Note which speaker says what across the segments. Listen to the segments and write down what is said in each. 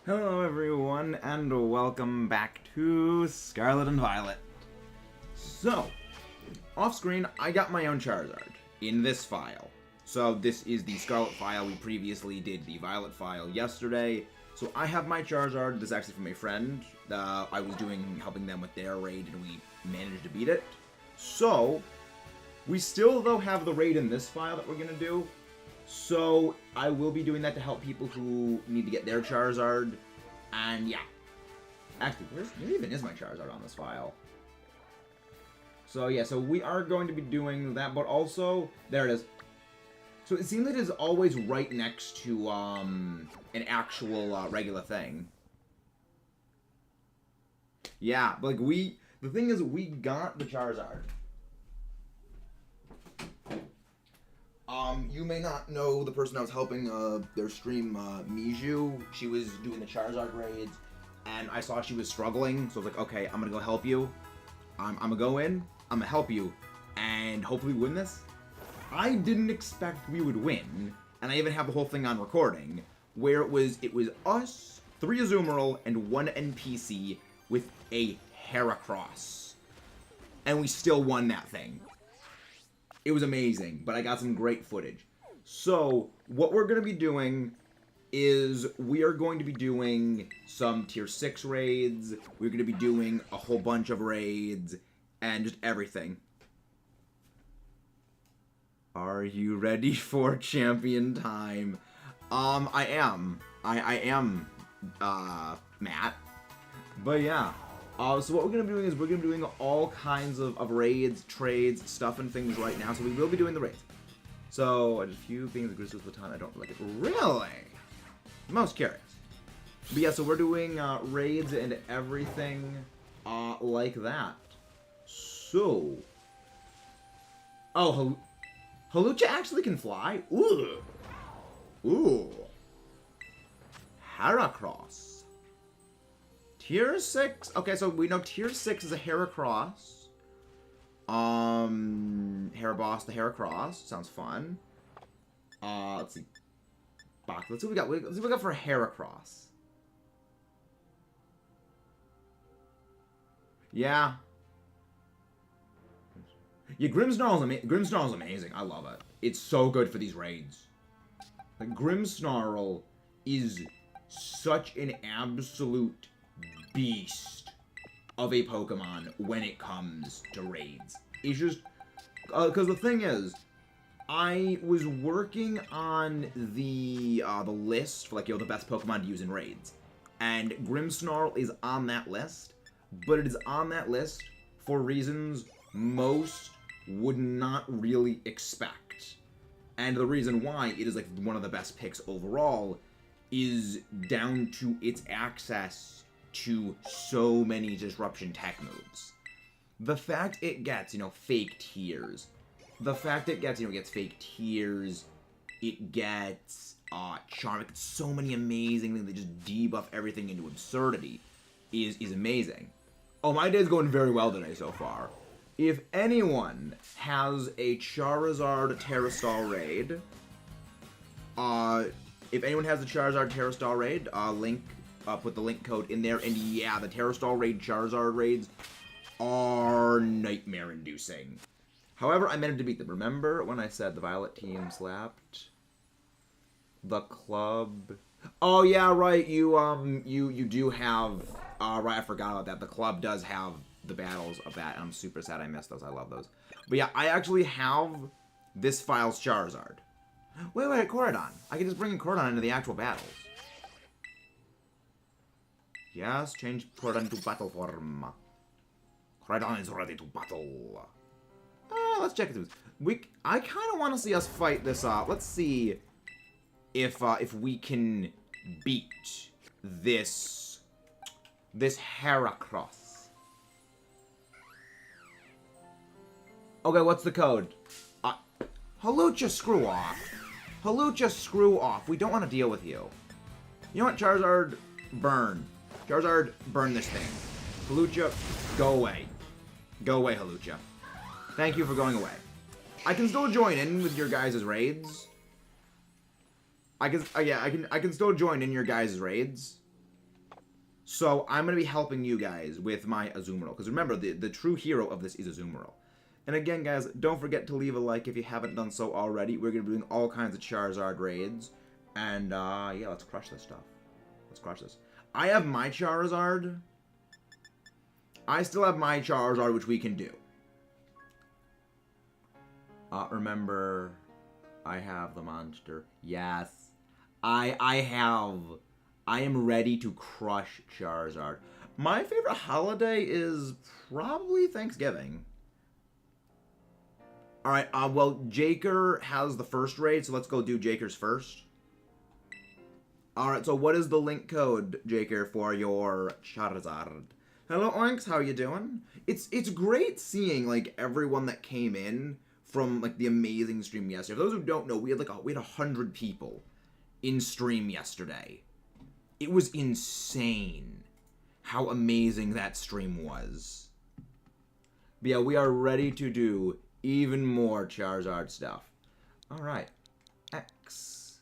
Speaker 1: Hello everyone, and welcome back to Scarlet and Violet. So, off screen, I got my own Charizard in this file. So this is the Scarlet file. We previously did the Violet file yesterday. So I have my Charizard. This is actually from a friend. I was helping them with their raid, and we managed to beat it. So, we still, though, have the raid in this file that we're going to do. So, I will be doing that to help people who need to get their Charizard. And, yeah. Actually, where even is my Charizard on this file? So, yeah, so we are going to be doing that, but also... There it is. So, it seems like it's always right next to, an actual, regular thing. Yeah, but, like, the thing is, we got the Charizard. You may not know the person that was helping their stream, Miju. She was doing the Charizard raids, and I saw she was struggling, so I was like, okay, I'm gonna go help you. I'm gonna go in, I'm gonna help you, and hopefully win this. I didn't expect we would win, and I even have the whole thing on recording, where it was us, 3 Azumarill, and 1 NPC with a Heracross. And we still won that thing. It was amazing, but I got some great footage. So, what we're going to be doing is we are going to be doing some tier 6 raids. We're going to be doing a whole bunch of raids and just everything. Are you ready for champion time? I am. I am, Matt. But yeah. So what we're going to be doing is we're going to be doing all kinds of raids, trades, stuff, and things right now. So we will be doing the raids. So, a few things that goes with the time I don't like it. Really? I'm most curious. But yeah, so we're doing raids and everything like that. So... Oh, Halucha actually can fly? Ooh. Ooh. Heracross. Tier 6? Okay, so we know Tier 6 is a Heracross. Heraboss the Heracross. Sounds fun. Let's see. Let's see what we got. Let's see what we got for a Heracross. Yeah. Yeah, Grimmsnarl's amazing. I love it. It's so good for these raids. Like, Grimmsnarl is such an absolute beast of a Pokemon when it comes to raids. It's just... because the thing is, I was working on the list for, like, the best Pokemon to use in raids. And Grimmsnarl is on that list, but it is on that list for reasons most would not really expect. And the reason why it is, like, one of the best picks overall is down to its access to so many disruption tech moves. The fact it gets, fake tears. The fact it gets, gets fake tears. It gets, charm. It gets so many amazing things that just debuff everything into absurdity is amazing. Oh, my day's going very well today so far. If anyone has a Charizard Terrastall raid, if anyone has the Charizard Terrastall raid, put the link code in there, and yeah, the Terrastall raid Charizard raids are nightmare-inducing. However, I managed to beat them. Remember when I said the Violet team slapped the club? Oh yeah, right. You do have. Right, I forgot about that. The club does have the battles of that, and I'm super sad I missed those. I love those. But yeah, I actually have this file's Charizard. Wait, Koradon. I can just bring in Koradon into the actual battles. Yes, change Koradon to battle form. Koradon is ready to battle. Let's check it out. I kind of want to see us fight this. Let's see if we can beat this Heracross. Okay, what's the code? Halucha, screw off. Halucha, screw off. We don't want to deal with you. You know what, Charizard? Burn. Charizard, burn this thing. Halucha, go away. Go away, Halucha. Thank you for going away. I can still join in with your guys' raids. I can still join in your guys' raids. So I'm going to be helping you guys with my Azumarill. Because remember, the true hero of this is Azumarill. And again, guys, don't forget to leave a like if you haven't done so already. We're going to be doing all kinds of Charizard raids. And, yeah, let's crush this stuff. Let's crush this. I have my Charizard. I still have my Charizard, which we can do. Remember, I have the monster. Yes. I am ready to crush Charizard. My favorite holiday is probably Thanksgiving. Alright, well, Jaker has the first raid, so let's go do Jaker's first. Alright, so what is the link code, Jaker, for your Charizard? Hello, Oinks, how you doing? It's great seeing, like, everyone that came in from, like, the amazing stream yesterday. For those who don't know, we had 100 people in stream yesterday. It was insane how amazing that stream was. But yeah, we are ready to do even more Charizard stuff. Alright. X1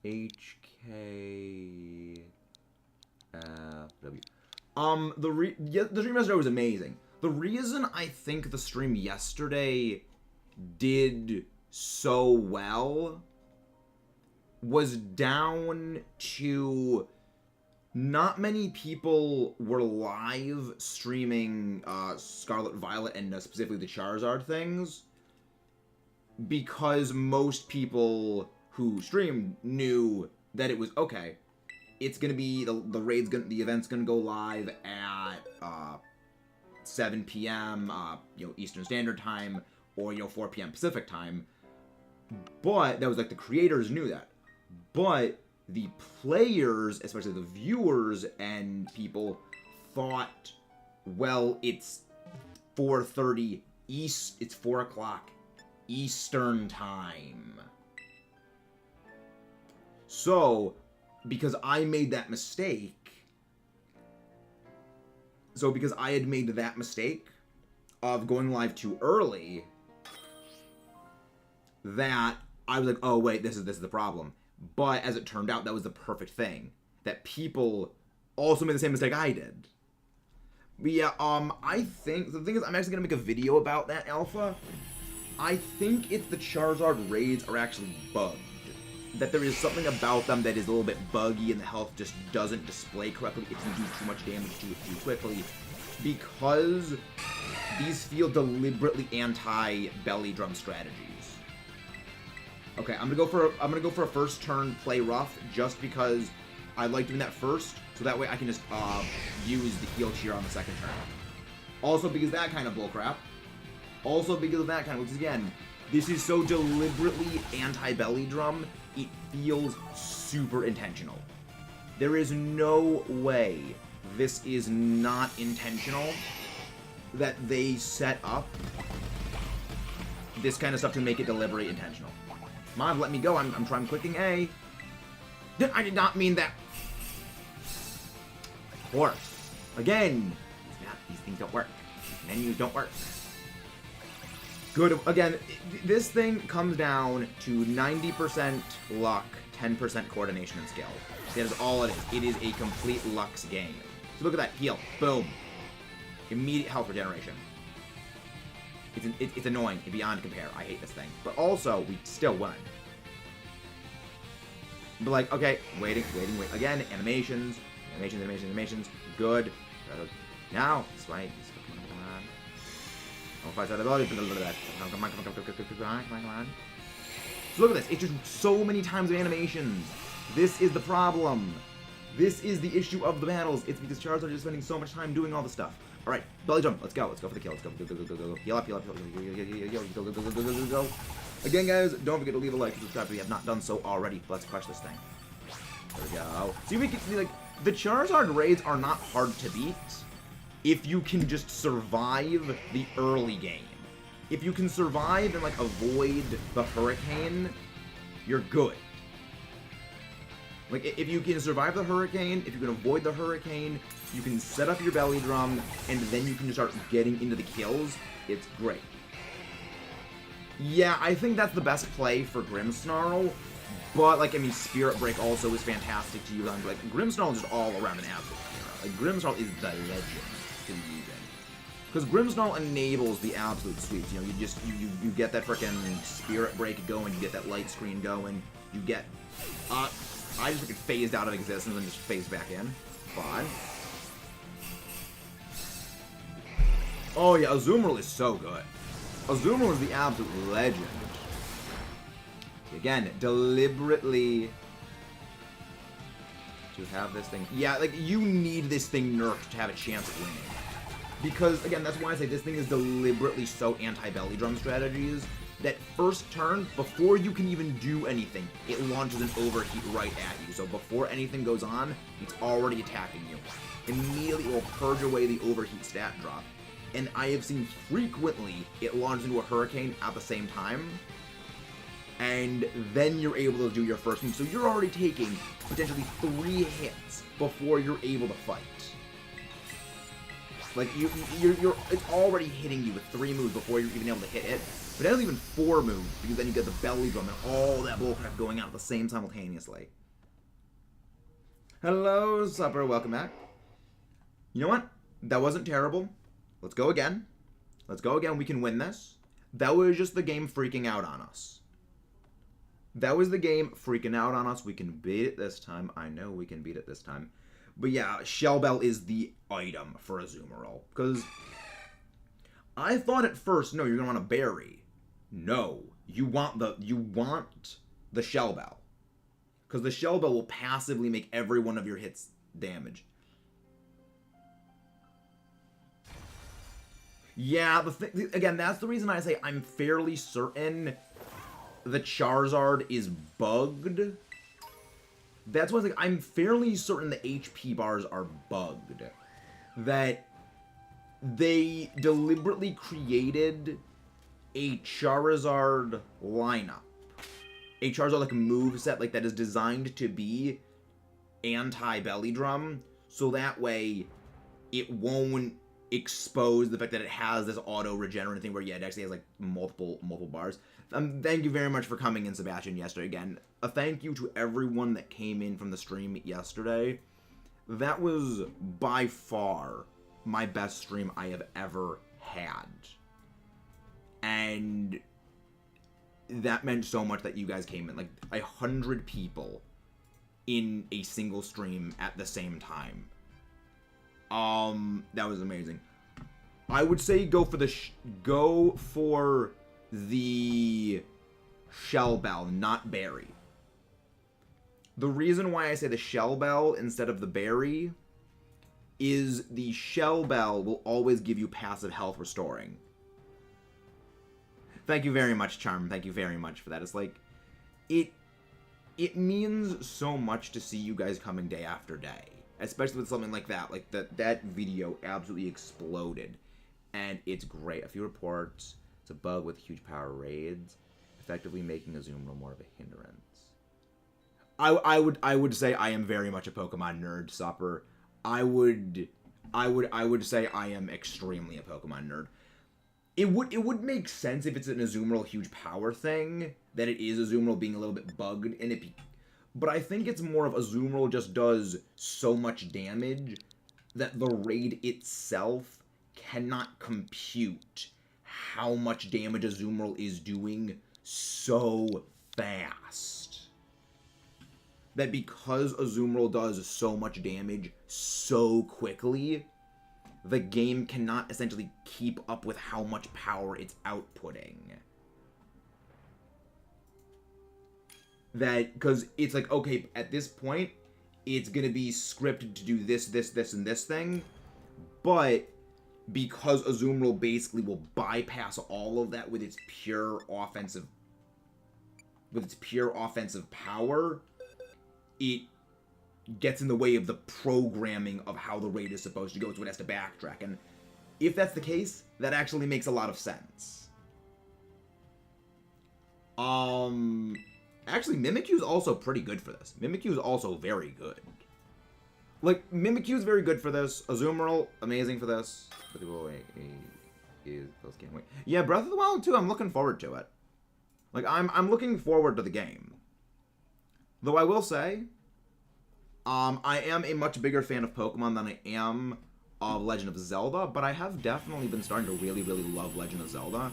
Speaker 1: HK W. The stream yesterday was amazing. The reason I think the stream yesterday did so well was down to not many people were live streaming Scarlet, Violet, and specifically the Charizard things, because most people who streamed knew that it was okay. It's gonna be the event's gonna go live at 7 p.m. Eastern Standard Time, or 4 p.m. Pacific Time. But that was like the creators knew that. But the players, especially the viewers and people, thought, well, it's 4:30 East. It's 4 o'clock Eastern Time. So, because I made that mistake. So, because I had made that mistake of going live too early, that I was like, oh wait, this is the problem. But as it turned out, that was the perfect thing. That people also made the same mistake I did. But yeah, I think the thing is, I'm actually gonna make a video about that alpha. I think it's the Charizard raids are actually bugged. That there is something about them that is a little bit buggy, and the health just doesn't display correctly. It can do too much damage to it too quickly, because these feel deliberately anti-belly drum strategies. Okay, I'm gonna go for a first turn play rough, just because I like doing that first, so that way I can just use the heal cheer on the second turn. Also because that kind of bullcrap. Also because of that kind of, which again, this is so deliberately anti-belly drum, it feels super intentional. There is no way this is not intentional, that they set up this kind of stuff to make it deliberately intentional. Mod, let me go. I'm clicking A. I did not mean that. Of course. Again, these things don't work. These menus don't work. Good. Again, this thing comes down to 90% luck, 10% coordination and skill. That is all it is. It is a complete luck's game. So look at that. Heal. Boom. Immediate health regeneration. It's annoying beyond compare. I hate this thing. But also, we still won. But like, okay, waiting. Again, animations. Good. Now, swipe. Come on. Oh, if I said ability. Come on. So look at this. It's just so many times of animations. This is the problem. This is the issue of the battles. It's because Charizard is spending so much time doing all the stuff. Alright, belly jump. Let's go. Let's go for the kill. Let's go. Go. Heal up. Go. Again, guys, don't forget to leave a like and subscribe if you have not done so already. Let's crush this thing. There we go. See, we can see, like, the Charizard raids are not hard to beat if you can just survive the early game. If you can survive and, like, avoid the Hurricane, you're good. Like, if you can survive the Hurricane, if you can avoid the Hurricane, you can set up your belly drum, and then you can just start getting into the kills. It's great. Yeah, I think that's the best play for Grimmsnarl, But, like, I mean, Spirit Break also is fantastic to use on, like, Grimmsnarl is just all around an absolute hero. Like, Grimmsnarl is the legend to be using. Because Grimmsnarl enables the absolute sweeps. You know, you get that frickin' Spirit Break going, you get that light screen going, you get, I just freaking phased out of existence and just phased back in. Fine. Oh yeah, Azumarill is so good. Azumarill is the absolute legend. Again, deliberately to have this thing. Yeah, like, you need this thing nerfed to have a chance of winning. Because, again, that's why I say this thing is deliberately so anti-belly drum strategies that first turn, before you can even do anything, it launches an overheat right at you. So before anything goes on, it's already attacking you. Immediately it will purge away the overheat stat drop. And I have seen frequently it launch into a hurricane at the same time. And then you're able to do your first move. So you're already taking potentially 3 hits before you're able to fight. Like, it's already hitting you with 3 moves before you're even able to hit it. But that's even 4 moves, because then you get the belly drum and all that bullcrap going out at the same simultaneously. Hello, Supper, welcome back. You know what? That wasn't terrible. Let's go again. Let's go again, we can win this. That was just the game freaking out on us. That was the game freaking out on us. We can beat it this time. I know we can beat it this time. But yeah, Shell Bell is the item for Azumarill. Because I thought at first, no, you're gonna want a berry. No, you want the Shell Bell. Because the Shell Bell will passively make every one of your hits damage. Yeah, again, that's the reason I say I'm fairly certain the Charizard is bugged. That's why I'm fairly certain the HP bars are bugged. That they deliberately created a Charizard lineup. A Charizard like moveset like that is designed to be anti-belly drum, so that way it won't expose the fact that it has this auto regenerate thing where yeah, it actually has like multiple bars. Thank you very much for coming in, Sebastian, yesterday. Again, a thank you to everyone that came in from the stream yesterday. That was by far my best stream I have ever had. And that meant so much that you guys came in. Like 100 people in a single stream at the same time. That was amazing. I would say go for the Shell Bell, not Berry. The reason why I say the Shell Bell instead of the Berry is the Shell Bell will always give you passive health restoring. Thank you very much, Charm. Thank you very much for that. It's like, it means so much to see you guys coming day after day. Especially with something like that. Like, that video absolutely exploded. And it's great. A few reports. It's a bug with huge power raids, effectively making Azumarill more of a hindrance. I would say I am very much a Pokemon nerd, Supper. I would say I am extremely a Pokemon nerd. It would make sense if it's an Azumarill huge power thing, that it is Azumarill being a little bit bugged, and but I think it's more of Azumarill just does so much damage that the raid itself cannot compute how much damage Azumarill is doing so fast. That because Azumarill does so much damage so quickly, the game cannot essentially keep up with how much power it's outputting. That, because it's like, okay, at this point, it's going to be scripted to do this, and this thing, but because Azumarill basically will bypass all of that with its pure offensive power, it gets in the way of the programming of how the raid is supposed to go, so it has to backtrack. And if that's the case, that actually makes a lot of sense. Actually, Mimikyu is also pretty good for this. Mimikyu is also very good. Like, Mimikyu is very good for this. Azumarill, amazing for this. Can't wait. Yeah, Breath of the Wild 2, I'm looking forward to it. Like, I'm looking forward to the game. Though I will say, I am a much bigger fan of Pokemon than I am of Legend of Zelda, but I have definitely been starting to really, really love Legend of Zelda.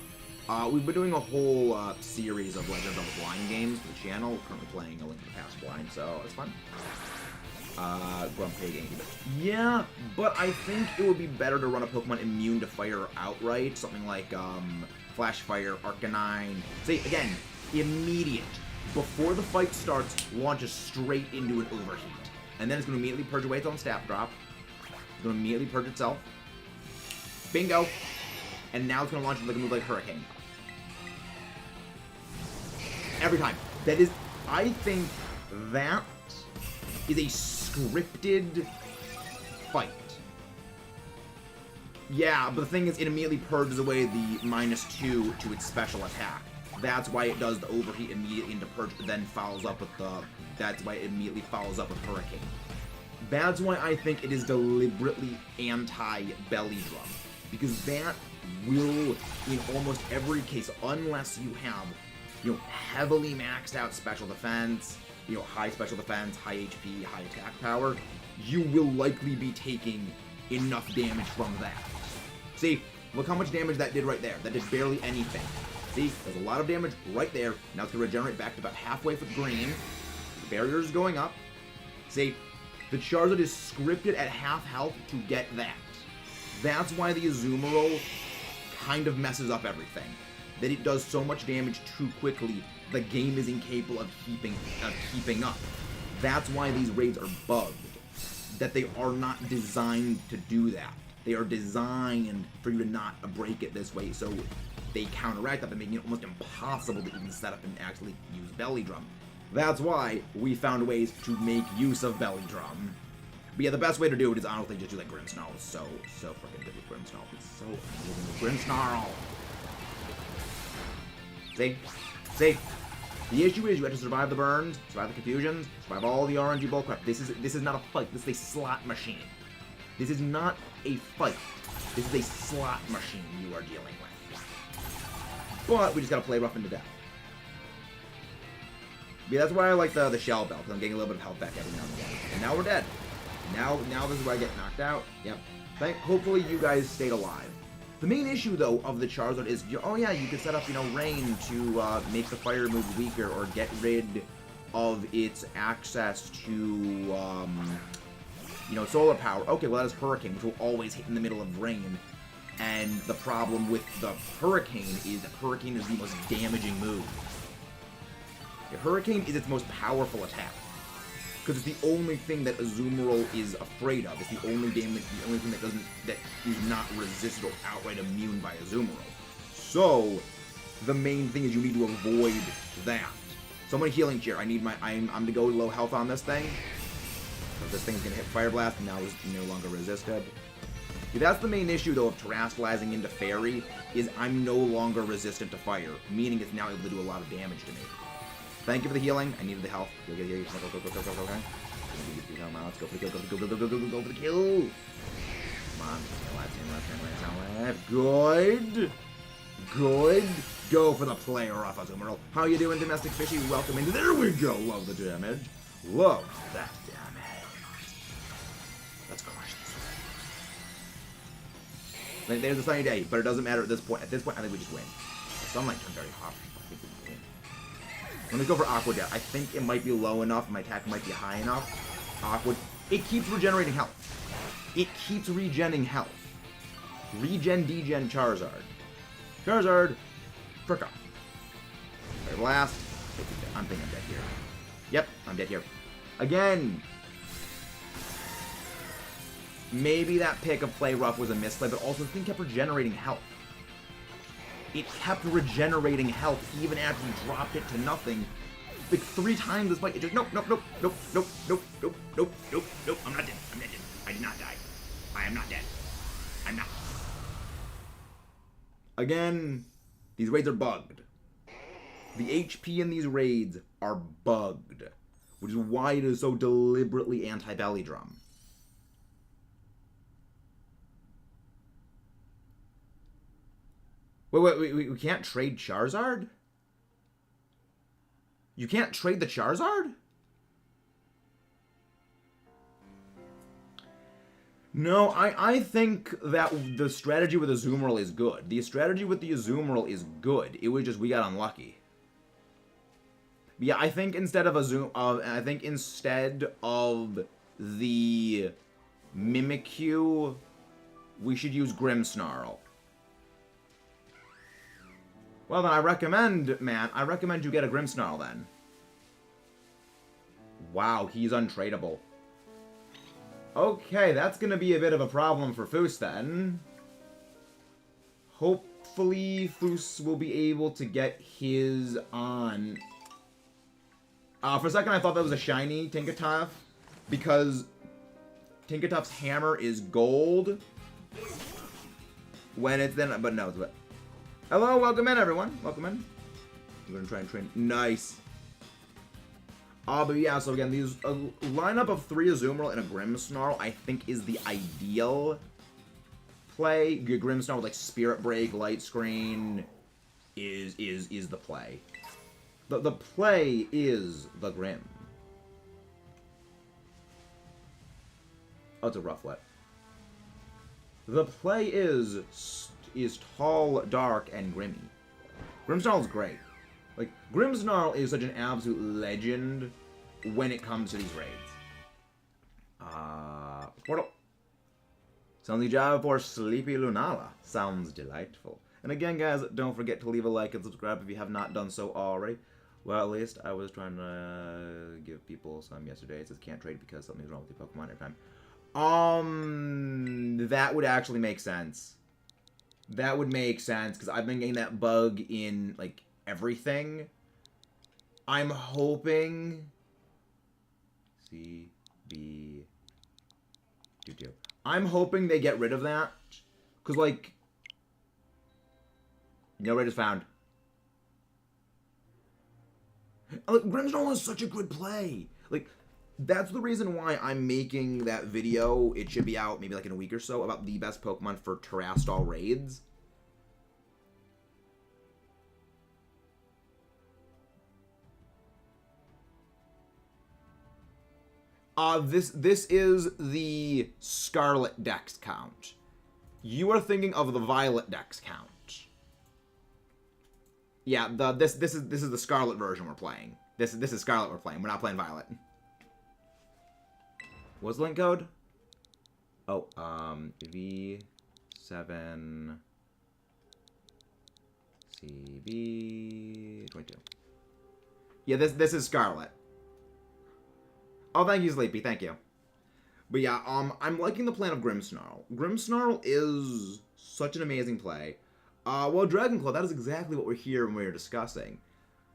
Speaker 1: We've been doing a whole series of Legend of Zelda blind games for the channel. We're currently playing A Link to the Past blind, so it's fun. Grumpig, yeah, but I think it would be better to run a Pokemon immune to fire outright. Something like Flash Fire, Arcanine. See, again, immediate. Before the fight starts, launches straight into an overheat. And then it's going to immediately purge away its own stat drop. It's going to immediately purge itself. Bingo! And now it's going to launch like a move like Hurricane. Every time. That is, I think that is a scripted fight. Yeah, but the thing is, it immediately purges away the -2 to its special attack. That's why it does the overheat immediately into purge, then follows up with the... That's why it immediately follows up with Hurricane. That's why I think it is deliberately anti-Belly Drum. Because that will, in almost every case, unless you have, heavily maxed out special defense, high special defense, high HP, high attack power, you will likely be taking enough damage from that. See, look how much damage that did right there. That did barely anything. See, there's a lot of damage right there. Now it's going to regenerate back to about halfway for green. The barrier's going up. See, the Charizard is scripted at half health to get that. That's why the Azumarill kind of messes up everything. That it does so much damage too quickly, the game is incapable of keeping up. That's why these raids are bugged. That they are not designed to do that. They are designed for you to not break it this way, so they counteract that by making it almost impossible to even set up and actually use Belly Drum. That's why we found ways to make use of Belly Drum. But yeah, the best way to do it is honestly just do like Grimmsnarl. It's so freaking good with Grimmsnarl. It's so amazing with Grimmsnarl. See? The issue is you have to survive the burns, survive the confusions, survive all the RNG bullcrap. This is not a fight. This is a slot machine. This is not a fight. This is a slot machine you are dealing with. But we just gotta play rough into death. Yeah, that's why I like the Shell Bell, because I'm getting a little bit of health back every now and again. And now we're dead. Now this is where I get knocked out. Yep. Hopefully you guys stayed alive. The main issue, though, of the Charizard is, you could set up, Rain to make the fire move weaker or get rid of its access to, solar power. Okay, well, that is Hurricane, which will always hit in the middle of Rain. And the problem with the Hurricane is that Hurricane is the most damaging move. The Hurricane is its most powerful attack. Because it's the only thing that Azumarill is afraid of. It's the only thing that is not resisted or outright immune by Azumarill. So, the main thing is you need to avoid that. So I'm gonna healing cheer. I'm gonna go low health on this thing. So this thing's gonna hit Fire Blast and now is no longer resisted. See, that's the main issue though of terastallizing into Fairy, is I'm no longer resistant to fire, meaning it's now able to do a lot of damage to me. Thank you for the healing. I needed the health. Go. Okay. Let's go for the kill. Go for the kill. Come on. Left. Good. Go for the player off Azumarill. How you doing, Domestic Fishy? Welcome in. There we go. Love the damage. Love that damage. Let's crush this. There's a sunny day, but it doesn't matter at this point. At this point, I think we just win. The sunlight turned very hot. Let me go for Aqua Jet. I think it might be low enough. My attack might be high enough. Aqua. It keeps regenerating health. It keeps regenning health. Regen, degen, Charizard. Frick off. Fire Blast. I'm thinking I'm dead here. Yep, I'm dead here. Again. Maybe that pick of Play Rough was a misplay, but also the thing kept regenerating health. It kept regenerating health even after you dropped it to nothing. Like 3 times this fight, it just nope. I'm not dead. I did not die. I am not dead. I'm not. Again, these raids are bugged. The HP in these raids are bugged, which is why it is so deliberately anti-Belly Drum. Wait, we can't trade Charizard? You can't trade the Charizard? No, I think that the strategy with Azumarill is good. The strategy with the Azumarill is good. It was just we got unlucky. Yeah, I think instead of the Mimikyu, we should use Grimmsnarl. Well then, I recommend you get a Grimmsnarl then. Wow, he's untradeable. Okay, that's gonna be a bit of a problem for Foos then. Hopefully, Foos will be able to get his on. For a second, I thought that was a shiny Tinkatuff, because Tinkatuff's hammer is gold. When it's then, but no, it's what. Hello, welcome in, everyone. Welcome in. I'm gonna try and train. Nice. But yeah, so again, these lineup of 3 Azumarill and a Grimmsnarl, I think, is the ideal play. Grimmsnarl with like Spirit Break, Light Screen is the play. The play is the Grim. Oh, it's a Rufflet. The play is tall, dark, and Grimmy. Grimmsnarl is great. Like, Grimmsnarl is such an absolute legend when it comes to these raids. Portal. Sounds like Java for Sleepy Lunala. Sounds delightful. And again, guys, don't forget to leave a like and subscribe if you have not done so already. Well, at least I was trying to give people some yesterday. It says can't trade because something's wrong with your Pokemon every time. That would actually make sense. That would make sense, because I've been getting that bug in, like, everything. I'm hoping... CB... I'm hoping they get rid of that. Because, like... No raid is found. Like, Grimmsnarl is such a good play. Like, that's the reason why I'm making that video. It should be out maybe like in a week or so about the best Pokemon for Terrastal raids. This is the Scarlet Dex count. You are thinking of the Violet Dex count. Yeah, this is the Scarlet version we're playing. This is Scarlet we're playing. We're not playing Violet. What's the link code? Oh, V7 CB22. Yeah, this is Scarlet. Oh, thank you, Sleepy. Thank you. But yeah, I'm liking the plan of Grimmsnarl. Grimmsnarl is such an amazing play. Well, Dragonclaw, that is exactly what we're here when we're discussing.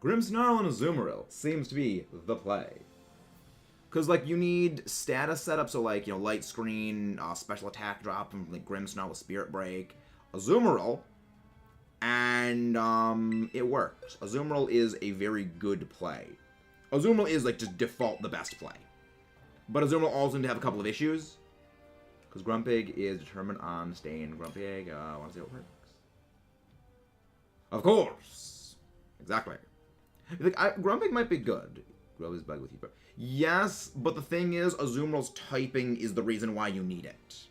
Speaker 1: Grimmsnarl and Azumarill seems to be the play. Because, like, you need status setup, so, like, you know, Light Screen, special attack drop from, like, Grimmsnarl with Spirit Break, Azumarill, and, it works. Azumarill is a very good play. Azumarill is, like, just default the best play. But Azumarill also need to have a couple of issues. Because Grumpig is determined on staying Grumpig. I want to see how it works. Of course! Exactly. Like, Grumpig might be good. Grow his bug with you. Yes, but the thing is, Azumarill's typing is the reason why you need it.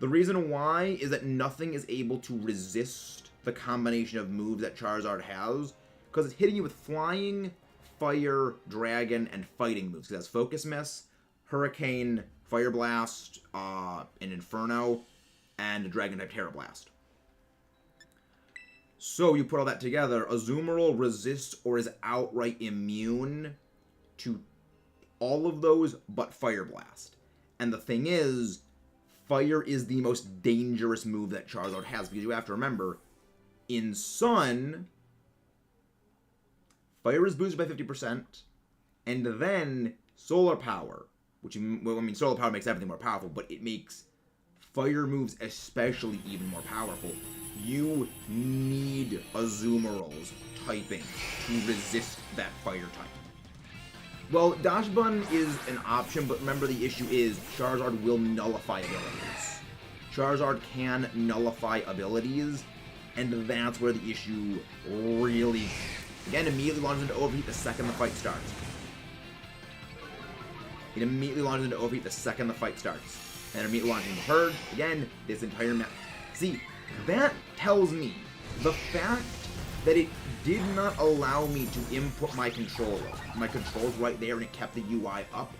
Speaker 1: The reason why is that nothing is able to resist the combination of moves that Charizard has, because it's hitting you with Flying, Fire, Dragon, and Fighting moves. It has Focus Miss, Hurricane, Fire Blast, an Inferno, and a Dragon-type Terra Blast. So you put all that together, Azumarill resists or is outright immune to all of those but Fire Blast. And the thing is, Fire is the most dangerous move that Charizard has, because you have to remember, in Sun, Fire is boosted by 50%, and then Solar Power, which, well, I mean, Solar Power makes everything more powerful, but it makes Fire moves especially even more powerful. You need Azumarill's typing to resist that Fire type. Well, Dash Bun is an option, but remember the issue is Charizard will nullify abilities. Charizard can nullify abilities, and that's where the issue really... Again, immediately launches into Overheat the second the fight starts. It immediately launches into Overheat the second the fight starts. And immediately launching the Purge. Again, this entire map. See, that tells me the fact that it did not allow me to input my controller. My controls right there and it kept the UI up.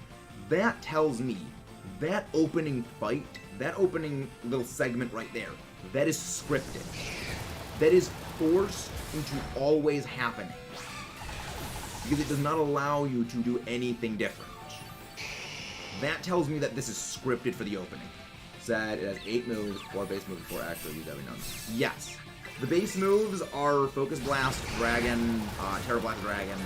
Speaker 1: That tells me that opening fight, that opening little segment right there, that is scripted. That is forced into always happening. Because it does not allow you to do anything different. That tells me that this is scripted for the opening. Said it has 8 moves, 4 base moves, 4 actually use every none. Yes. The base moves are Focus Blast, Dragon, Terra Blast Dragon,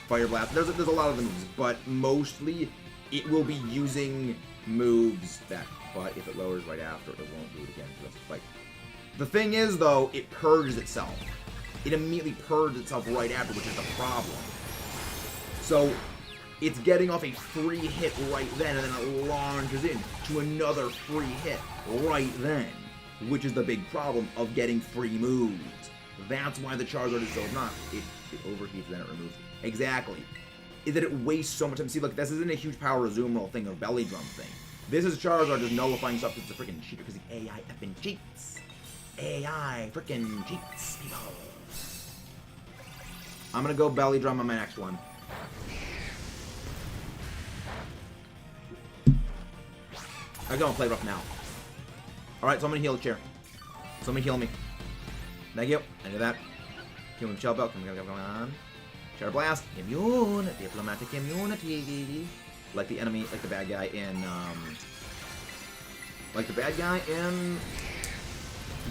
Speaker 1: Fire Blast. There's a lot of the moves, but mostly it will be using moves that, but if it lowers right after, it won't do it again for the rest of the fight. The thing is, though, it purges itself. It immediately purges itself right after, which is the problem. So, it's getting off a free hit right then, and then it launches in to another free hit right then, which is the big problem of getting free moves. That's why the Charizard is so not. It overheats, then it removes. Exactly. Is that it wastes so much time. See, look, this isn't a huge power zoom roll thing or belly drum thing. This is Charizard just nullifying stuff because it's a freaking cheater, because the AI effing cheats. AI freaking cheats, people. I'm gonna go belly drum on my next one. I'm gonna play rough now. Alright, so I'm gonna heal the chair. Somebody heal me. Thank you. I do that. Heal me, Shell Belt. Come on. Chair Blast. Immune. Diplomatic immunity. Like the enemy, like the bad guy in,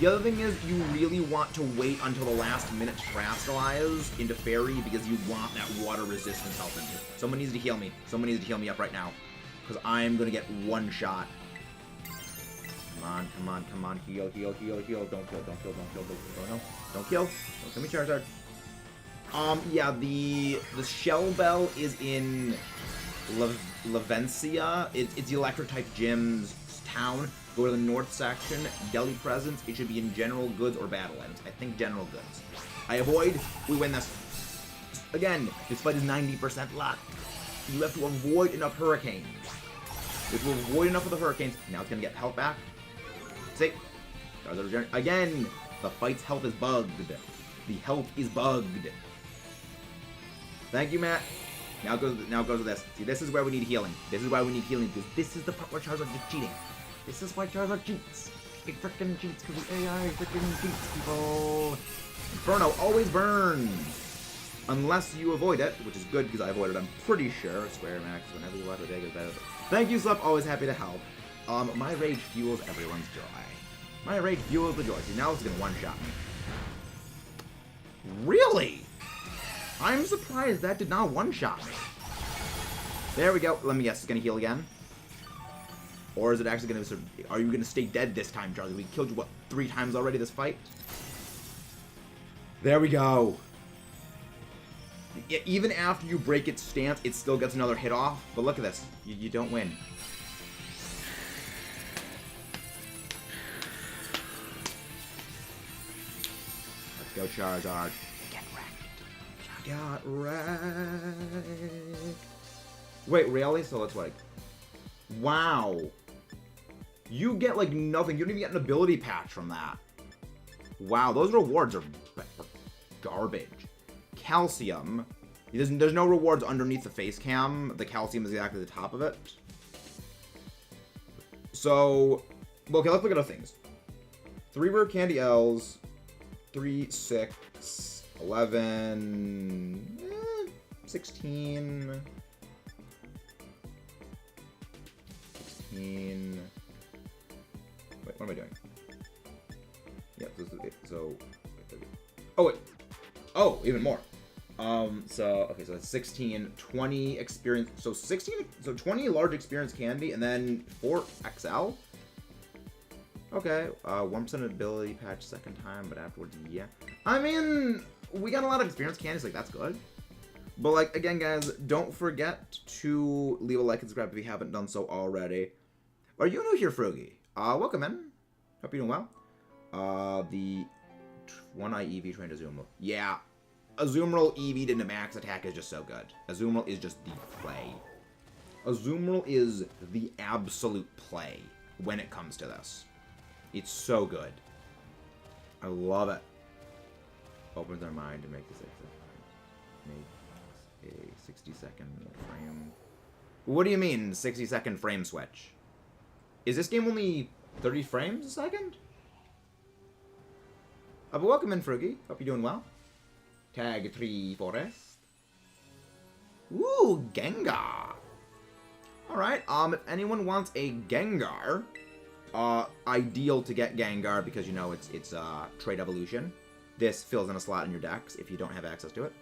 Speaker 1: The other thing is, you really want to wait until the last minute to Terastallize into Fairy because you want that water resistance helping you. Someone needs to heal me. Someone needs to heal me up right now. Because I'm gonna get one shot. Come on, come on, come on. Heal, heal, heal, heal. Don't kill, don't kill, don't kill, don't kill. No, don't kill. Don't kill me, Charizard. Yeah, the Shell Bell is in Lavencia. It's the Electric-type gym's town. Go to the north section, Deli Presence. It should be in General Goods or Battle Items. I think General Goods. I avoid, we win this. Again, this fight is 90% luck. You have to avoid enough hurricanes. You have to avoid enough of the hurricanes. Now it's going to get health back. See? Again, the fight's health is bugged. The health is bugged. Thank you, Matt. Now it goes with this. See, this is where we need healing. This is why we need healing, because this is the part where Charizard is cheating. This is why Charizard cheats. It frickin' cheats, because the AI frickin' cheats, people. Inferno always burns. Unless you avoid it, which is good, because I avoided it, I'm pretty sure. Square Max, whenever you watch a day, gets better. Thank you, Slep. Always happy to help. My rage fuels everyone's joy. My rage fuels the joy. See, now it's gonna one-shot me. Really? I'm surprised that did not one-shot me. There we go. Let me guess. It's gonna heal again. Or is it actually going to... Are you going to stay dead this time, Charlie? We killed you, what, 3 times already this fight? There we go. Yeah, even after you break its stance, it still gets another hit off. But look at this. You don't win. Let's go, Charizard. Get wrecked. Got wrecked. Wait, really? So let's, like... Wow. You get, like, nothing. You don't even get an ability patch from that. Wow, those rewards are garbage. Calcium. There's no rewards underneath the face cam. The calcium is exactly the top of it. So, okay, let's look at other things. 3 rare candy L's. 3, 6, 11, 16... 16... Wait, what am I doing? Yeah, so... Oh, wait. Oh, even more. Okay, so that's 16, 20 experience... So 20 large experience candy, and then 4 XL? Okay, 1% ability patch second time, but afterwards, yeah. I mean, we got a lot of experience candy, so, like, that's good. But, like, again, guys, don't forget to leave a like and subscribe if you haven't done so already. Are you new here, Froggy? Welcome in. Hope you're doing well. The One-Eye Eevee trained Azumarill. Yeah. Azumarill Eevee into max attack is just so good. Azumarill is just the play. Azumarill is the absolute play when it comes to this. It's so good. I love it. Opens their mind to make a 60-second frame. What do you mean, 60-second frame switch? Is this game only 30 frames a second? But welcome in, Frugi. Hope you're doing well. Tag 3 Forest. Ooh, Gengar. Alright, if anyone wants a Gengar, ideal to get Gengar because, you know, it's trait evolution. This fills in a slot in your decks if you don't have access to it.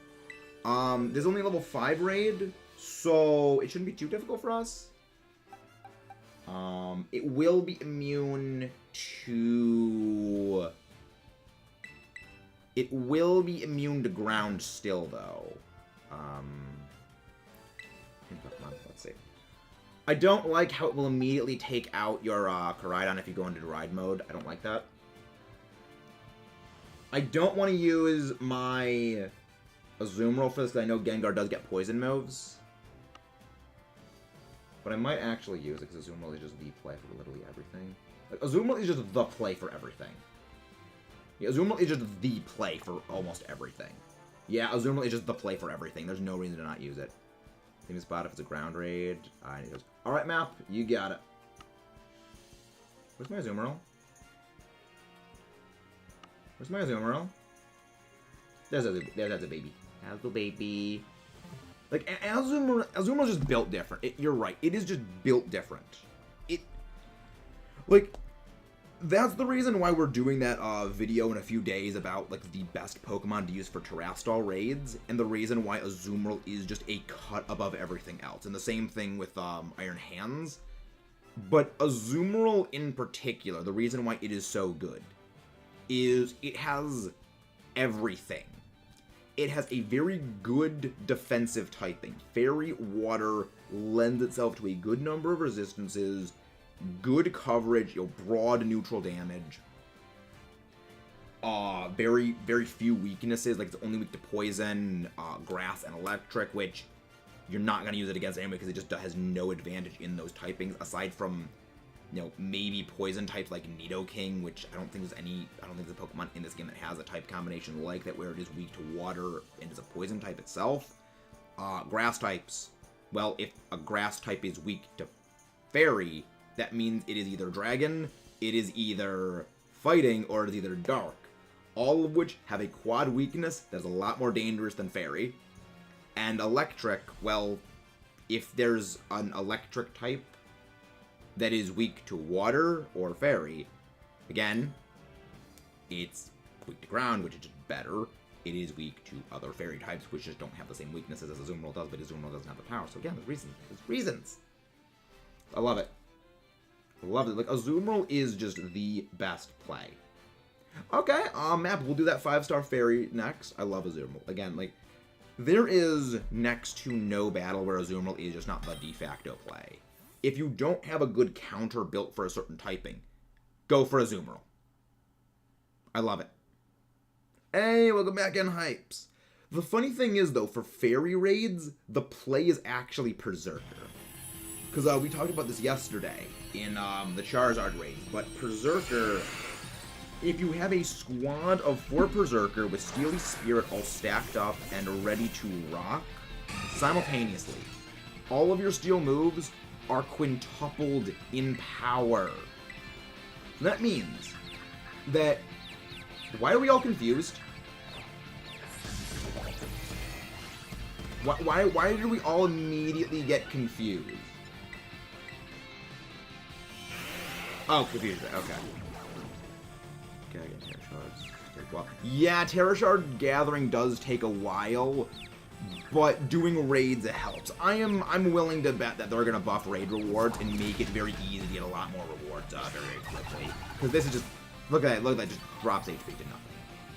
Speaker 1: There's only a level 5 raid, so it shouldn't be too difficult for us. It will be immune to... It will be immune to ground still, though. Let's see. I don't like how it will immediately take out your Charizard if you go into Ride mode. I don't like that. I don't want to use my Azumarill for this, because I know Gengar does get poison moves. But I might actually use it, because Azumarill is just the play for literally everything. Like, Azumarill is just the play for everything. Yeah, Azumarill is just the play for almost everything. Yeah, Azumarill is just the play for everything. There's no reason to not use it. Same spot if it's a ground raid. And he goes, alright, map, you got it. Where's my Azumarill? Where's my Azumarill? There's a baby. There's the baby. Like, Azumarill's just built different. You're right. It is just built different. Like, that's the reason why we're doing that video in a few days about, like, the best Pokemon to use for Terrestrial raids, and the reason why Azumarill is just a cut above everything else. And the same thing with Iron Hands. But Azumarill in particular, the reason why it is so good is it has everything. It has a very good defensive typing. Fairy Water lends itself to a good number of resistances, good coverage, broad neutral damage. Very, very few weaknesses. Like, it's only weak to poison, grass, and electric, which you're not going to use it against anyway because it just has no advantage in those typings, aside from, you know, maybe poison types like Nidoking, which I don't think there's a Pokemon in this game that has a type combination like that, where it is weak to water and is a poison type itself. Grass types, well, if a grass type is weak to fairy, that means it is either dragon, it is either fighting, or it is either dark. All of which have a quad weakness that is a lot more dangerous than fairy. And electric, well, if there's an electric type that is weak to water or fairy, again, it's weak to ground, which is just better. It is weak to other fairy types, which just don't have the same weaknesses as Azumarill does, but Azumarill doesn't have the power. So again, there's reasons. There's reasons. I love it. I love it. Like, Azumarill is just the best play. Okay, map, we'll do that 5-star fairy next. I love Azumarill. Again, like, there is next to no battle where Azumarill is just not the de facto play. If you don't have a good counter built for a certain typing, go for Azumarill. I love it. Hey, welcome back in, Hypes. The funny thing is, though, for fairy raids, the play is actually Berserker. Because we talked about this yesterday in the Charizard raid, but Berserker, if you have a squad of 4 Berserker with Steely Spirit all stacked up and ready to rock simultaneously, all of your steel moves are quintupled in power. That means that... Why are we all confused? Why did we all immediately get confused? Oh, confused. Okay. Okay, I get Terrashards. Take a while. Yeah, Terrashard gathering does take a while, but doing raids helps. I'm willing to bet that they're gonna buff raid rewards and make it very easy to get a lot more rewards very quickly. Because this is just look at that, just drops HP to nothing.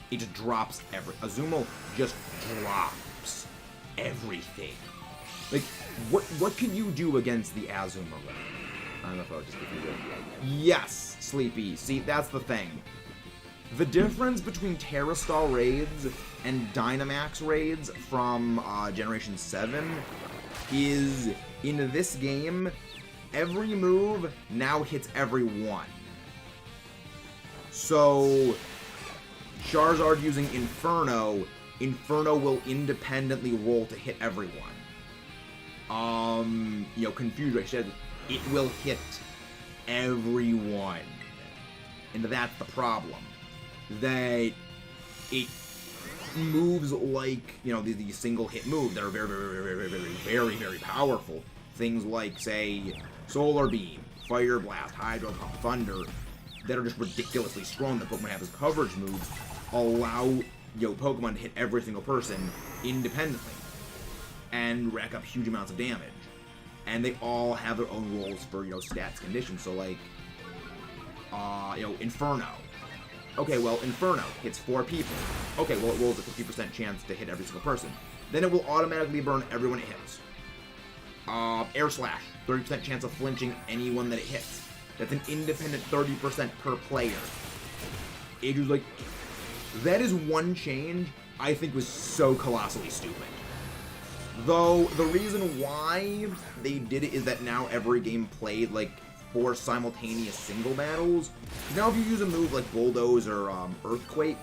Speaker 1: It just drops Azumarill just drops everything. Like, what can you do against the Azumarill? I don't know if I'll just give you the... Yes, Sleepy. See, that's the thing. The difference between Terrastall raids and Dynamax raids from Generation 7 is in this game, every move now hits everyone. So, Charizard using Inferno, Inferno will independently roll to hit everyone. You know, Confuse Ray said it will hit everyone. And that's the problem. That it moves like, you know, these single hit moves that are very powerful. Things like, say, Solar Beam, Fire Blast, Hydro Pump, Thunder, that are just ridiculously strong that Pokemon have as coverage moves, allow, you know, Pokemon to hit every single person independently and rack up huge amounts of damage. And they all have their own roles for, you know, stats conditions. So, like, you know, Inferno. Okay, well, Inferno hits 4 people. Okay, well, it rolls a 50% chance to hit every single person. Then it will automatically burn everyone it hits. Air Slash, 30% chance of flinching anyone that it hits. That's an independent 30% per player. It was like, that is one change I think was so colossally stupid. Though, the reason why they did it is that now every game played, like, 4 simultaneous single battles. Now if you use a move like Bulldoze or Earthquake,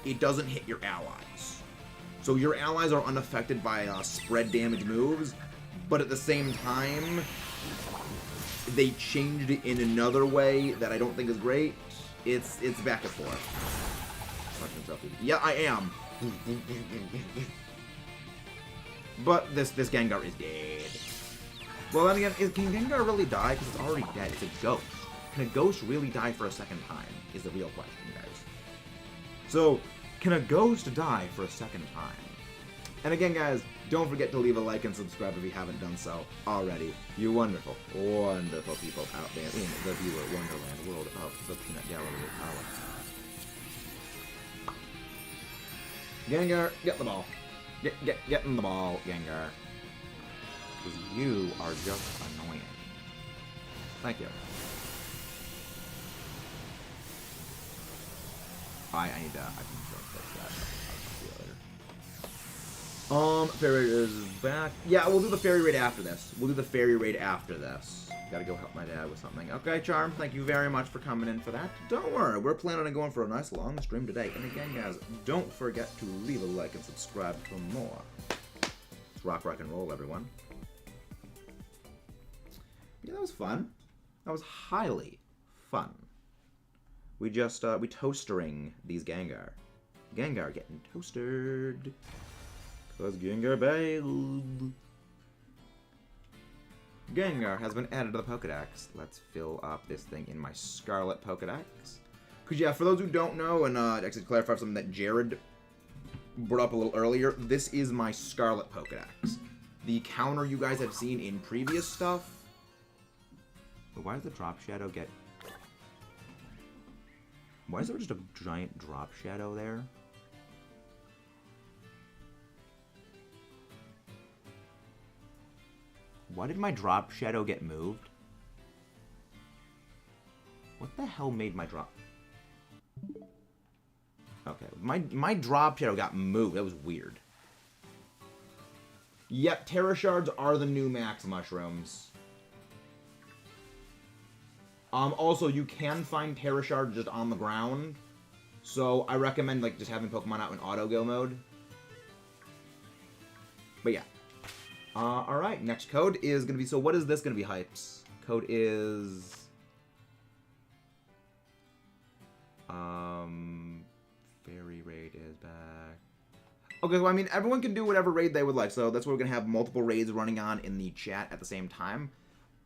Speaker 1: it doesn't hit your allies. So your allies are unaffected by spread damage moves, but at the same time, they changed it in another way that I don't think is great. It's back and forth. Yeah, I am. But this Gengar is dead. Well, then again, can Gengar really die? Because it's already dead. It's a ghost. Can a ghost really die for a second time? Is the real question, guys. So, can a ghost die for a second time? And again, guys, don't forget to leave a like and subscribe if you haven't done so already. You wonderful, wonderful people out there in the viewer wonderland world of the Peanut Gallery Tower. Gengar, get the ball. Get in the ball, Gengar. Because you are just annoying. Thank you. I need to, I can fix that. I'll see you later. Fairy Raid is back. Yeah, we'll do the Fairy Raid after this. We'll do the Fairy Raid after this. Gotta go help my dad with something. Okay, Charm, thank you very much for coming in for that. Don't worry, we're planning on going for a nice long stream today. And again, guys, don't forget to leave a like and subscribe for more. Let's rock, and roll, everyone. Yeah, that was fun. That was highly fun. We just, we toastering these Gengar. Gengar getting toasted. Cause Gengar bailed. Gengar has been added to the Pokedex. Let's fill up this thing in my Scarlet Pokedex. Because, yeah, for those who don't know, and actually to clarify something that Jared brought up a little earlier, this is my Scarlet Pokedex. The counter you guys have seen in previous stuff. But why does the Drop Shadow get... Why is there just a giant Drop Shadow there? Why did my Drop Shadow get moved? What the hell made my drop... Okay, my Drop Shadow got moved. That was weird. Yep, Terra Shards are the new Max Mushrooms. Also, you can find Terra Shards just on the ground. So, I recommend, like, just having Pokemon out in auto-go mode. But yeah. Alright, next code is going to be... So, what is this going to be, Hypes? Code is... Fairy Raid is back. Okay, well, I mean, everyone can do whatever raid they would like. So, that's why we're going to have multiple raids running on in the chat at the same time.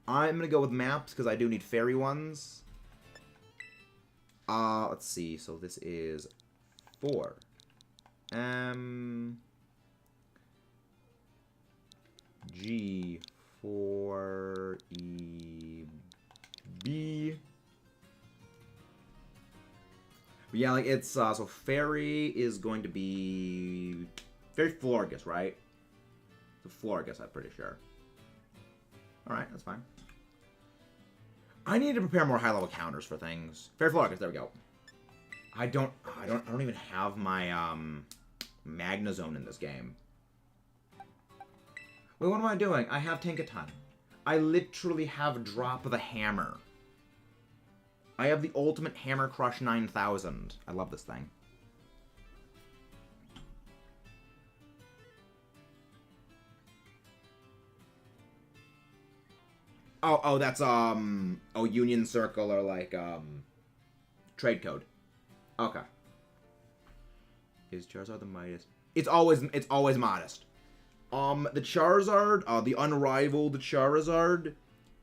Speaker 1: I'm going to go with maps, because I do need fairy ones. Let's see. So, this is 4. G, 4, E, B. But yeah, like, it's, so fairy is going to be... Fairy Florges, right? It's a Florges, I'm pretty sure. Alright, that's fine. I need to prepare more high-level counters for things. Fairy Florges, there we go. I don't even have my, Magnezone in this game. Wait, what am I doing? I have Tinkaton. I literally have Drop the Hammer. I have the ultimate Hammer Crush 9000. I love this thing. Oh, that's, Union Circle or, like, trade code. Okay. Is Charizard the mightiest? It's always modest. The Charizard, the unrivaled Charizard,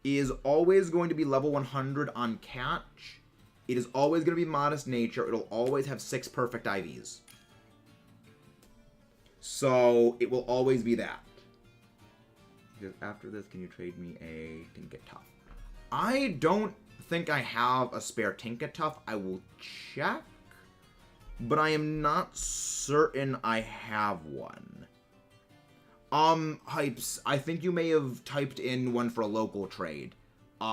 Speaker 1: is always going to be level 100 on catch. It is always going to be modest nature. It'll always have 6 perfect IVs. So, it will always be that. Because after this, can you trade me a Tinkatuff? I don't think I have a spare Tinkatuff. I will check. But I am not certain I have one. Hypes, I think you may have typed in one for a local trade.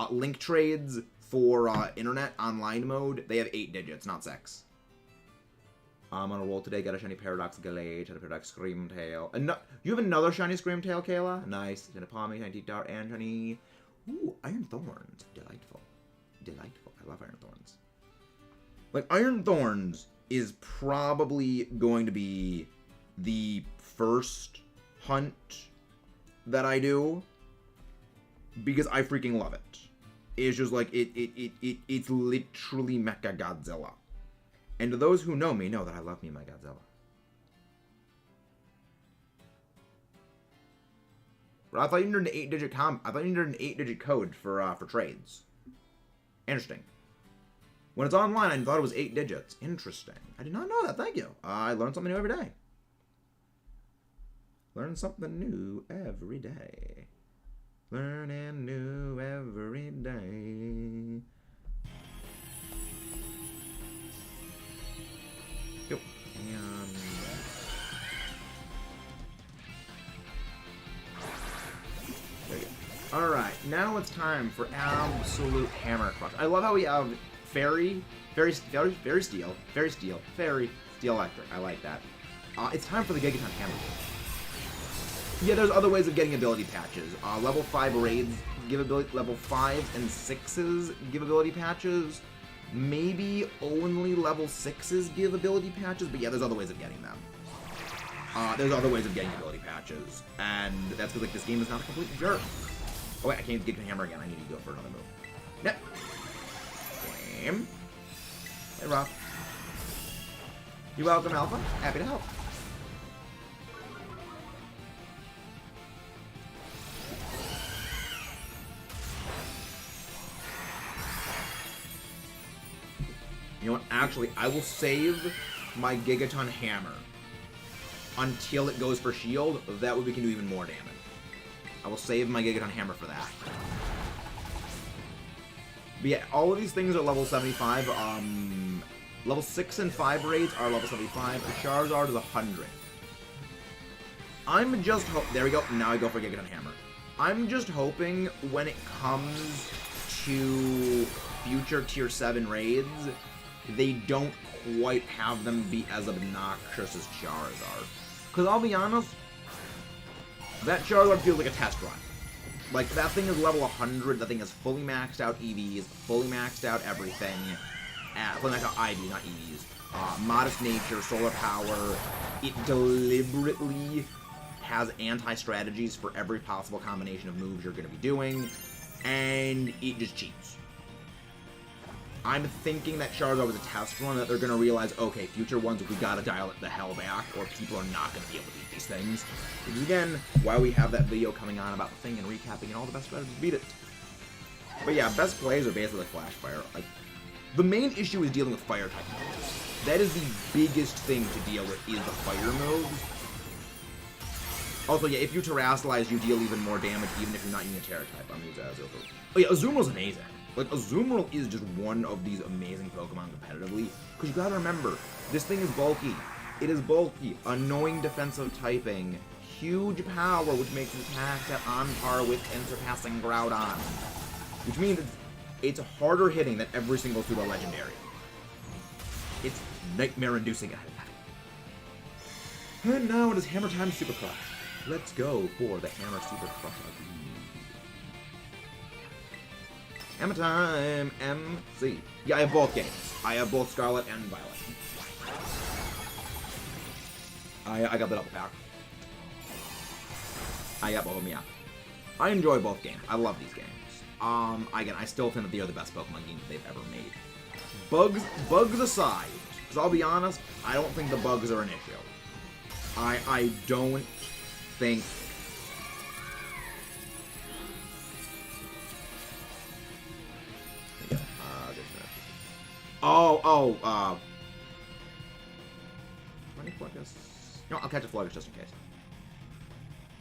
Speaker 1: Link trades for, internet online mode, they have 8 digits, not 6. I'm on a roll today, got a shiny Paradox Galate, and a Paradox Screamtail. You have another shiny Screamtail, Kayla? Nice. Shiny Palmy, shiny Dart, and shiny... Ooh, Iron Thorns. Delightful. Delightful. I love Iron Thorns. Like, Iron Thorns is probably going to be the first hunt that I do, because I freaking love it. It's just like, it's literally Mecha Godzilla. And to those who know me, know that I love me my Godzilla. But I thought you needed an 8-digit I thought you needed an 8-digit code for trades. Interesting. When it's online, I thought it was 8 digits. Interesting. I did not know that. Thank you. I learn something new every day. Learn something new every day. Learning new every day. Yep. And... there you go. Alright, now it's time for absolute Hammer Crush. I love how we have Fairy Steel, Fairy, Steel Electric. I like that. It's time for the Gigaton Hammer. Yeah, there's other ways of getting ability patches. Level 5 raids give ability, level 5s and 6s give ability patches. Maybe only level 6s give ability patches, but yeah, there's other ways of getting them. There's other ways of getting ability patches, and that's because like this game is not a complete jerk. Oh wait, I can't get the hammer again. I need to go for another move. Yep. Game. Hey, Rob. You welcome, Alpha. Happy to help. You know what? Actually, I will save my Gigaton Hammer until it goes for shield. That way we can do even more damage. I will save my Gigaton Hammer for that. But yeah, all of these things are level 75. Level 6 and 5 raids are level 75. The Charizard is 100. I'm just there we go. Now I go for Gigaton Hammer. I'm just hoping when it comes to future Tier 7 raids, they don't quite have them be as obnoxious as Charizard. Because I'll be honest, that Charizard feels like a test run. Like, that thing is level 100, that thing is fully maxed out EVs, fully maxed out everything. Fully maxed out IV, not EVs. Modest nature, solar power. It deliberately has anti-strategies for every possible combination of moves you're going to be doing. And it just cheats. I'm thinking that Charizard was a test run, that they're going to realize, okay, future ones, we got to dial it the hell back, or people are not going to be able to beat these things. Which is, again, why we have that video coming on about the thing and recapping and all the best strategies to beat it. But yeah, best plays are basically like Flash Fire. Like, the main issue is dealing with fire type moves. That is the biggest thing to deal with, is the fire moves. Also, yeah, if you Terrasilize, you deal even more damage, even if you're not using a Terra type. I'm using Azumarill. Oh yeah, Azumarill amazing. Like, Azumarill is just one of these amazing Pokemon competitively. Because you gotta remember, this thing is bulky. It is bulky, annoying defensive typing, huge power, which makes its attacks at on par with and surpassing Groudon. Which means it's harder hitting than every single pseudo legendary. It's nightmare-inducing at that. And now it is Hammer Time Supercross. Let's go for the Hammer Super Crush. Hammer time, MC. Yeah, I have both games. I have both Scarlet and Violet. I got the double pack. I got both of them, yeah. I enjoy both games. I love these games. Again, I still think that they are the best Pokemon games they've ever made. Bugs aside, because I'll be honest, I don't think the bugs are an issue. I don't think... No, I'll catch a Florgus just in case.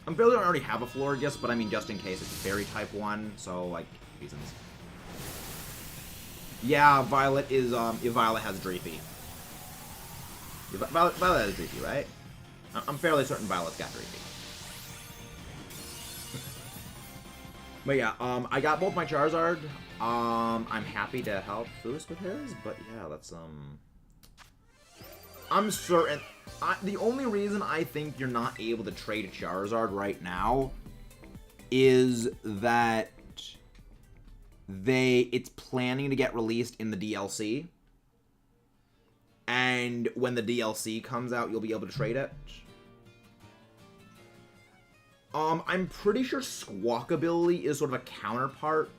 Speaker 1: I'm fairly I already have a Florgus, but I mean just in case it's a Fairy type one, so like reasons. Yeah, Violet is Violet has Dreepy. Violet has Dreepy, right? I'm fairly certain Violet's got Dreepy. But yeah, I got both my Charizard. I'm happy to help Foost with his, but yeah, that's I'm certain. The only reason I think you're not able to trade a Charizard right now is that it's planning to get released in the DLC. And when the DLC comes out, you'll be able to trade it. I'm pretty sure Squawkabilly is sort of a counterpart.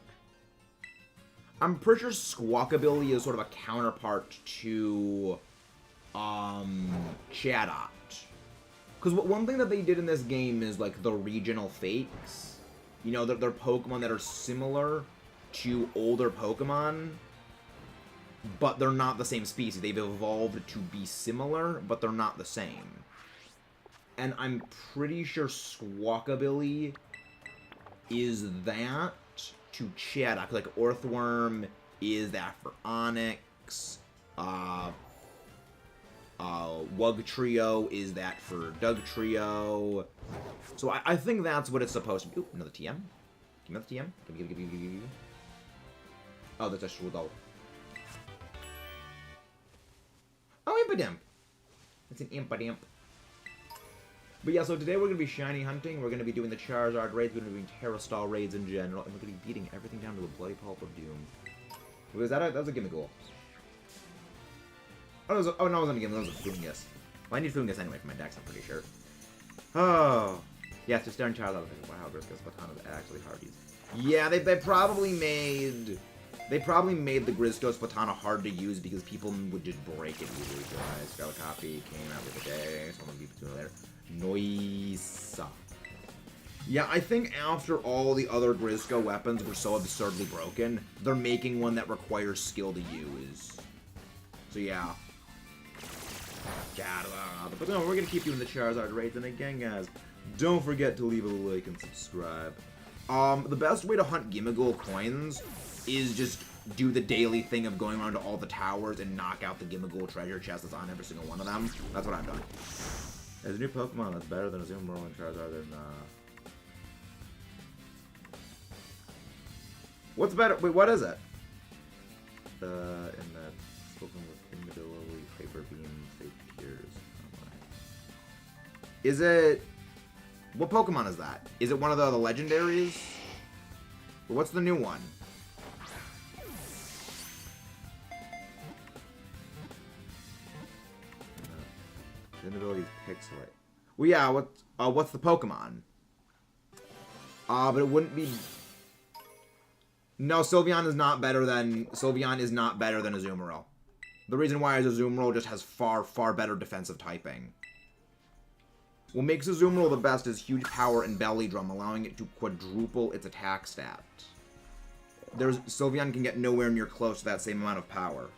Speaker 1: I'm pretty sure Squawkabilly is sort of a counterpart to Chatot. Because one thing that they did in this game is like the regional fakes. You know, they're Pokemon that are similar to older Pokemon, but they're not the same species. They've evolved to be similar, but they're not the same. And I'm pretty sure Squawkabilly is that to Chatot. Like Earthworm is that for Onix. Wugtrio is that for Dugtrio. So I think that's what it's supposed to be. Ooh, another TM. Give me another TM. Give me. Oh, that's a Shroudal. Oh, Impidimp. It's an Impidimp. But yeah, so today we're going to be shiny hunting. We're going to be doing the Charizard raids. We're going to be doing Terrastal raids in general. And we're going to be beating everything down to a bloody pulp of doom. Was that was a gimme goal. Oh, no, it wasn't a gimme. That was a Fungus. Well, I need Fungus anyway for my dex, I'm pretty sure. Oh. Yeah, it's just staring Charizard. Wow, Griskus Baton is actually hard to use. Yeah, they probably made... They probably made the Gristos Batana hard to use because people would just break it easily. Guys, Scarlet copy came out the other day, so I'm gonna be doing it later. Noise. Yeah, I think after all the other Grisco weapons were so absurdly broken, they're making one that requires skill to use. So yeah. But no, we're gonna keep doing the Charizard raids, and again, guys, don't forget to leave a like and subscribe. The best way to hunt Gimmighoul coins is just do the daily thing of going around to all the towers and knock out the Gimmighoul treasure chest that's on every single one of them. That's what I've done. There's a new Pokemon that's better than a Azumarill and Charizard than, What's better? Wait, what is it? In that Pokemon with Imidilly, Hyper Beam, Fake Tears. Oh my. Is it... What Pokemon is that? Is it one of the legendaries? Or what's the new one? The ability is Pixelate. Well, yeah, what's the Pokemon? But it wouldn't be... No, Sylveon is not better than Azumarill. The reason why is Azumarill just has far, far better defensive typing. What makes Azumarill the best is huge power and Belly Drum, allowing it to quadruple its attack stat. Sylveon can get nowhere near close to that same amount of power.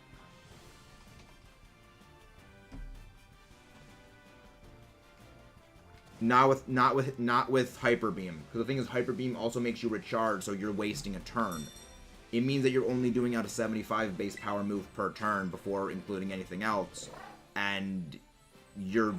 Speaker 1: Not with Hyper Beam, because the thing is, Hyper Beam also makes you recharge, so you're wasting a turn. It means that you're only doing out a 75 base power move per turn before including anything else, and your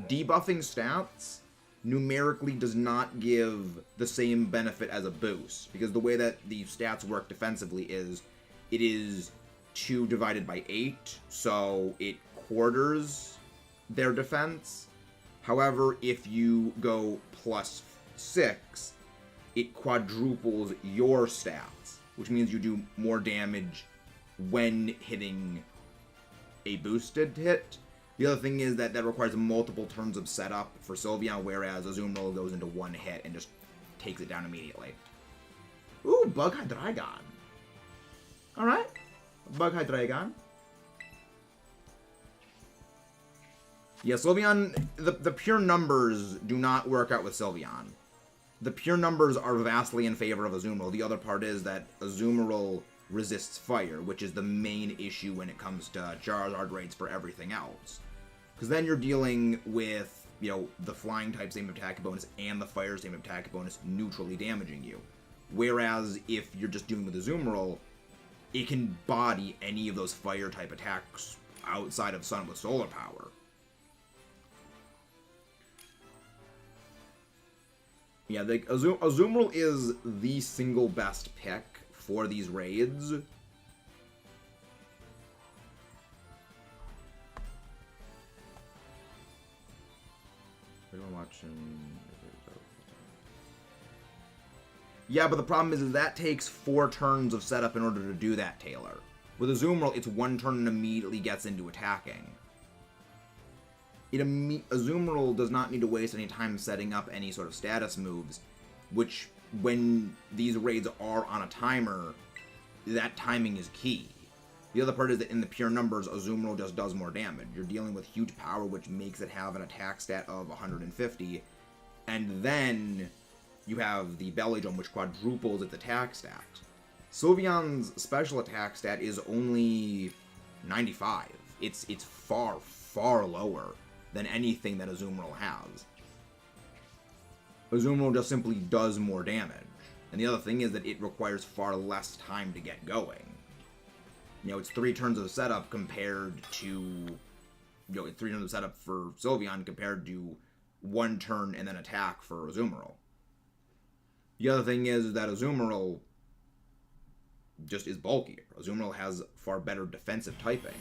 Speaker 1: debuffing stats numerically does not give the same benefit as a boost, because the way that the stats work defensively is, it is 2 divided by 8, so it quarters their defense. However, if you go +6, it quadruples your stats, which means you do more damage when hitting a boosted hit. The other thing is that requires multiple turns of setup for Sylveon, whereas Azumarill goes into one hit and just takes it down immediately. Ooh, Bug Hydreigon. Alright. Bug Hydreigon. Yeah, Sylveon, the pure numbers do not work out with Sylveon. The pure numbers are vastly in favor of Azumarill. The other part is that Azumarill resists fire, which is the main issue when it comes to Charizard raids for everything else. Because then you're dealing with, you know, the flying type same attack bonus and the fire same attack bonus neutrally damaging you. Whereas if you're just dealing with Azumarill, it can body any of those fire type attacks outside of Sun with solar power. Yeah, the Azumarill is the single best pick for these raids. Yeah, but the problem is that takes 4 turns of setup in order to do that, Taylor. With Azumarill, it's 1 turn and immediately gets into attacking. Azumarill does not need to waste any time setting up any sort of status moves, which, when these raids are on a timer, that timing is key. The other part is that in the pure numbers, Azumarill just does more damage. You're dealing with huge power, which makes it have an attack stat of 150, and then you have the Belly Drum, which quadruples its attack stat. Sylveon's special attack stat is only 95. It's far, far lower than anything that Azumarill has. Azumarill just simply does more damage. And the other thing is that it requires far less time to get going. You know, it's 3 turns of setup compared to... You know, it's 3 turns of setup for Sylveon compared to 1 turn and then attack for Azumarill. The other thing is that Azumarill just is bulkier. Azumarill has far better defensive typing.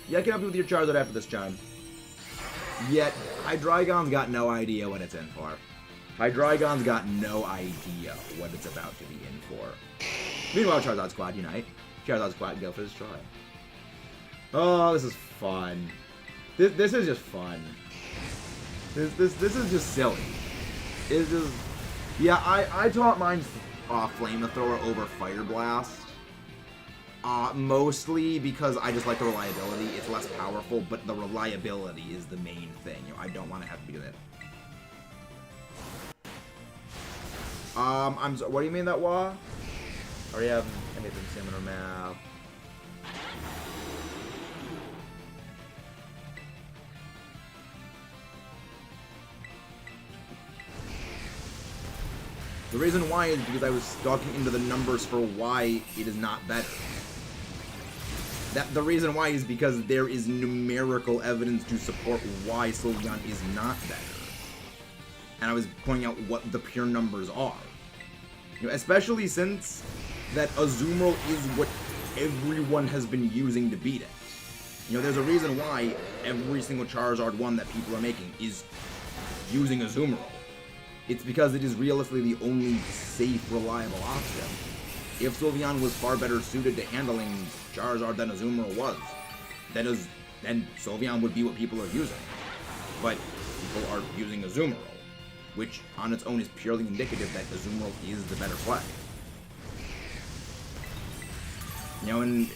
Speaker 1: Yeah, get up with your Charizard after this, John. Yet, Hydreigon's got no idea what it's in for. Hydreigon's got no idea what it's about to be in for. Meanwhile, Charizard Squad unite. Charizard Squad go for this try. Oh, this is fun. This is just fun. This is just silly. It's just... Yeah, I taught mine Flamethrower over Fire Blast. Mostly because I just like the reliability. It's less powerful, but the reliability is the main thing. You know, I don't want to have to be doing it. I'm sorry, what do you mean that Wah? Already have anything similar now. The reason why is because I was stalking into the numbers for why it is not better. The reason why is because there is numerical evidence to support why Sylveon is not better. And I was pointing out what the pure numbers are. You know, especially since that Azumarill is what everyone has been using to beat it. You know, there's a reason why every single Charizard one that people are making is using Azumarill. It's because it is realistically the only safe, reliable option. If Sylveon was far better suited to handling Charizard than Azumarill was, then Sylveon would be what people are using. But people are using Azumarill, which on its own is purely indicative that Azumarill is the better play. You know, and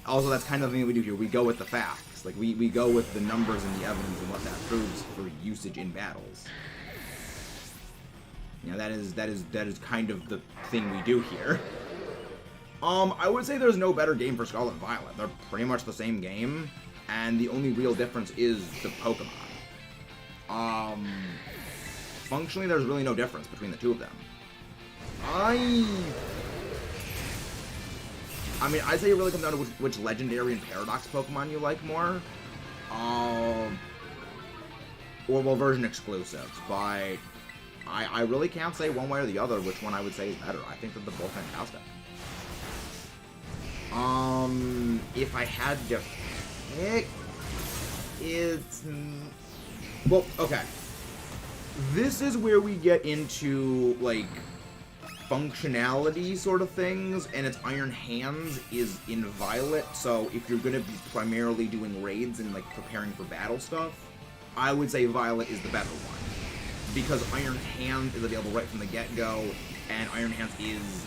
Speaker 1: also that's kind of the thing that we do here. We go with the facts. Like, we go with the numbers and the evidence and what that proves for usage in battles. You know, that is kind of the thing we do here. I would say there's no better game for Scarlet and Violet. They're pretty much the same game, and the only real difference is the Pokemon. Functionally, there's really no difference between the two of them. I mean, I'd say it really comes down to which Legendary and Paradox Pokemon you like more. Or, well, version exclusives, but I really can't say one way or the other which one I would say is better. I think that they're both fantastic. If I had to pick, it's... Well, okay. This is where we get into, like, functionality sort of things, and its Iron Hands is in Violet, so if you're going to be primarily doing raids and, like, preparing for battle stuff, I would say Violet is the better one. Because Iron Hands is available right from the get-go, and Iron Hands is,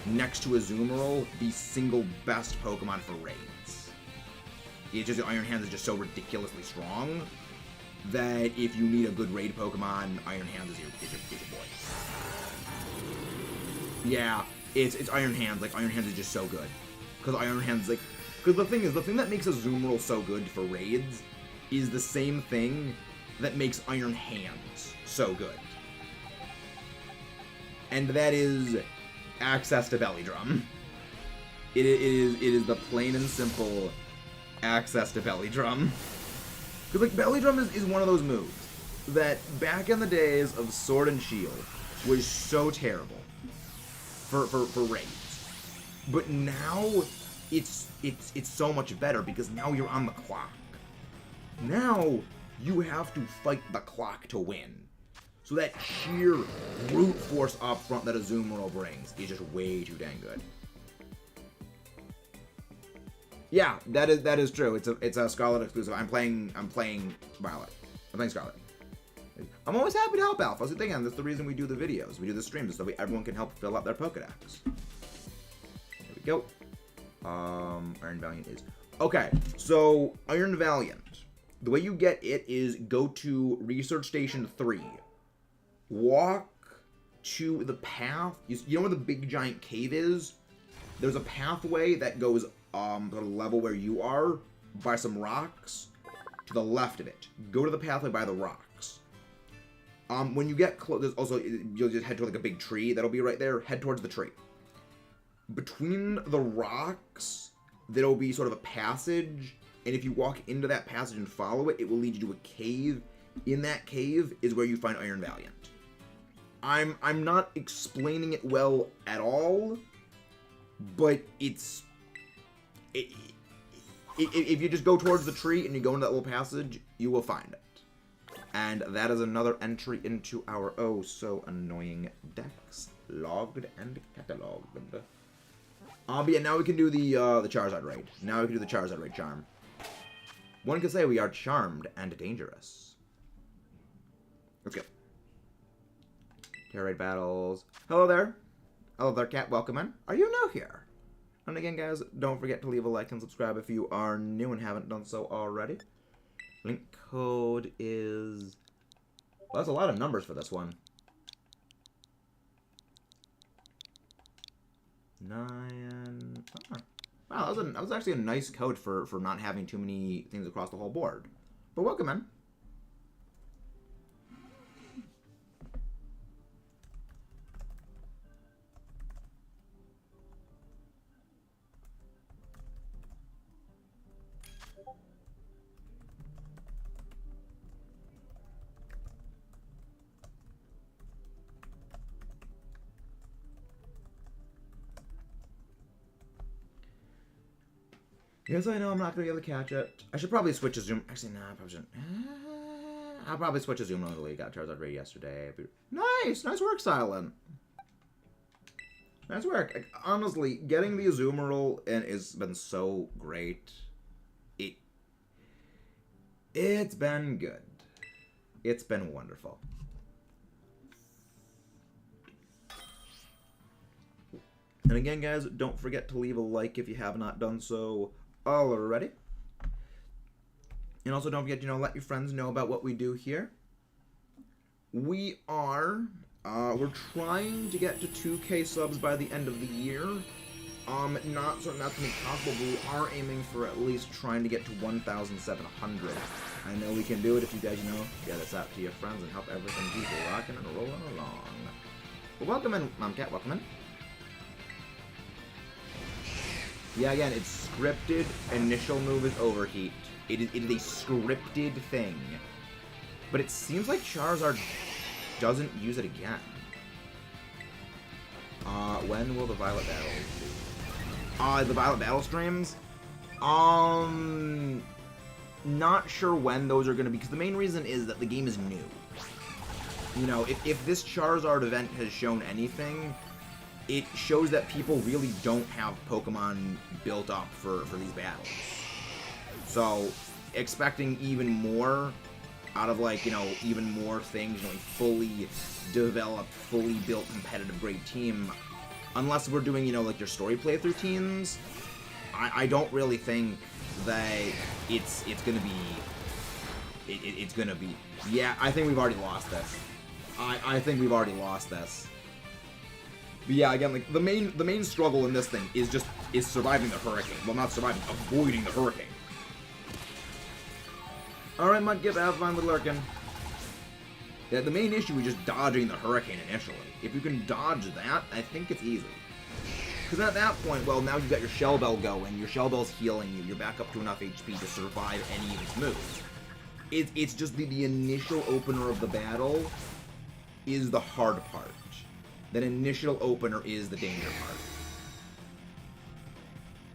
Speaker 1: next to Azumarill, the single best Pokemon for raids. It's just, Iron Hands is just so ridiculously strong that if you need a good raid Pokemon, Iron Hands is your boy. Yeah, it's Iron Hands. Like, Iron Hands is just so good. Because Iron Hands, like... Because the thing that makes Azumarill so good for raids is the same thing that makes Iron Hands so good. And that is access to Belly Drum. It is the plain and simple access to Belly Drum. Because, like, Belly Drum is one of those moves that back in the days of Sword and Shield was so terrible for raids. But now it's so much better because now you're on the clock. Now you have to fight the clock to win. So that sheer brute force up front that Azumarill brings is just way too dang good. Yeah, that is true. It's a Scarlet exclusive. I'm playing Violet. I'm playing Scarlet. I'm always happy to help Alpha. Again, that's the reason we do the videos. We do the streams so everyone can help fill out their Pokedex. There we go. Iron Valiant is... Okay, so Iron Valiant. The way you get it is go to Research Station 3. Walk to the path. You know where the big giant cave is? There's a pathway that goes the level where you are by some rocks to the left of it. Go to the pathway by the rocks. When you get close, there's also, you'll just head to like a big tree that'll be right there. Head towards the tree. Between the rocks, there'll be sort of a passage, and if you walk into that passage and follow it, it will lead you to a cave. In that cave is where you find Iron Valiant. I'm not explaining it well at all, but if you just go towards the tree and you go into that little passage, you will find it. And that is another entry into our oh so annoying Dex, logged and cataloged. But yeah, now we can do the Charizard raid. Now we can do the Charizard raid charm. One could say we are charmed and dangerous. Let's go. Terra raid battles. Hello there. Hello there, cat. Welcome in. Are you new here? And again, guys, don't forget to leave a like and subscribe if you are new and haven't done so already. Link code is... Well, that's a lot of numbers for this one. 9... Oh. Wow, that was actually a nice code for not having too many things across the whole board. But welcome in. Yes, I know I'm not going to be able to catch it. I should probably switch a Zoom. Actually, no, I probably shouldn't. I'll probably switch a Zoom locally. Got Charizard ready yesterday. Nice! Nice work, Silent. Nice work. Like, honestly, getting the Azumarill has been so great. It's been good. It's been wonderful. And again, guys, don't forget to leave a like if you have not done so already. And also don't forget to, let your friends know about what we do here. We are, we're trying to get to 2K subs by the end of the year. Not certain that's going to be possible, but we are aiming for at least trying to get to 1,700. I know we can do it if you guys, get us out to your friends and help everything keep rocking and rolling along. Well, welcome in, Mom Cat, welcome in. Yeah, again, it's scripted. Initial move is Overheat. It is a scripted thing. But it seems like Charizard doesn't use it again. When will the Violet battles? The Violet battle streams? not sure when those are going to be, because the main reason is that the game is new. You know, if this Charizard event has shown anything, it shows that people really don't have Pokemon built up for these battles. So, expecting even more out of, like, you know, even more things, you know, a fully developed, fully built competitive grade team, unless we're doing, you know, like your story playthrough teams, I don't really think that it's gonna be, it's gonna be, yeah, I think we've already lost this. I think we've already lost this. But yeah, again, like, the main struggle in this thing is surviving the hurricane. Well, not surviving, avoiding the hurricane. Alright, Mudkip, have fun with Lurkin. Yeah, the main issue is just dodging the hurricane initially. If you can dodge that, I think it's easy. Because at that point, well, now you've got your Shell Bell going, your Shell Bell's healing you, you're back up to enough HP to survive any of its moves. It's just the initial opener of the battle is the hard part. That initial opener is the danger part.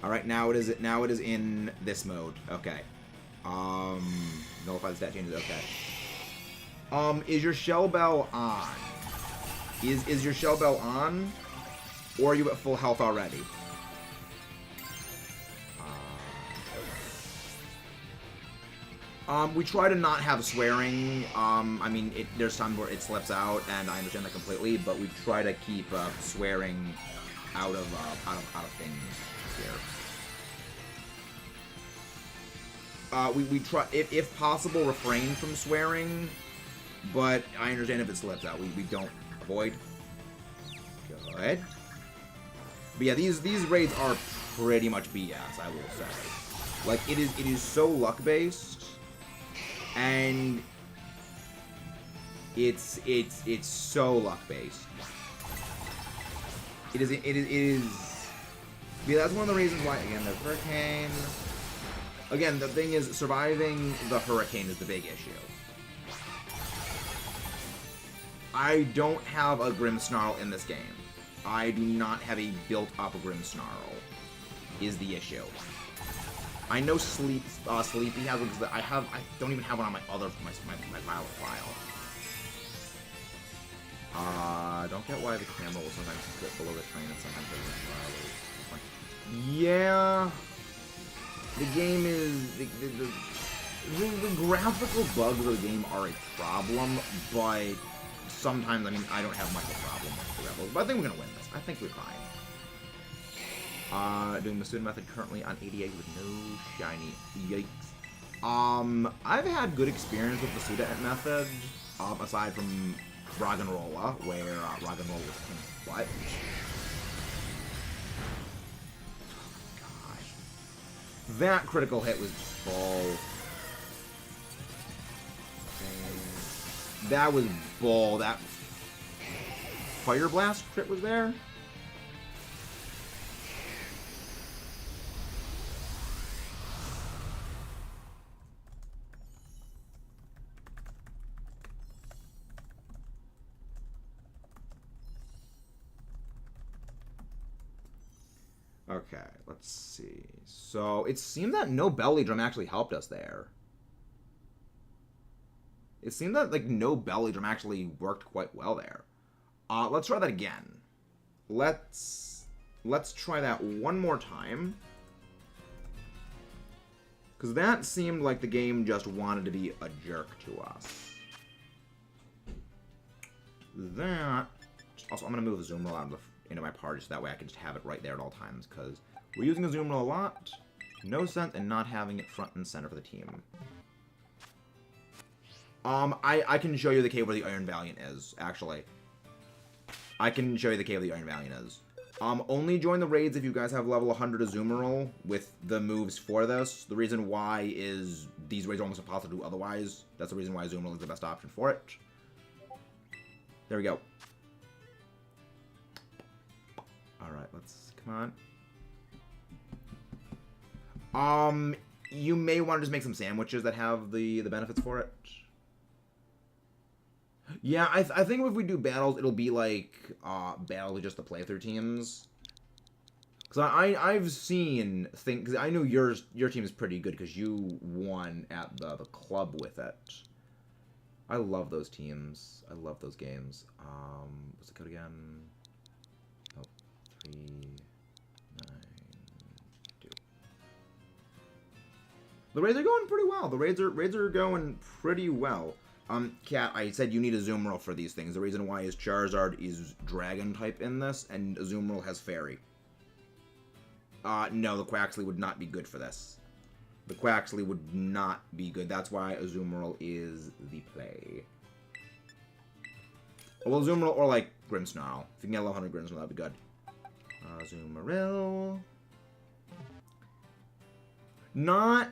Speaker 1: Alright, now it is in this mode. Okay. Nullify the stat changes, okay. Is your Shell Bell on? Is your Shell Bell on? Or are you at full health already? We try to not have swearing. I mean, there's times where it slips out, and I understand that completely. But we try to keep swearing out of things here. We try, if possible, refrain from swearing. But I understand if it slips out, we don't avoid. Good. But yeah, these raids are pretty much BS, I will say. Like, it is so luck based. And it's so luck based. It is. Yeah, that's one of the reasons why. Again, the hurricane. Again, the thing is, surviving the hurricane is the big issue. I don't have a Grimmsnarl in this game. I do not have a built-up Grimmsnarl. Is the issue. I know Sleepy has one because I don't even have one on my other my file. Don't get why the camera will sometimes sit below the train and sometimes doesn't. Yeah, the game is the graphical bugs of the game are a problem, but sometimes, I mean, I don't have much of a problem with the Rebels, but I think we're gonna win this. I think we're fine. Doing the student method currently on 88 with no shiny. Yikes. I've had good experience with the student method, aside from Roggenrola, where Roggenrola was what? Gosh. That critical hit was bull. That was bull. That Fire Blast crit was there? Okay, let's see. So, it seemed that no belly drum actually helped us there. It seemed that, like, no belly drum actually worked quite well there. Let's try that again. Let's try that one more time. Because that seemed like the game just wanted to be a jerk to us. That... Also, I'm going to move the zoom roll into my party so that way I can just have it right there at all times, because we're using a zoom roll a lot. No sense in not having it front and center for the team. I can show you the cave where the Iron Valiant is, actually. I can show you the cave where the Iron Valiant is. Only join the raids if you guys have level 100 Azumarill with the moves for this. The reason why is these raids are almost impossible to do otherwise. That's the reason why Azumarill is the best option for it. There we go. Alright, let's... come on. You may want to just make some sandwiches that have the benefits for it. Yeah, I think if we do battles, it'll be like, battle with just the playthrough teams. Because I've seen things... Because I know your team is pretty good because you won at the club with it. I love those teams. I love those games. What's the code again? Oh, 392. The raids are going pretty well. The raids are going pretty well. Cat, I said you need a Azumarill for these things. The reason why is Charizard is Dragon type in this, and Azumarill has Fairy. No, the Quaxley would not be good for this. The Quaxley would not be good. That's why Azumarill is the play. Well, Azumarill or, like, Grimmsnarl. If you can get level 100 Grimmsnarl, that'd be good. Azumarill. Not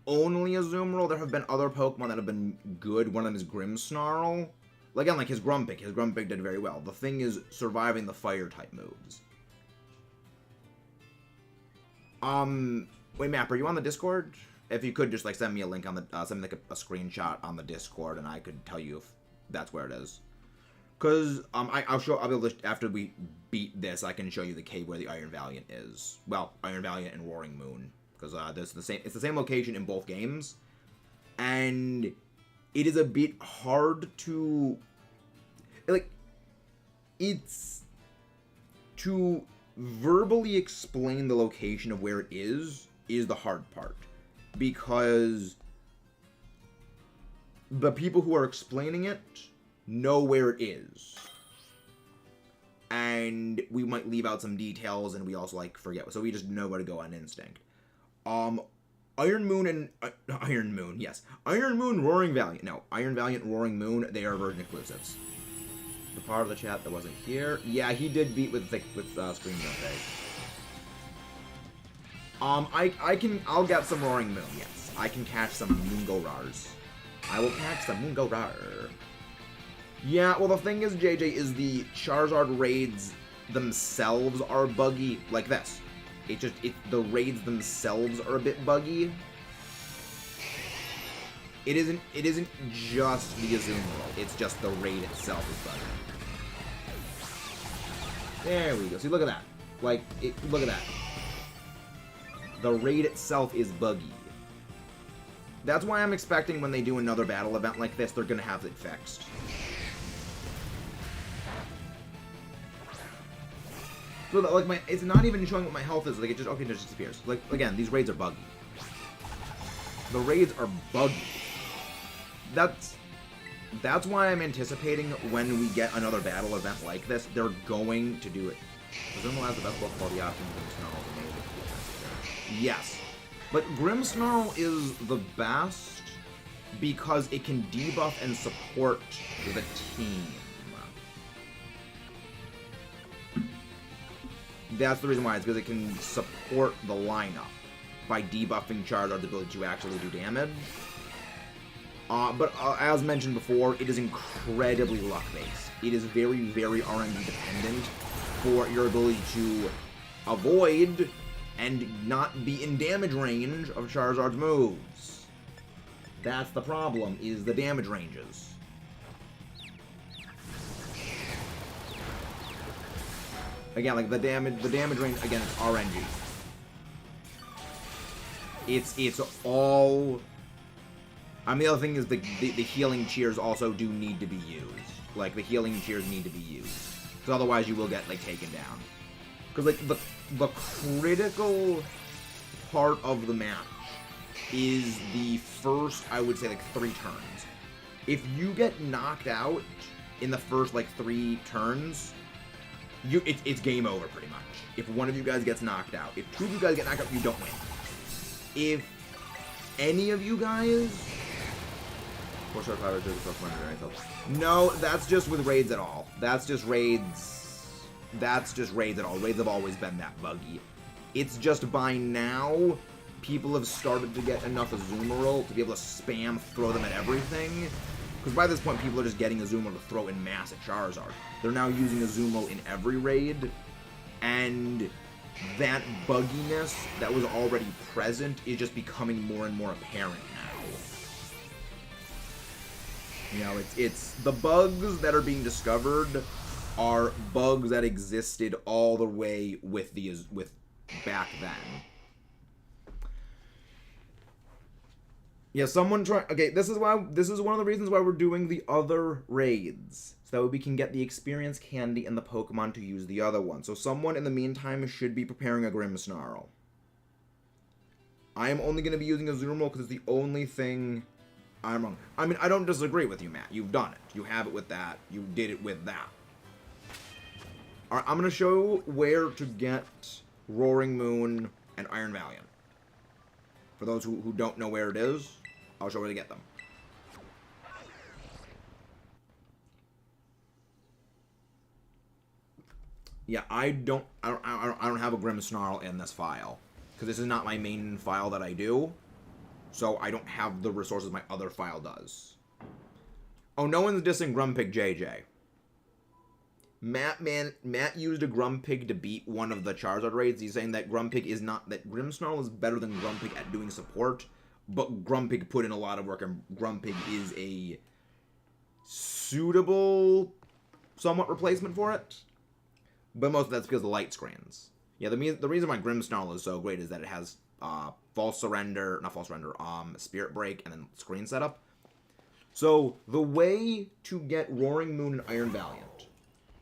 Speaker 1: only Azumarill. There have been other Pokemon that have been good. One of them is Grimmsnarl. Again, like his Grumpig. His Grumpig did very well. The thing is surviving the Fire-type moves. Wait, Map, are you on the Discord? If you could, just, like, send me a link on the, send me, like, a screenshot on the Discord, and I could tell you if that's where it is. Because, I'll be able to, after we beat this, I can show you the cave where the Iron Valiant is. Well, Iron Valiant and Roaring Moon. Because, it's the same location in both games. And it is a bit hard to, like, it's, to verbally explain the location of where it is the hard part, because the people who are explaining it know where it is, and we might leave out some details, and we also, like, forget, so we just know where to go on instinct. Iron Moon, Roaring Valiant, no, Iron Valiant, Roaring Moon, they are version exclusives. The part of the chat that wasn't here, yeah, he did beat with Scream Jump. I'll get some Roaring Moon, yes. I can catch some Moongorars. I will catch some Moongorar. Yeah, well, the thing is, JJ, is the Charizard raids themselves are buggy, like this. The raids themselves are a bit buggy. It isn't just the Azumarill, it's just the raid itself is buggy. There we go. See, look at that. Like, look at that. The raid itself is buggy. That's why I'm expecting when they do another battle event like this, they're gonna have it fixed. So, that, like, it's not even showing what my health is. Like, it just, okay, it just disappears. Like, again, these raids are buggy. The raids are buggy. That's why I'm anticipating when we get another battle event like this, they're going to do it. Azumarill has the best bulk quality option. Grimmsnarl is amazing. Yes. But Grimmsnarl is the best because it can debuff and support the team. That's the reason why. It's because it can support the lineup by debuffing Charizard's ability to actually do damage. But as mentioned before, it is incredibly luck-based. It is very, very RNG dependent for your ability to avoid and not be in damage range of Charizard's moves. That's the problem, is the damage ranges. Again, like the damage range, again, it's RNG. It's all... the other thing is the healing cheers also do need to be used. Like, the healing cheers need to be used. Because otherwise you will get, like, taken down. Because, like, the critical part of the match is the first, I would say, like, 3 turns. If you get knocked out in the first, like, 3 turns, it's game over, pretty much. If one of you guys gets knocked out. If 2 of you guys get knocked out, you don't win. If any of you guys... No, that's just with raids at all. That's just raids at all. Raids have always been that buggy. It's just by now, people have started to get enough Azumarill to be able to spam throw them at everything. Because by this point, people are just getting Azumarill to throw in mass at Charizard. They're now using Azumarill in every raid. And that bugginess that was already present is just becoming more and more apparent now. You know, it's the bugs that are being discovered are bugs that existed all the way with back then. Yeah, someone try. Okay, this is one of the reasons why we're doing the other raids, so that we can get the experience candy and the Pokemon to use the other one. So someone in the meantime should be preparing a Grimmsnarl. I am only going to be using a Zoomerl because it's the only thing I'm wrong. I mean, I don't disagree with you, Matt. You've done it. You have it with that. You did it with that. Alright, I'm going to show where to get Roaring Moon and Iron Valiant. For those who don't know where it is, I'll show where to get them. Yeah, I don't have a Grimmsnarl in this file, because this is not my main file that I do, so I don't have the resources my other file does. Oh, no one's dissing Grumpig JJ. Matt used a Grumpig to beat one of the Charizard raids. He's saying that that Grimmsnarl is better than Grumpig at doing support, but Grumpig put in a lot of work, and Grumpig is a suitable, somewhat replacement for it. But most of that's because of the light screens. Yeah, the reason why Grimmsnarl is so great is that it has Spirit Break, and then screen setup. So, the way to get Roaring Moon and Iron Valiant.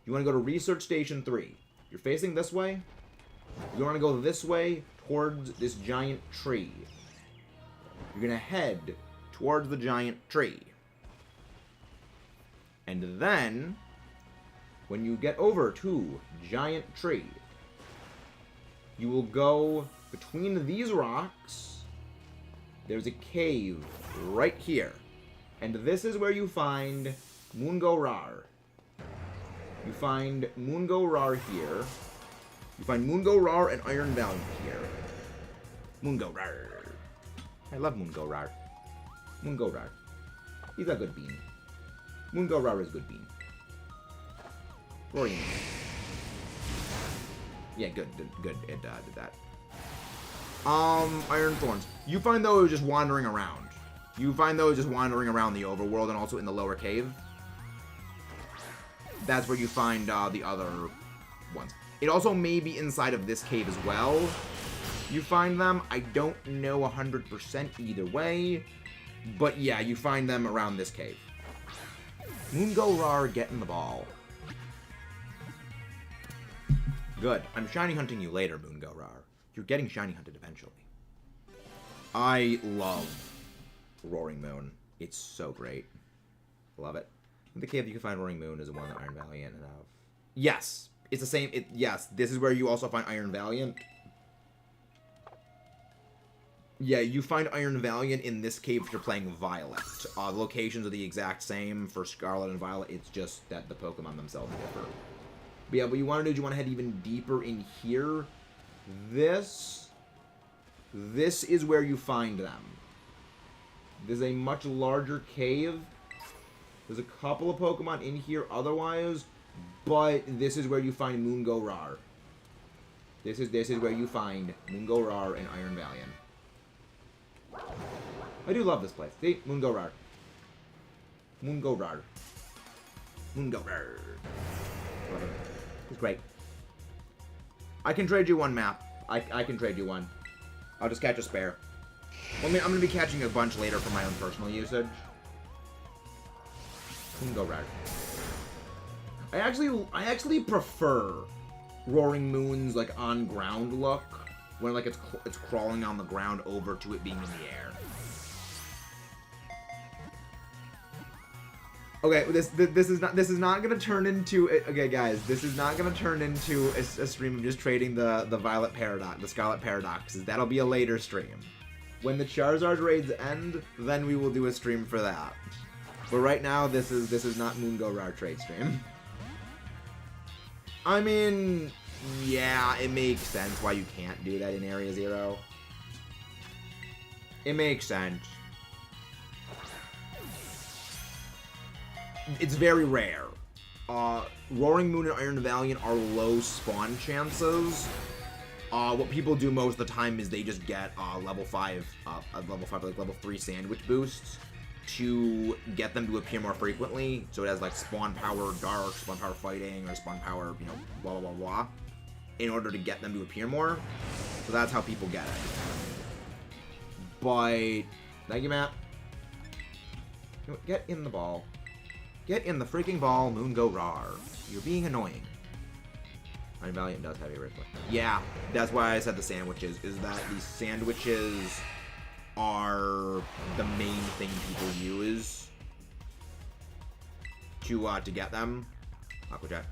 Speaker 1: You want to go to Research Station 3. You're facing this way. You want to go this way towards this giant tree. You're going to head towards the giant tree. And then, when you get over to giant tree, you will go between these rocks. There's a cave right here. And this is where you find Mungo-Rar. You find Mungo-Rar here. You find Mungo-Rar and Iron Valiant here. Mungo-Rar. I love Mungo-Rar. Mungo-Rar. He's a good bean. Mungo-Rar is good bean. Roaring. Yeah, good. It did that. Iron Thorns. You find those just wandering around. You find those just wandering around the overworld and also in the lower cave. That's where you find the other ones. It also may be inside of this cave as well. You find them. I don't know 100% either way. But yeah, you find them around this cave. Mungo-Rar getting the ball. Good. I'm shiny hunting you later, Mungo-Rar. You're getting shiny hunted eventually. I love Roaring Moon. It's so great. Love it. The cave you can find Roaring Moon is the one that Iron Valiant and of. Yes. It's the same. Yes. This is where you also find Iron Valiant. Yeah, you find Iron Valiant in this cave if you're playing Violet. The locations are the exact same for Scarlet and Violet. It's just that the Pokemon themselves differ. But yeah, what you want to do is you want to head even deeper in here. This is where you find them. This is a much larger cave. There's a couple of Pokemon in here otherwise, but this is where you find Mungo-Rar. This is where you find Mungo-Rar and Iron Valiant. I do love this place. See? Mungo-Rar. Mungo-Rar. Mungo-Rar. It's great. I can trade you one map. I can trade you one. I'll just catch a spare. Well, I mean, I'm going to be catching a bunch later for my own personal usage. Mungo-Rar. I actually prefer Roaring Moon's like on ground look when like it's crawling on the ground over to it being in the air. Okay, this is not gonna turn into okay, guys. This is not gonna turn into a stream of just trading the Violet Paradox, the Scarlet Paradoxes. That'll be a later stream. When the Charizard raids end, then we will do a stream for that. But right now, this is not Mungo-Rar trade stream. I mean, yeah, it makes sense why you can't do that in Area 0. It makes sense. It's very rare. Roaring Moon and Iron Valiant are low spawn chances. What people do most of the time is they just get level 5, like level 3 sandwich boosts. to get them to appear more frequently. So it has like spawn power dark, spawn power fighting, or spawn power, you know, blah, blah, blah, blah, in order to get them to appear more. So that's how people get it. But, thank you, Matt. Get in the ball. Get in the freaking ball, Moon go rar. You're being annoying. Iron Valiant does have a reflex. Yeah, that's why I said the sandwiches, is that these sandwiches are the main thing people use to get them. Aquajet.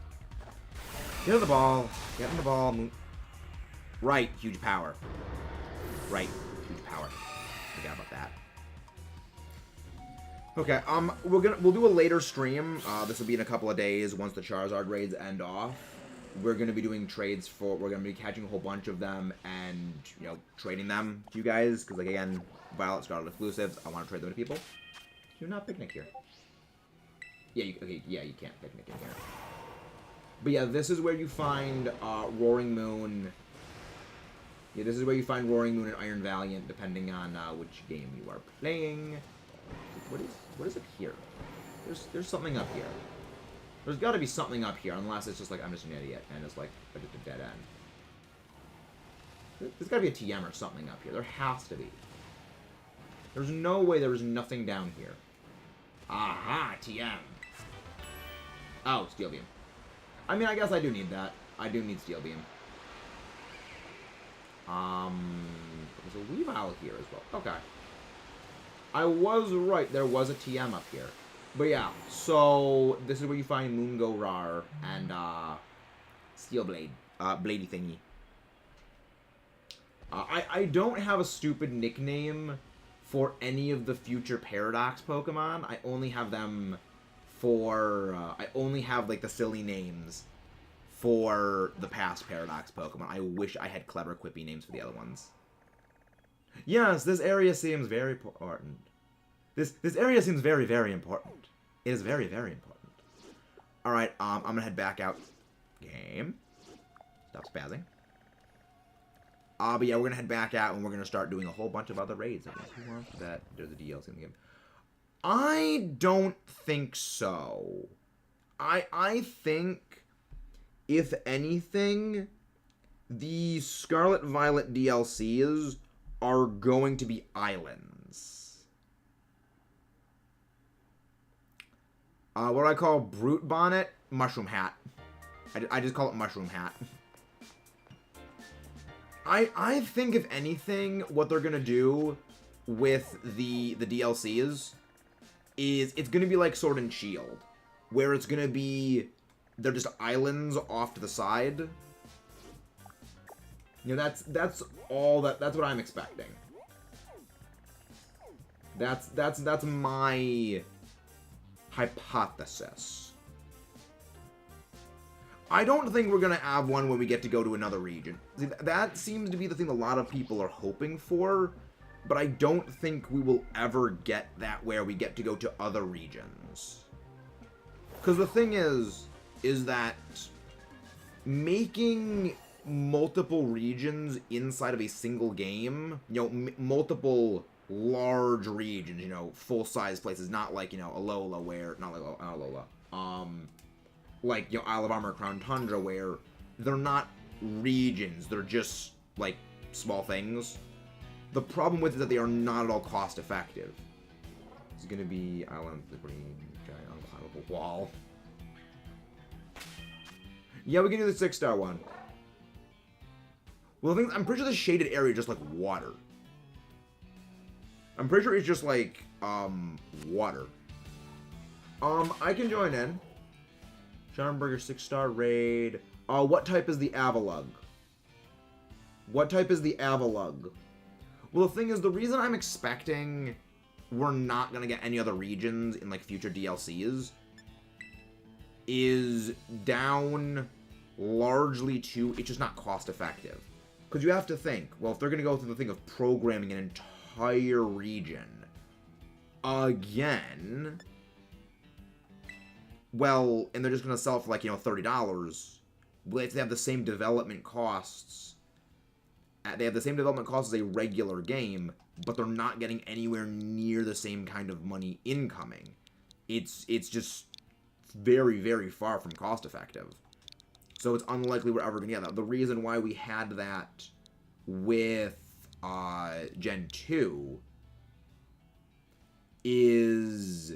Speaker 1: Get in the ball. Get in the ball. Right, huge power. Right, huge power. Forgot about that. Okay, we'll do a later stream. This will be in a couple of days once the Charizard raids end off. We're gonna be doing trades for. We're gonna be catching a whole bunch of them and, you know, trading them to you guys, because like again, Violet, Scarlet exclusives. I want to trade them to people. You're not picnic here. Yeah, okay, yeah, you can't picnic in here. But yeah, this is where you find Roaring Moon. Yeah, this is where you find Roaring Moon and Iron Valiant, depending on which game you are playing. What is up here? There's something up here. There's got to be something up here, unless it's just like I'm just an idiot and it's like just a dead end. There's got to be a TM or something up here. There has to be. There's no way there was nothing down here. Aha, TM. Oh, Steel Beam. I mean, I guess I do need that. I do need Steel Beam. There's a Weavile here as well. Okay. I was right. There was a TM up here. But yeah, so this is where you find Moongo Rar and Steel Blade. Bladey thingy. I don't have a stupid nickname for any of the future Paradox Pokemon. I only have them for... I only have, like, the silly names for the past Paradox Pokemon. I wish I had clever, quippy names for the other ones. Yes, this area seems very important. This area seems very, very important. It is very, very important. Alright, I'm gonna head back out. Game. Stop spazzing. But yeah, we're gonna head back out and we're gonna start doing a whole bunch of other raids. Who wants that? There's a DLC in the game. I don't think so. I think, if anything, the Scarlet Violet DLCs are going to be islands. What do I call Brute Bonnet? Mushroom Hat. I just call it Mushroom Hat. I think, if anything, what they're gonna do with the DLCs is it's gonna be like Sword and Shield, where it's gonna be they're just islands off to the side. You know, that's what I'm expecting. That's my hypothesis. I don't think we're gonna have one when we get to go to another region. See, that seems to be the thing a lot of people are hoping for, but I don't think we will ever get that where we get to go to other regions. Because the thing is that making multiple regions inside of a single game, you know, multiple large regions, you know, full-size places, not like, you know, Alola where, not like Alola, like, you know, Isle of Armor, Crown Tundra, where they're not regions, they're just, like, small things. The problem with it is that they are not at all cost-effective. It's gonna be Island of the Green, giant unclimbable wall. Yeah, we can do the 6-star one. Well, the thing is, I'm pretty sure the shaded area is just like water. I'm pretty sure it's just like, water. I can join in. Scharnberger 6-star raid. What type is the Avalug? What type is the Avalug? Well, the thing is, the reason I'm expecting we're not gonna get any other regions in, like, future DLCs is down largely to it's just not cost effective. Because you have to think, well, if they're gonna go through the thing of programming an entire region again, well, and they're just gonna sell it for, like, you know, $30, well, if they have the same development costs they have the same development cost as a regular game, but they're not getting anywhere near the same kind of money incoming. It's just very, very far from cost effective. So it's unlikely we're ever going to get that. The reason why we had that with Gen 2 is...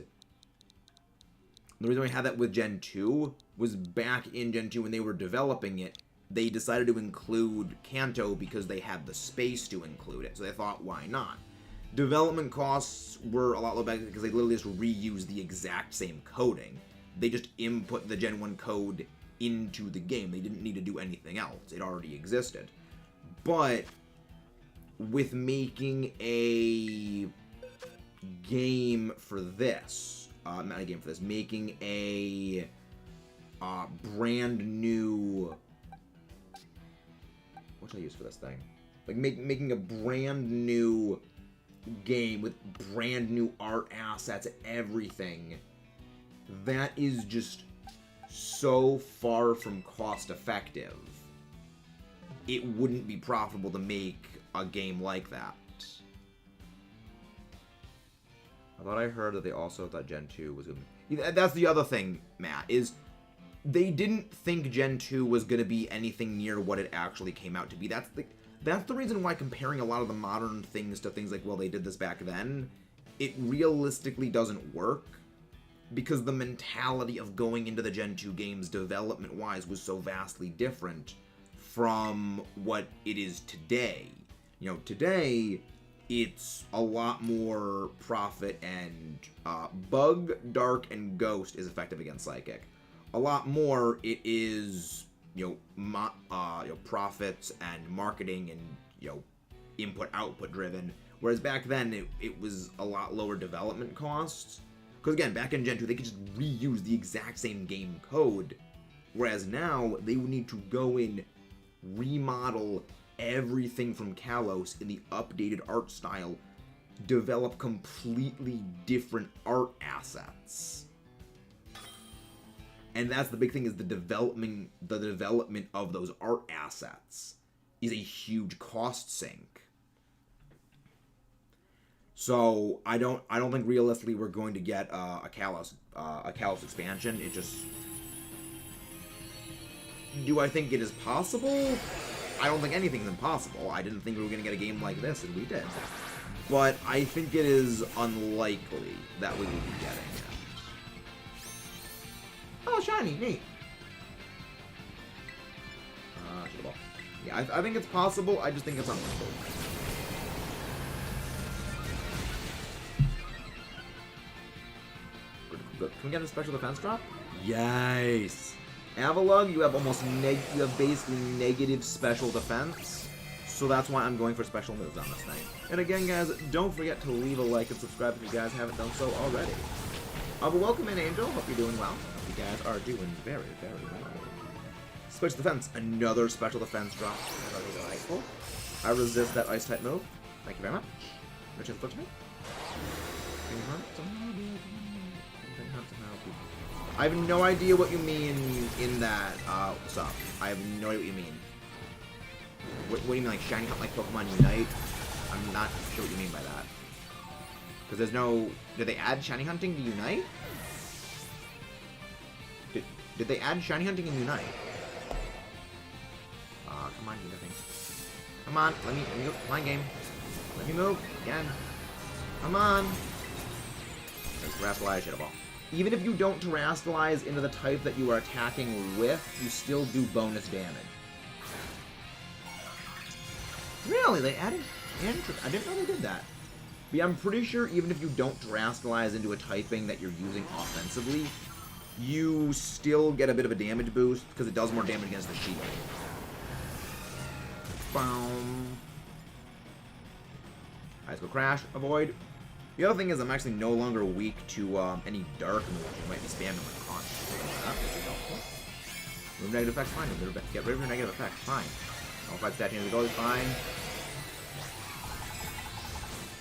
Speaker 1: The reason we had that with Gen 2 was back in Gen 2 when they were developing it, they decided to include Kanto because they had the space to include it. So they thought, why not? Development costs were a lot low back because they literally just reused the exact same coding. They just input the Gen 1 code into the game. They didn't need to do anything else. It already existed. But with making a game for this, not a game for this, making a brand new... What should I use for this thing? Like making a brand new game with brand new art assets, everything. That is just so far from cost effective. It wouldn't be profitable to make a game like that. I thought I heard that they also thought Gen 2 was going to be... That's the other thing, Matt, is they didn't think Gen 2 was going to be anything near what it actually came out to be. That's the reason why comparing a lot of the modern things to things like, well, they did this back then, it realistically doesn't work. Because the mentality of going into the Gen 2 games development-wise was so vastly different from what it is today. You know, today, it's a lot more profit and Bug, Dark, and Ghost is effective against Psychic. A lot more it is, profits and marketing and, input-output driven. Whereas back then, it was a lot lower development costs. Because again, back in Gen 2, they could just reuse the exact same game code. Whereas now, they would need to go in, remodel everything from Kalos in the updated art style, develop completely different art assets. And that's the big thing, is the development of those art assets is a huge cost sink. So I don't think realistically we're going to get a Kalos expansion. It just... Do I think it is possible? I don't think anything's impossible. I didn't think we were going to get a game like this, and we did. But I think it is unlikely that we will be getting it. Oh, shiny, neat. Yeah, I think it's possible. I just think it's unlikely. Can we get a special defense drop? Yes. Avalugg, you have basically negative special defense, so that's why I'm going for special moves on this thing. And again, guys, don't forget to leave a like and subscribe if you guys haven't done so already. But welcome in, Angel. Hope you're doing well. Hope you guys are doing very, very well. Special defense, another special defense drop. Delightful. I resist that ice type move. Thank you very much. Which is good to me. I have no idea what you mean in that stuff. I have no idea what you mean. What do you mean, like shiny hunt, like Pokemon Unite? I'm not sure what you mean by that. Because there's no... Did they add shiny hunting to Unite? Did they add shiny hunting in Unite? Come on, you things. Come on, let me go. Come on, game. Let me move. Again. Come on. Let's Terrasilize, shit a ball. Even if you don't Terrasilize into the type that you are attacking with, you still do bonus damage. Really? They added... I didn't know they did that. But yeah, I'm pretty sure even if you don't Terrasilize into a typing that you're using offensively, you still get a bit of a damage boost because it does more damage against the shield. Boom. Ice Go Crash. Avoid. The other thing is I'm actually no longer weak to any dark moves you might be spamming with Conch. Remove negative effects, fine. Get rid of your negative effects, fine. All 5 stat changes go is fine.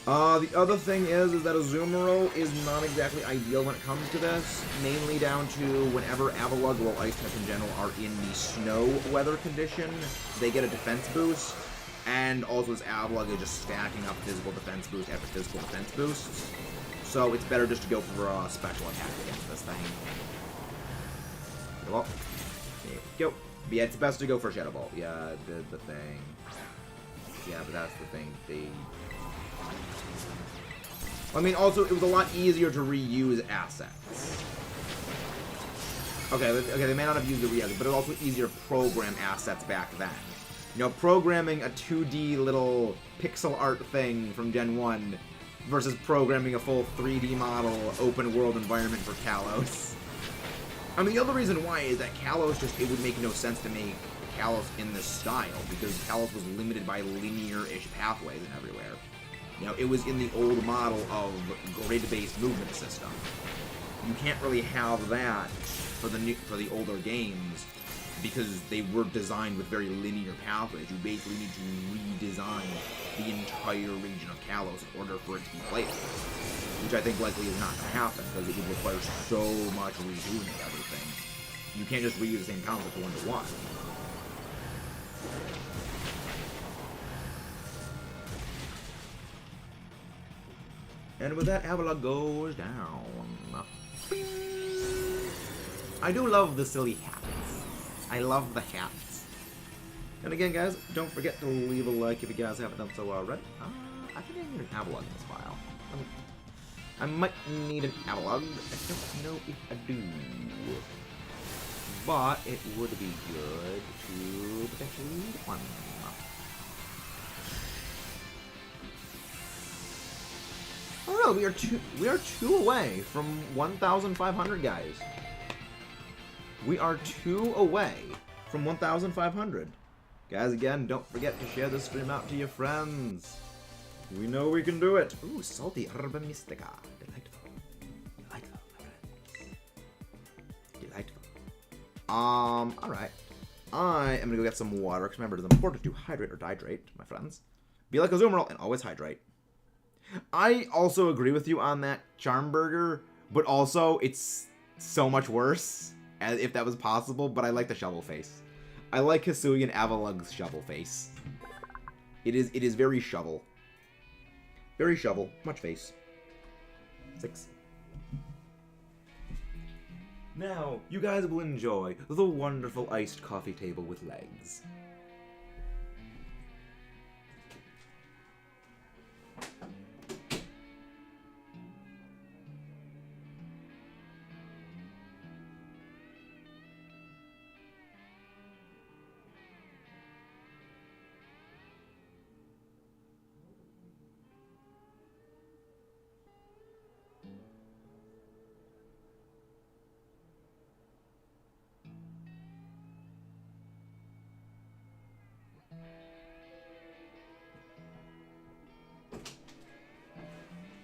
Speaker 1: The other thing is that Azumarill is not exactly ideal when it comes to this, mainly down to whenever Avalugg or Ice type in general are in the snow weather condition, they get a defense boost, And also this Avalugg is just stacking up physical defense boost after physical defense boosts. So it's better just to go for a special attack against this thing. Well, there we go. But yeah, it's best to go for Shadow Ball. Yeah, the thing. Yeah, but that's the thing. I mean, also, it was a lot easier to reuse assets. Okay, they may not have used the reuse, but it was also easier to program assets back then. You know, programming a 2D little pixel art thing from Gen 1 versus programming a full 3D model open world environment for Kalos. I mean, the other reason why is that Kalos it would make no sense to make Kalos in this style, because Kalos was limited by linear-ish pathways and everywhere. You know, it was in the old model of grid-based movement system. You can't really have that for the older games, because they were designed with very linear pathways. You basically need to redesign the entire region of Kalos in order for it to be playable. Which I think likely is not going to happen, because it would require so much redoing of everything. You can't just reuse the same concept one-to-one. And with that, Avalugg goes down. I do love the silly hats. I love the hats. And again, guys, don't forget to leave a like if you guys haven't done so already. I think I need an Avalugg in this file. I might need an Avalugg. I don't know if I do. But it would be good to potentially get one. Oh no, we are two away from 1,500, guys. We are 2 away from 1,500. Guys, again, don't forget to share this stream out to your friends. We know we can do it. Ooh, salty herba mystica. Delightful. Delightful, my friends. Delightful. Alright. I am gonna go get some water, because remember, it is important to hydrate or dehydrate, my friends. Be like a Zoomerl and always hydrate. I also agree with you on that Charmburger, but also it's so much worse, as if that was possible, but I like the shovel face. I like Hisuian Avalugg's shovel face. It is very shovel. Very shovel. Much face. 6. Now, you guys will enjoy the wonderful iced coffee table with legs.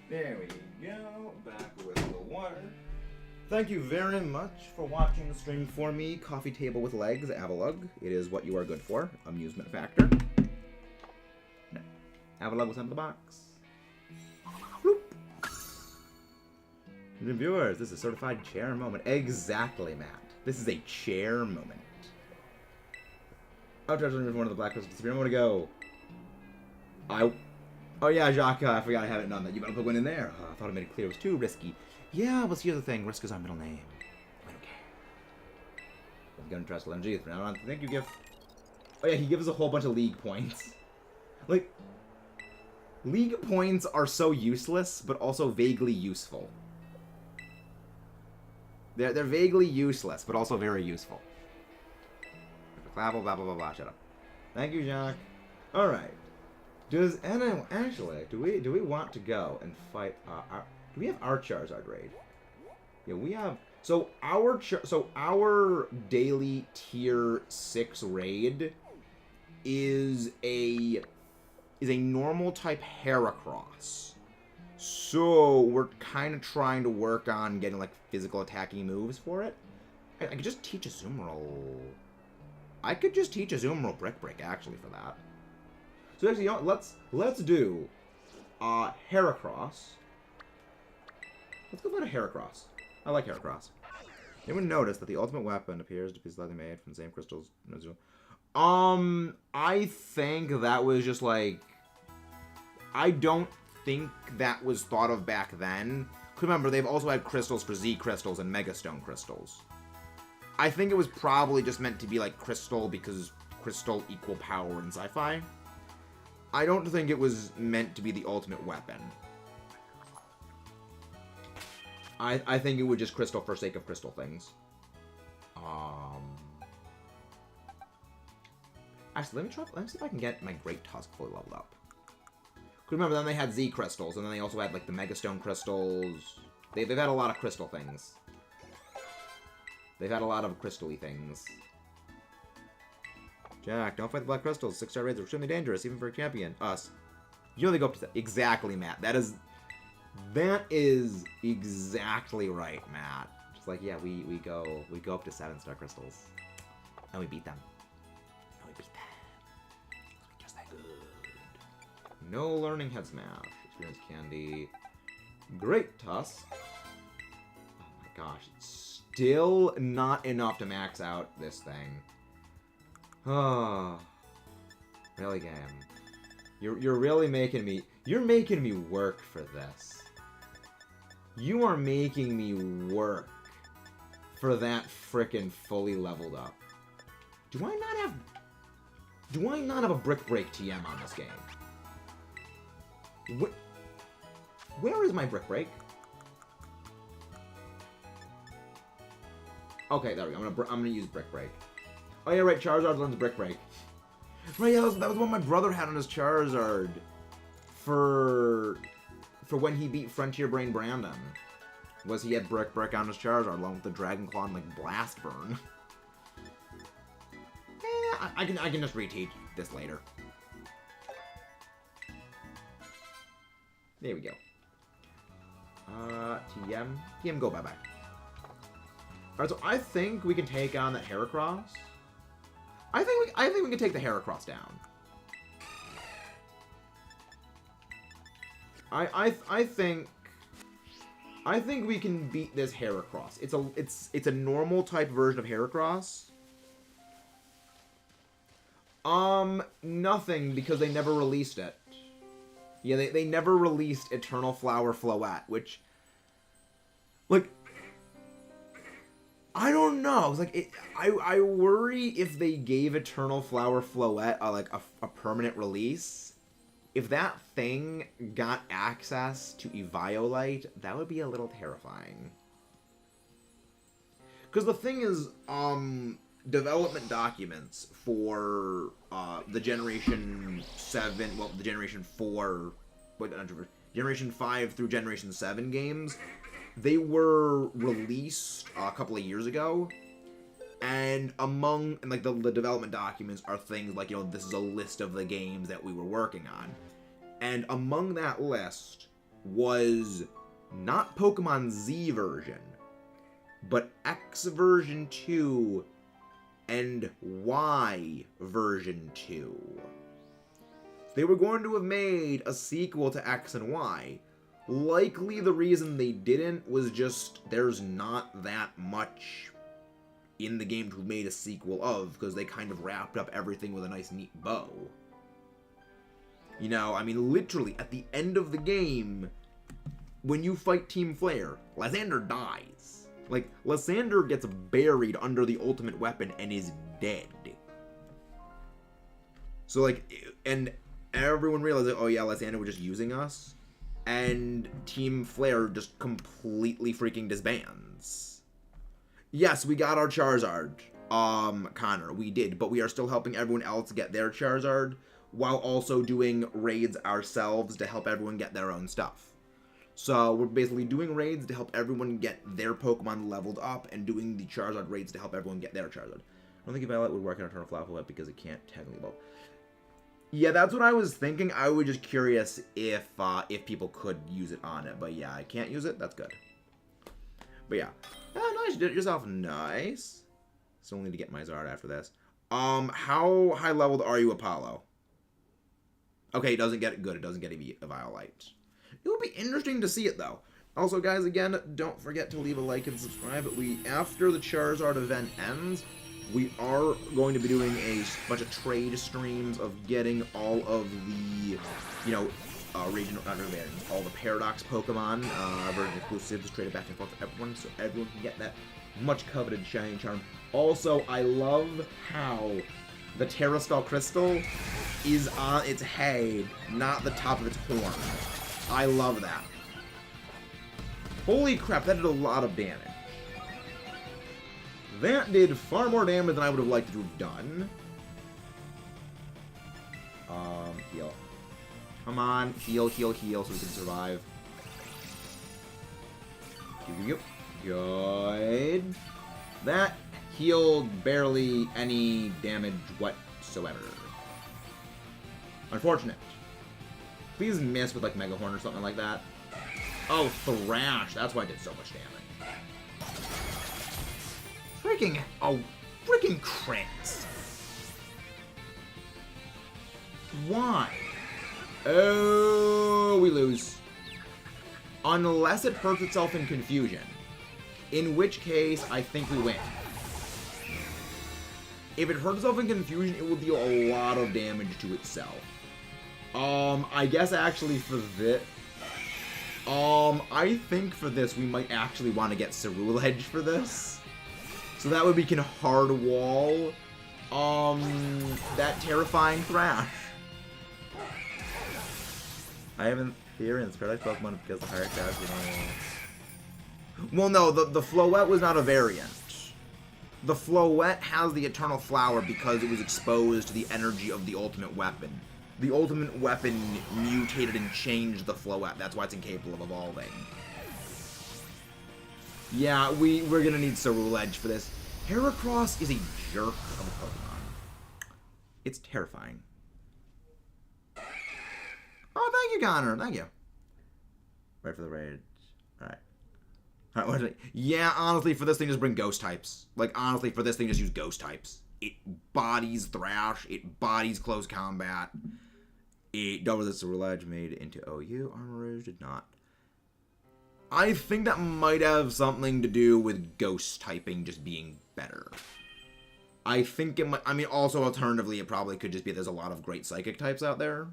Speaker 1: There we go, back with the water. Thank you very much for watching the stream for me. Coffee table with legs, Avalugg. It is what you are good for. Amusement factor. Avalugg was out of the box. Bloop. And viewers, this is a certified chair moment. Exactly, Matt. This is a chair moment. I'll try to remove one of the black crystals disappear a moment ago. Oh yeah, Jacques, I forgot I haven't done that. You better put one in there. I thought I made it clear it was too risky. Yeah, but here's the thing. Risk is our middle name. I don't care. I'm gonna trust LMG. Now I think you give... Oh yeah, he gives a whole bunch of league points. Like, league points are so useless, but also vaguely useful. They're vaguely useless, but also very useful. Blah, blah, blah, blah, blah, shut up. Thank you, Jacques. Alright. Does anyone actually? Do we want to go and fight? Do we have our Charizard raid? Yeah, we have. So our daily tier 6 raid is a normal type Heracross. So we're kind of trying to work on getting like physical attacking moves for it. I could just teach a Zoomerl. I could just teach a Zoomerl Brick Break actually for that. So actually, you know, let's do Heracross. Let's go find a Heracross. I like Heracross. Anyone notice that the ultimate weapon appears to be slightly made from the same crystals? I think that was just like... I don't think that was thought of back then. Remember, they've also had crystals for Z crystals and Megastone crystals. I think it was probably just meant to be like crystal because crystal equal power in sci-fi. I don't think it was meant to be the ultimate weapon. I think it was just crystal for sake of crystal things. Actually, let me see if I can get my Great Tusk fully leveled up. Remember, then they had Z crystals, and then they also had, like, the Megastone crystals. They've had a lot of crystal things. They've had a lot of crystal-y things. Jack, don't fight the black crystals. 6-star raids are extremely dangerous, even for a champion. Us. You know they go up to... Exactly, Matt. That is exactly right, Matt. Just like, yeah, we go up to 7-star crystals. And we beat them. Just that good. No learning head smash. Experience candy. Great Tusk. Oh my gosh. It's still not enough to max out this thing. Oh. Really, game. You're really making me... You're making me work for this. You are making me work for that frickin' fully leveled up. Do I not have a Brick Break TM on this game? Where is my Brick Break? Okay, there we go. I'm gonna use Brick Break. Oh yeah, right. Charizard learns Brick Break. Right, yeah, that was what my brother had on his Charizard for when he beat Frontier Brain Brandon. Was he had Brick Break on his Charizard along with the Dragon Claw and like Blast Burn. I can just reteach this later. There we go. TM, go bye-bye. Alright, so I think we can take on that Heracross. I think we can take the Heracross down. I think we can beat this Heracross. It's a normal type version of Heracross. Nothing, because they never released it. Yeah, they never released Eternal Flower Floette, which, like, I don't know. It's like, I worry if they gave Eternal Flower Floette a permanent release. If that thing got access to Eviolite, that would be a little terrifying. Because the thing is, development documents for the Generation 7, well, the Generation 4, Generation 5 through Generation 7 games, they were released a couple of years ago, and like the development documents are things like, you know, this is a list of the games that we were working on, and among that list was not Pokemon Z version, but X version 2 and Y version 2. They were going to have made a sequel to X and Y. Likely the reason they didn't was just there's not that much in the game to have made a sequel of, because they kind of wrapped up everything with a nice neat bow. You know, I mean, literally, at the end of the game, when you fight Team Flare, Lysander dies. Like, Lysander gets buried under the ultimate weapon and is dead. So, like, and everyone realizes, oh yeah, Lysander was just using us. And Team Flare just completely freaking disbands. Yes, we got our Charizard, Connor, we did, but we are still helping everyone else get their Charizard, while also doing raids ourselves to help everyone get their own stuff. So we're basically doing raids to help everyone get their Pokemon leveled up, and doing the Charizard raids to help everyone get their Charizard. I don't think Violet would work on Eternal Flower because it can't technically evolve. Yeah, that's what I was thinking. I was just curious if people could use it on it. But yeah, I can't use it. That's good. But yeah. Nice. You did it yourself. Nice. Still need to get my Zard after this. How high leveled are you, Apollo? Okay, it doesn't get it good. It doesn't get a Violite. It would be interesting to see it, though. Also, guys, again, don't forget to leave a like and subscribe. After the Charizard event ends, we are going to be doing a bunch of trade streams of getting all of the, you know, regional, all the Paradox Pokemon, version exclusives traded back and forth for everyone, so everyone can get that much coveted Shining Charm. Also, I love how the Terrastal Crystal is on its head, not the top of its horn. I love that. Holy crap, that did a lot of damage. That did far more damage than I would have liked to have done. Heal. Come on, heal, heal, heal, so we can survive. Good. That healed barely any damage whatsoever. Unfortunate. Please miss with like Mega Horn or something like that. Oh, Thrash. That's why it did so much damage. Freaking crits. Why? Oh, we lose. Unless it hurts itself in confusion. In which case, I think we win. If it hurts itself in confusion, it will deal a lot of damage to itself. I guess actually for this... I think for this, we might actually want to get Cerulege for this. So that would be can hard wall, that terrifying Thrash. I have a theory in Paradise Pokemon because the Heracross, Well, no, the Floette was not a variant. The Floette has the Eternal Flower because it was exposed to the energy of the Ultimate Weapon. The Ultimate Weapon mutated and changed the Floette. That's why it's incapable of evolving. Yeah, we're gonna need Cerulege for this. Heracross is a jerk of a Pokemon. It's terrifying. Oh, thank you, Connor. Thank you. Right for the raid. Alright. Alright, what is it? Yeah, honestly, for this thing, just bring Ghost types. Like, honestly, for this thing, just use Ghost types. It bodies Thrash. It bodies Close Combat. It doubles its Cerulege made into OU. Armor Rouge did not. I think that might have something to do with Ghost typing just being better. I think it might... I mean, also, alternatively, it probably could just be there's a lot of great Psychic types out there.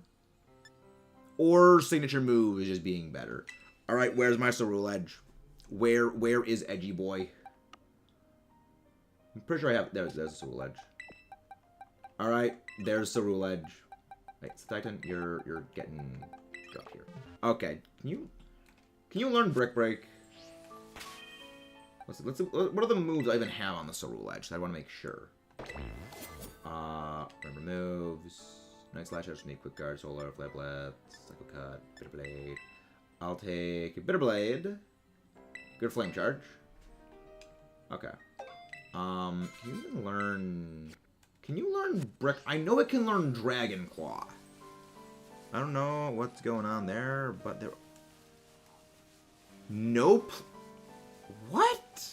Speaker 1: Or signature move is just being better. Alright, where's my Cerulege? Where is Edgy Boy? I'm pretty sure I have... There's Cerulege. Alright, there's Cerulege. Wait, Titan, you're getting dropped here. Okay, can you learn Brick Break? Let's see, what are the moves I even have on the Cerulege? I want to make sure. Remember moves. Night Slash, Sneak, Quick Guard, Solar, Flare Blast, Cycle Cut, Bitter Blade. I'll take Bitter Blade. Good Flame Charge. Okay. Can you even learn... Can you learn Brick... I know it can learn Dragon Claw. I don't know what's going on there, but there... Nope. What?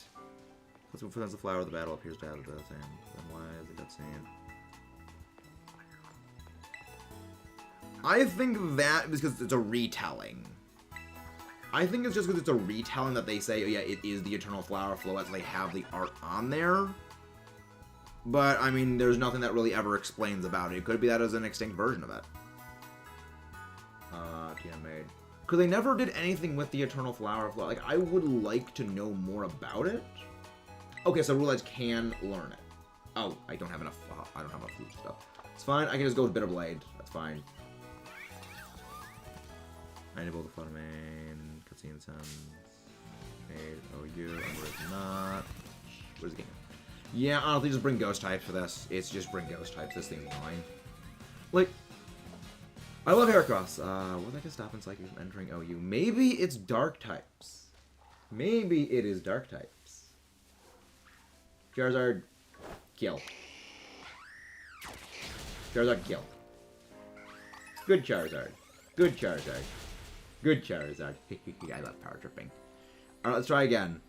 Speaker 1: Let's move the flower of the battle appears to have the same. Then why is it that same? I think that is because it's a retelling. I think it's just because it's a retelling that they say, oh yeah, it is the Eternal Flower Floette, so they have the art on there. But, I mean, there's nothing that really ever explains about it. It could be that as an extinct version of it. TM made. Because they never did anything with the Eternal Flower Floette. Like, I would like to know more about it. Okay, so Cerulege can learn it. Oh, I don't have enough. I don't have enough food stuff. It's fine. I can just go with Bitter Blade. That's fine. I enable the Flutter Main. Cutscene sounds. Made. Oh, you. Umber not. Where's the game? Yeah, honestly, just bring Ghost types for this. It's just bring Ghost types. This thing's annoying. Like, I love Heracross. Will that get stop and Psychic from entering OU? Maybe it's Dark types. Maybe it is Dark types. Charizard, kill. Charizard, kill. Good Charizard. Good Charizard. Good Charizard. I love power tripping. Alright, let's try again.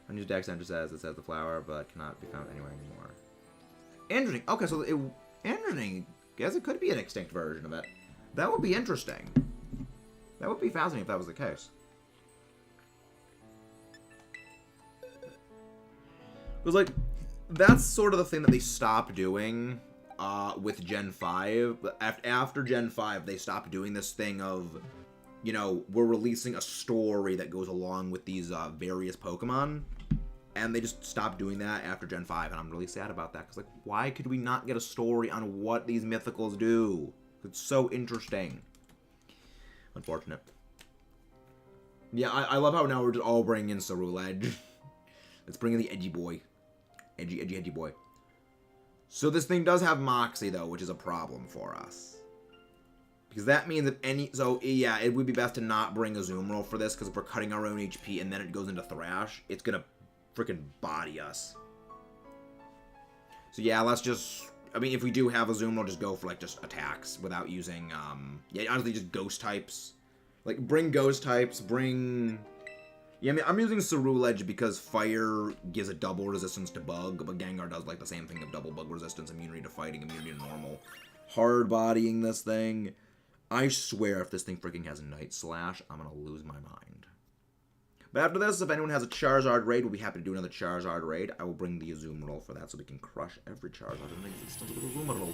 Speaker 1: Unused Dex Enter says it says the flower, but cannot be found anywhere anymore. Interesting. Okay, so interesting. Guess it could be an extinct version of it. That would be interesting. That would be fascinating if that was the case. Because, like, that's sort of the thing that they stopped doing with Gen 5. After Gen 5, they stopped doing this thing of, you know, we're releasing a story that goes along with these various Pokemon. And they just stopped doing that after Gen 5, and I'm really sad about that. Because, like, why could we not get a story on what these mythicals do? It's so interesting. Unfortunate. Yeah, I love how now we're just all bringing in Cerulege. Let's bring in the edgy boy. Edgy boy. So this thing does have Moxie, though, which is a problem for us. Because that means if any... So, yeah, it would be best to not bring a Azumarill for this, because if we're cutting our own HP and then it goes into Thrash, it's going to freaking body us. So, yeah, let's just... I mean, if we do have a Azumarill, just go for, like, just attacks without using, yeah, honestly, just Ghost types. Like, bring Ghost types, bring... Yeah, I mean, I'm using Cerulege because Fire gives a double resistance to Bug, but Gengar does, like, the same thing of double Bug resistance, immunity to fighting, immunity to normal. Hard bodying this thing. I swear if this thing freaking has a Night Slash, I'm gonna lose my mind. But after this, if anyone has a Charizard raid, we'll be happy to do another Charizard raid. I will bring the Azumarill for that so we can crush every Charizard in existence with Azumarill.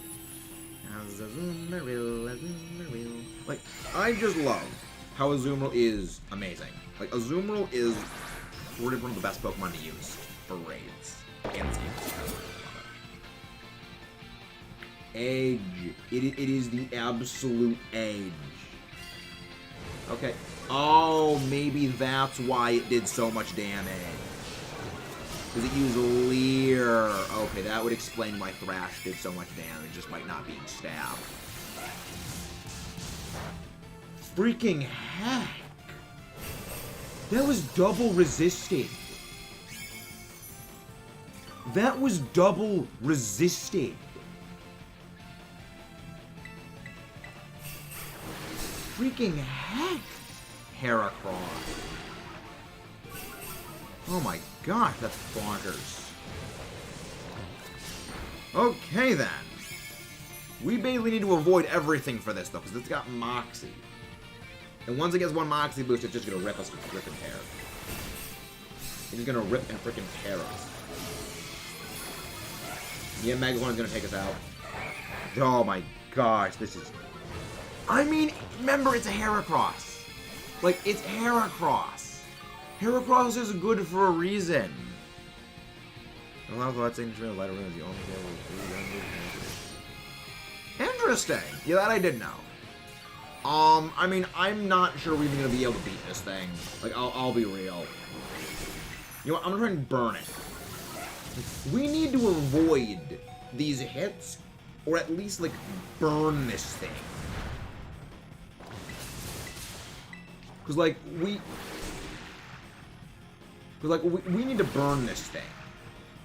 Speaker 1: Azumarill. Like, I just love how Azumarill is amazing. Like, Azumarill is one of the best Pokemon to use for raids. And this game. Edge. It is the absolute edge. Okay. Oh, maybe that's why it did so much damage. Because it used Leer. Okay, that would explain why Thrash did so much damage, just by not being stabbed. Freaking heck. That was double resisted. That was double resisted. Freaking heck. Heracross. Oh my gosh, that's bonkers. Okay then. We basically need to avoid everything for this though, because it's got Moxie. And once it gets one Moxie boost, it's just gonna rip us to rip and tear. It's just gonna rip and freaking tear us. Yeah, Megagon's gonna take us out. Oh my gosh, this is... I mean, remember, it's a Heracross. Like, it's Heracross. Heracross is good for a reason. Interesting. Yeah, that I did know. I mean, I'm not sure we're even gonna be able to beat this thing. Like, I'll be real. You know what? I'm gonna try and burn it. We need to avoid these hits, or at least, like, burn this thing. Because, like, we need to burn this thing.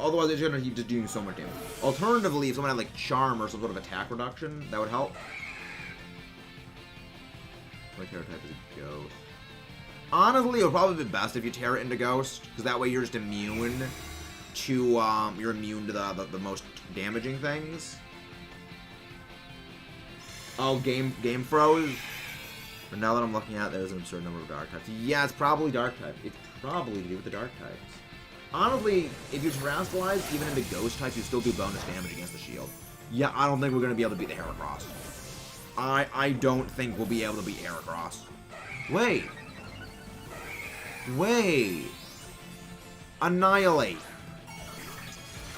Speaker 1: Otherwise, it's going to keep just doing so much damage. Alternatively, if someone had, like, Charm or some sort of attack reduction, that would help. My Terra type is a Ghost. Honestly, it would probably be best if you tear it into Ghost, because that way you're just immune to, you're immune to the most damaging things. Oh, game froze? But now that I'm looking at it, there's an absurd number of Dark types. Yeah, it's probably Dark type. It's probably to do with the Dark types. Honestly, if you Terrestrialize even into Ghost types, you still do bonus damage against the shield. Yeah, I don't think we're going to be able to beat the Heracross. I don't think we'll be able to beat Heracross. Wait. Annihilate.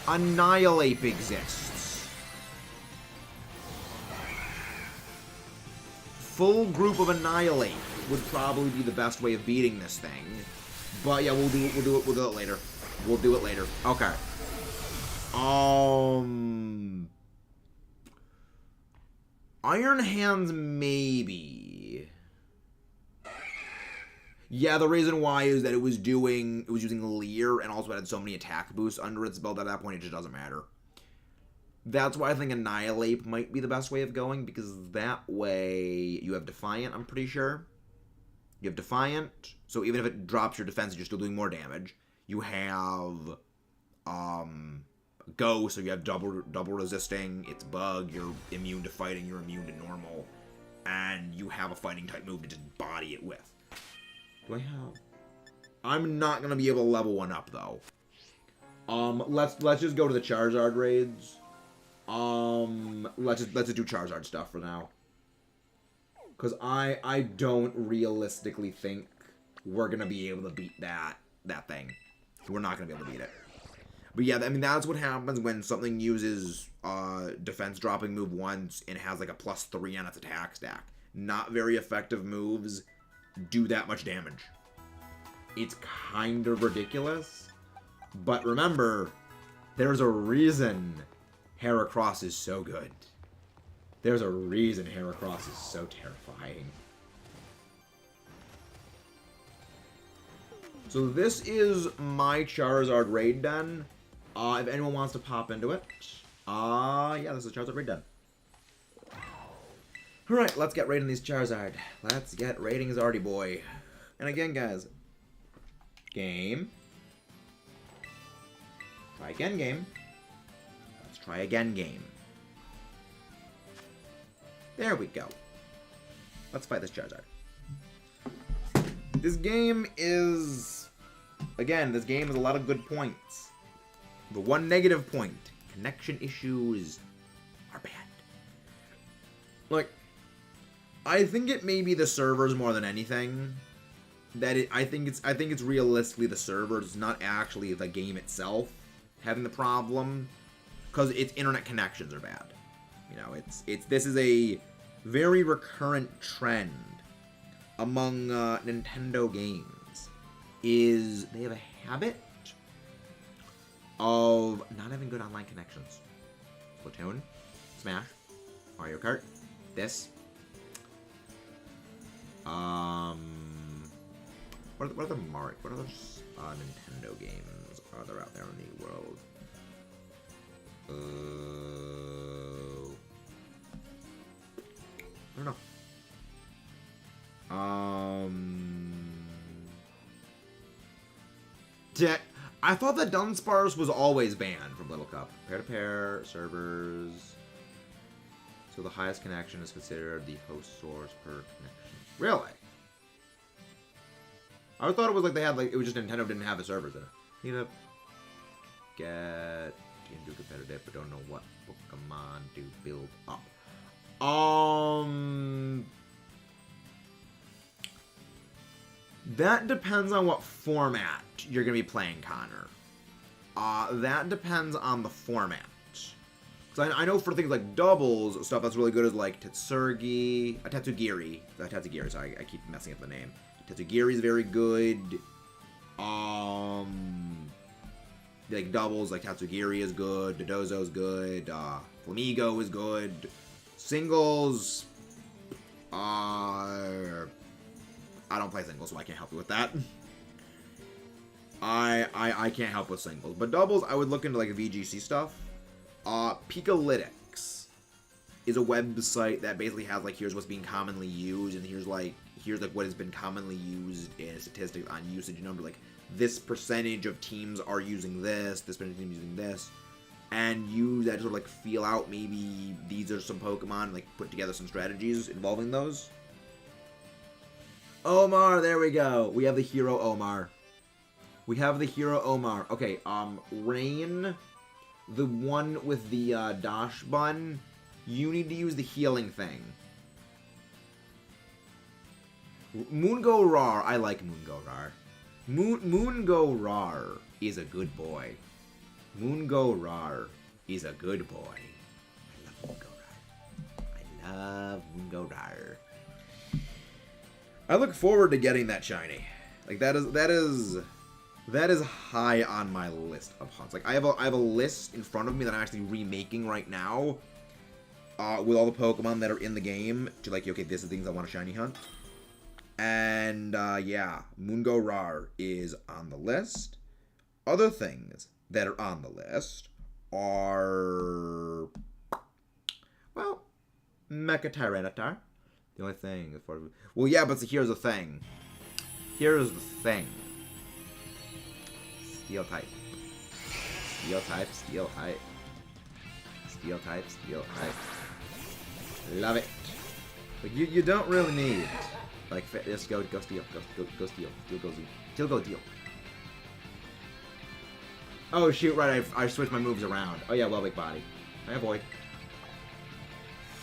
Speaker 1: Annihilate exists. Full group of Annihilate would probably be the best way of beating this thing. But yeah, we'll do it later. We'll do it later. Okay. Iron Hands, maybe. Yeah, the reason why is that it was using Leer and also had so many attack boosts under its belt at that point, it just doesn't matter. That's why I think Annihilate might be the best way of going, because that way you have Defiant, I'm pretty sure. You have Defiant, so even if it drops your defense, you're still doing more damage. You have Ghost, so you have double resisting, it's Bug, you're immune to fighting, you're immune to normal, and you have a fighting type move to just body it with. Do I have... I'm not going to be able to level one up, though. Let's just go to the Charizard raids. Let's just do Charizard stuff for now. Cause I don't realistically think we're gonna be able to beat that thing. We're not gonna be able to beat it. But yeah, I mean that's what happens when something uses defense dropping move once and has like a +3 on its attack stack. Not very effective moves do that much damage. It's kind of ridiculous. But remember, there's a reason Heracross is so good. There's a reason Heracross is so terrifying. So this is my Charizard raid done. If anyone wants to pop into it. Yeah, this is Charizard raid done. Alright, let's get raiding these Charizard. Let's get raiding Zardy boy. And again, guys. Game. Try again, game. Let's try again, game. There we go. Let's fight this Charizard. This game is... Again, this game has a lot of good points. The one negative point. Connection issues are bad. Like, I think it may be the servers more than anything. I think it's realistically the servers, not actually the game itself having the problem, because its internet connections are bad. You know, this is a very recurrent trend among Nintendo games. Is they have a habit of not having good online connections. Splatoon, Smash, Mario Kart, this. What other Nintendo games are there out there in the world? I don't know. I thought that Dunsparce was always banned from Little Cup. Pair-to-pair servers. So the highest connection is considered the host source per connection. Really? I thought it was like they had, like, it was just Nintendo didn't have the servers in it. Need to get into competitive, but don't know what Pokemon to build up. That depends on what format you're going to be playing, Connor. That depends on the format. Because I know for things like doubles, stuff that's really good is like Tatsugiri. Tatsugiri, sorry, I keep messing up the name. Tatsugiri is very good. Like doubles, like Tatsugiri is good. Dodozo is good. Flamigo is good. Singles, I don't play singles, so I can't help you with that. I can't help with singles, but doubles, I would look into like VGC stuff. Pikalytics is a website that basically has like here's what's being commonly used, and here's like what has been commonly used in statistics on usage number. Like this percentage of teams are using this percentage of teams using this, and use that to sort of like feel out maybe these are some Pokemon, like put together some strategies involving those. Omar, there we go. We have the hero Omar. Okay, Rain, the one with the dash bun, you need to use the healing thing. Moongo Rar, I like Moongo Rar. Moongo Rar is a good boy. Moongo Rar is a good boy. I love Moongo Rar. I look forward to getting that shiny. Like that is high on my list of hunts. Like I have a list in front of me that I'm actually remaking right now, with all the Pokemon that are in the game to like, okay, this is the things I want to shiny hunt. And yeah, Moongo Rar is on the list. Other things that are on the list are, well, Mecha Tyranitar. The only thing as far as... Well, yeah, but here's the thing. Steel type. Love it. But you don't really need... Like, just go steel. Go steel. Steel go deal. Oh, shoot, right, I switched my moves around. Oh, yeah, well, big body. Hey, boy.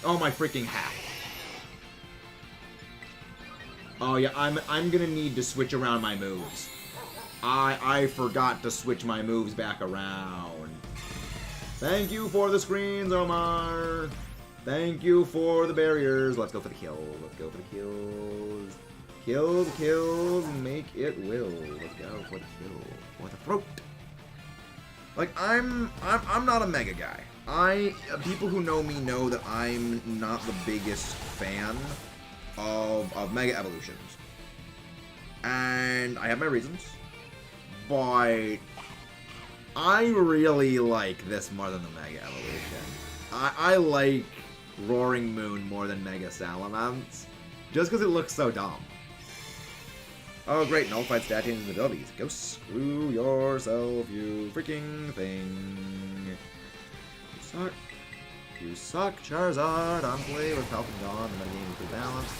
Speaker 1: Oh, my freaking hat. Oh, yeah, I'm gonna need to switch around my moves. I forgot to switch my moves back around. Thank you for the screens, Omar. Thank you for the barriers. Let's go for the kills. Let's go for the kills. Kills, make it will. Let's go for the kill. For the throat. Like, I'm not a Mega guy. People who know me know that I'm not the biggest fan of Mega Evolutions. And I have my reasons. But I really like this more than the Mega Evolution. I like Roaring Moon more than Mega Salamence. Just because it looks so dumb. Oh great, nullified stat changes and abilities. Go screw yourself, you freaking thing. You suck. You suck, Charizard. I'm playing with Falcon Dawn. The metagame is good balance.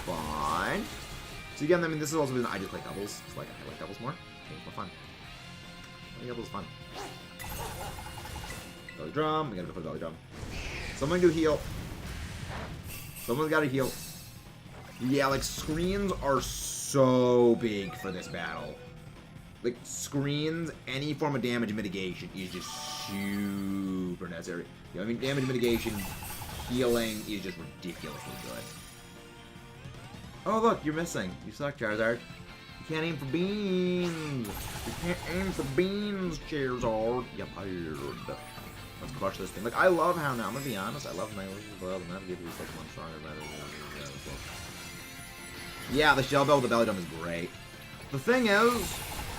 Speaker 1: Fine. So again, I mean, this is also reason I just play doubles. It's like I like doubles more. It's more fun. I think doubles is fun. Belly drum. We gotta go for the belly drum. Someone do heal. Someone's gotta heal. Yeah, like, screens are so big for this battle. Like, screens, any form of damage mitigation is just super necessary. You know, I mean, damage mitigation, healing is just ridiculously good. Oh, look, you're missing. You suck, Charizard. You can't aim for beans. You can't aim for beans, Charizard. You're fired. Let's crush this thing. Like, I love how now, I'm gonna be honest, I love Melee as well, and that'll give you Pokemon stronger rather than yeah, the Shell Bell with the Belly Drum is great. The thing is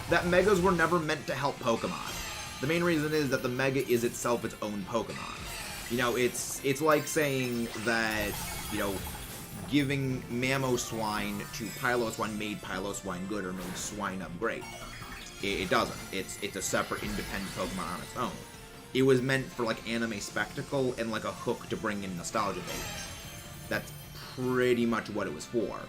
Speaker 1: that Megas were never meant to help Pokemon. The main reason is that the Mega is itself its own Pokemon. You know, it's like saying that, you know, giving Mamoswine to Piloswine made Piloswine good or made Swine up great. It doesn't. It's a separate, independent Pokemon on its own. It was meant for, like, anime spectacle and, like, a hook to bring in nostalgia base. That's pretty much what it was for.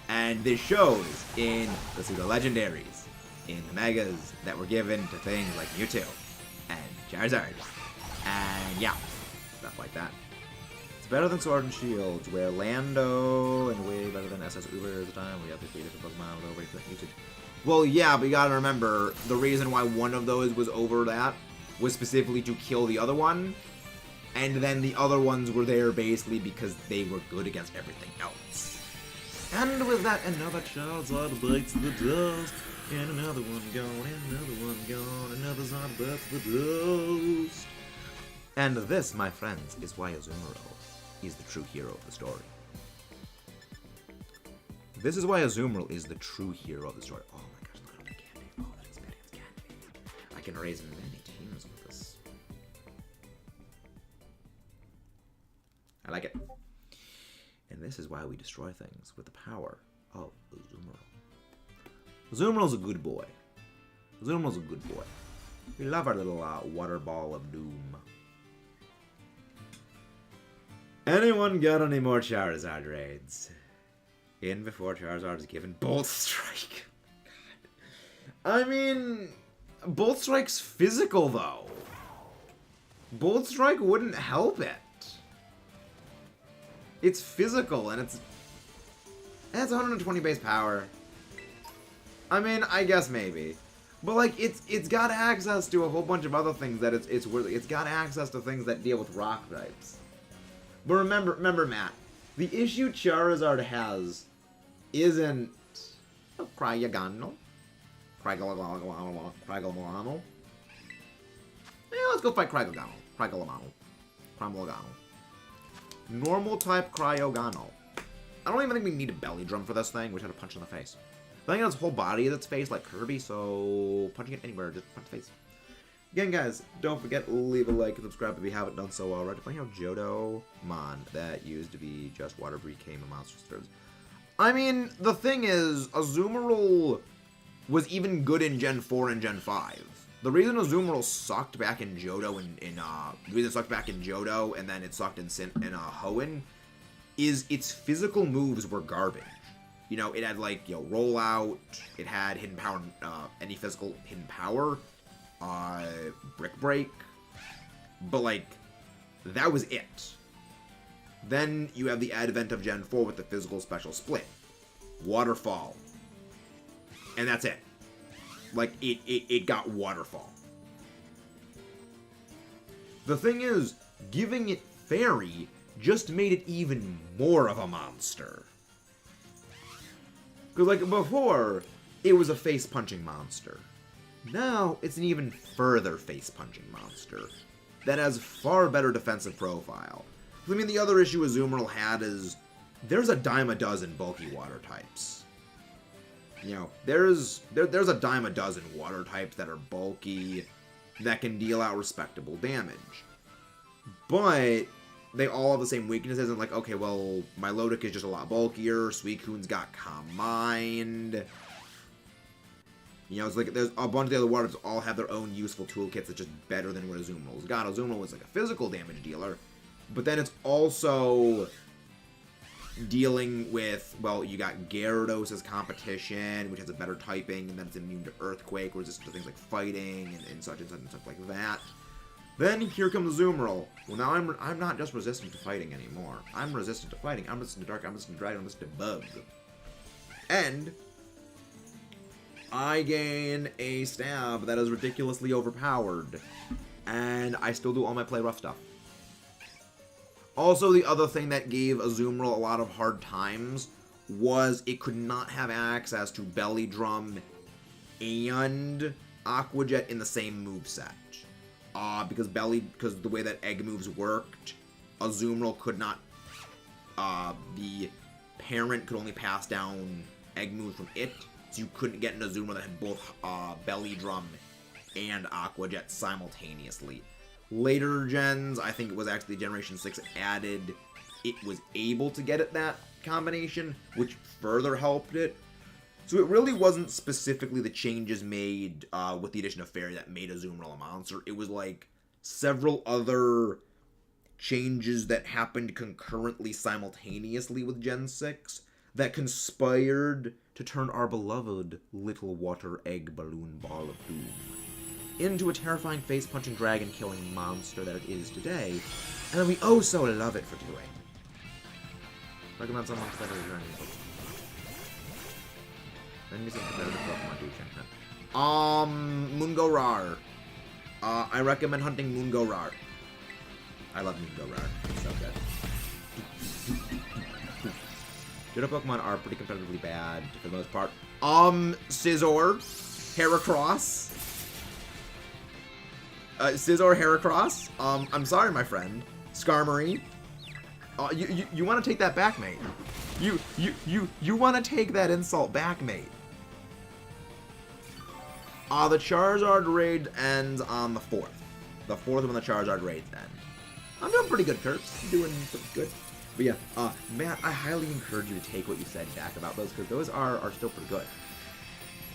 Speaker 1: And this shows in the pseudo legendaries, in the Megas that were given to things like Mewtwo and Charizard, and yeah, stuff like that. It's better than Sword and Shield, where Lando, and way better than SS Uber at the time. We have the 3 different Pokemon with over YouTube. Well, yeah, but you gotta remember the reason why one of those was over that was specifically to kill the other one, and then the other ones were there basically because they were good against everything else. And with that, another Charizard bites the dust, and another one gone, another one gone, another Zard bites the dust. And this, my friends, is why Azumarill is the true hero of the story. This is why Azumarill is the true hero of the story. Oh my gosh, look at the candy. Oh, that experience candy. I can raise many teams with this. I like it. And this is why we destroy things with the power of Azumarill. Azumarill's a good boy. Azumarill's a good boy. We love our little water ball of doom. Anyone got any more Charizard raids? In before Charizard is given Bolt Strike. God. I mean, Bolt Strike's physical though. Bolt Strike wouldn't help it. It's physical, and it's 120 base power. I mean, I guess maybe, but like it's got access to a whole bunch of other things that it's worthy. It's got access to things that deal with rock types. But remember, Matt, the issue Charizard has isn't Cryogonal. Cryogonal. Yeah, let's go fight Cryogonal. Normal type Cryogonal. I don't even think we need a belly drum for this thing. We just had to punch in the face. I think its whole body is its face like Kirby, so punching it anywhere, just punch the face. Again, guys, don't forget to leave a like and subscribe if you haven't done so already. Funny how Johto-mon, that used to be just water, became a monster Stars. I mean, the thing is, Azumarill was even good in Gen 4 and Gen 5. The reason Azumarill sucked back in Johto the reason it sucked back in Johto and then it sucked in Hoenn is its physical moves were garbage. You know, it had, like, you know, rollout, it had hidden power, any physical hidden power, brick break, but, like, that was it. Then you have the advent of Gen 4 with the physical special split. Waterfall. And that's it. Like, it got Waterfall. The thing is, giving it Fairy just made it even more of a monster. Because, like, before, it was a face-punching monster. Now, it's an even further face-punching monster that has far better defensive profile. I mean, the other issue Azumarill had is there's a dime a dozen bulky water types. You know, there's a dime a dozen water types that are bulky, that can deal out respectable damage. But they all have the same weaknesses, and like, okay, well, Milotic is just a lot bulkier, Suicune's got Calm Mind. You know, it's like, there's a bunch of the other water types all have their own useful toolkits that's just better than what Azumarill's got. Azumarill was like a physical damage dealer, but then it's also dealing with, well, you got Gyarados as competition, which has a better typing, and then it's immune to Earthquake, resistant to things like fighting, and such and such and stuff like that. Then here comes Azumarill. Well, now I'm not just resistant to fighting anymore. I'm resistant to fighting. I'm resistant to Dark. I'm resistant to Dragon. I'm resistant to Bug. And I gain a stab that is ridiculously overpowered, and I still do all my play rough stuff. Also, the other thing that gave Azumarill a lot of hard times was it could not have access to Belly Drum and Aqua Jet in the same moveset. Because the way that egg moves worked, Azumarill could not, the parent could only pass down egg moves from it, so you couldn't get an Azumarill that had both, Belly Drum and Aqua Jet simultaneously. Later gens, I think it was actually Generation 6 added, it was able to get it that combination, which further helped it. So it really wasn't specifically the changes made with the addition of Fairy that made Azumarill a monster. It was like several other changes that happened concurrently simultaneously with Gen 6 that conspired to turn our beloved little water egg balloon ball of doom into a terrifying face-punching dragon-killing monster that it is today, and that we oh so love it for doing. Recommend someone to better journey. Then some competitive Pokemon do Shenhen. Moongorar. I recommend hunting Moongorar. I love Moongorar. It's so good. Johto Pokemon are pretty competitively bad for the most part. Scizor, Heracross. Scizor, Heracross. I'm sorry, my friend. Skarmory. You want to take that back, mate? You want to take that insult back, mate? The Charizard raid ends on the 4th. The 4th is when the Charizard raids end. I'm doing pretty good, Kurt. I'm doing pretty good. But yeah, Matt, I highly encourage you to take what you said back about those, because those are still pretty good.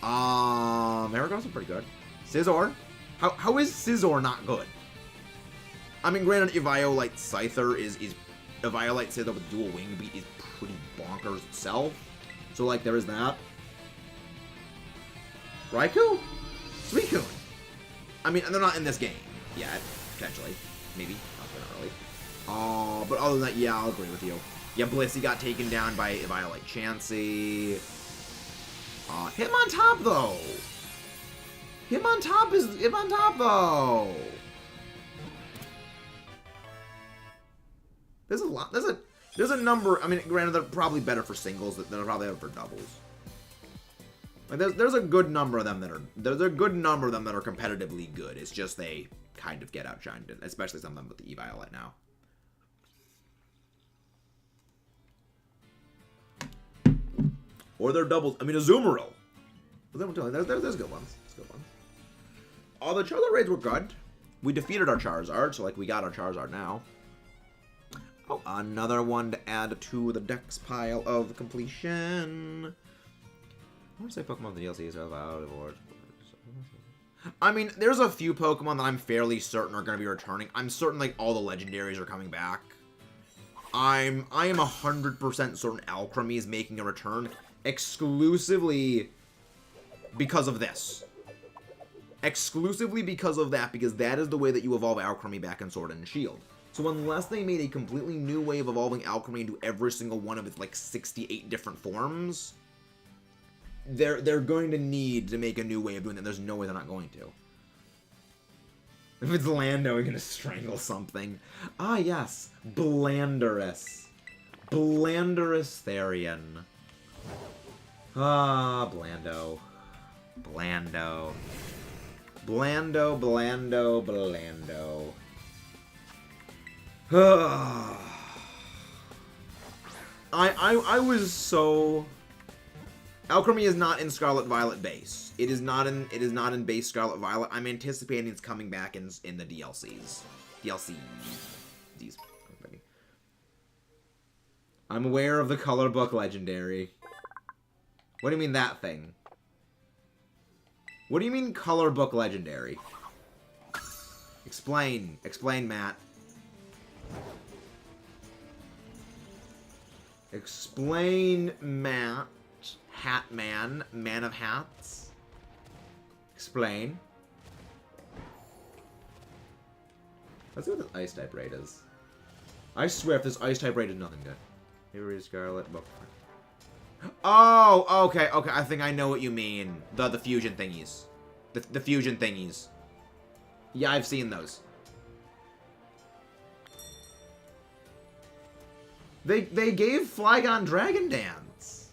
Speaker 1: Heracross is pretty good. Scizor. How is Scizor not good? I mean, granted, Eviolite Scyther is Eviolite Scyther with dual wing beat is pretty bonkers itself. So, like, there is that. Raikou? Suicune. I mean, they're not in this game yet, potentially. Maybe. Not really. But other than that, yeah, I'll agree with you. Yeah, Blissey got taken down by Eviolite Chansey. Hitmontop, though. Hitmontop, though. There's a lot. There's a number. I mean, granted, they're probably better for singles than they're probably better for doubles. Like, there's a good number of them that are competitively good. It's just they kind of get outshined, especially some of them with the Eviolite now. Or they're doubles. I mean, Azumarill. There's good ones. There's good ones. All the Charizard raids were good. We defeated our Charizard, so like we got our Charizard now. Oh, another one to add to the Dex pile of completion. I want to say Pokemon the DLCs are allowed or. I mean, there's a few Pokemon that I'm fairly certain are going to be returning. I'm certain like all the legendaries are coming back. I am 100% certain Alcremie is making a return, exclusively because of this. Exclusively because of that, because that is the way that you evolve Alchemy back in Sword and Shield. So unless they made a completely new way of evolving Alchemy into every single one of its, like, 68 different forms, they're going to need to make a new way of doing that. There's no way they're not going to. If it's Lando, we're gonna strangle something. Ah, yes. Blandurus. Blandurus Therian. Ah, Blando. Blando. Blando, Blando, Blando. I was so... Alchemy is not in Scarlet Violet base. It is not in base Scarlet Violet. I'm anticipating it's coming back in the DLCs. DLCs. I'm aware of the color book legendary. What do you mean that thing? What do you mean color book legendary? Explain. Explain, Matt. Explain, Matt. Hatman. Man of Hats. Explain. Let's see what this ice type raid is. I swear if this ice type raid is nothing good. Here is Scarlet book. Oh, okay, okay. I think I know what you mean. The fusion thingies. The fusion thingies. Yeah, I've seen those. They gave Flygon Dragon Dance.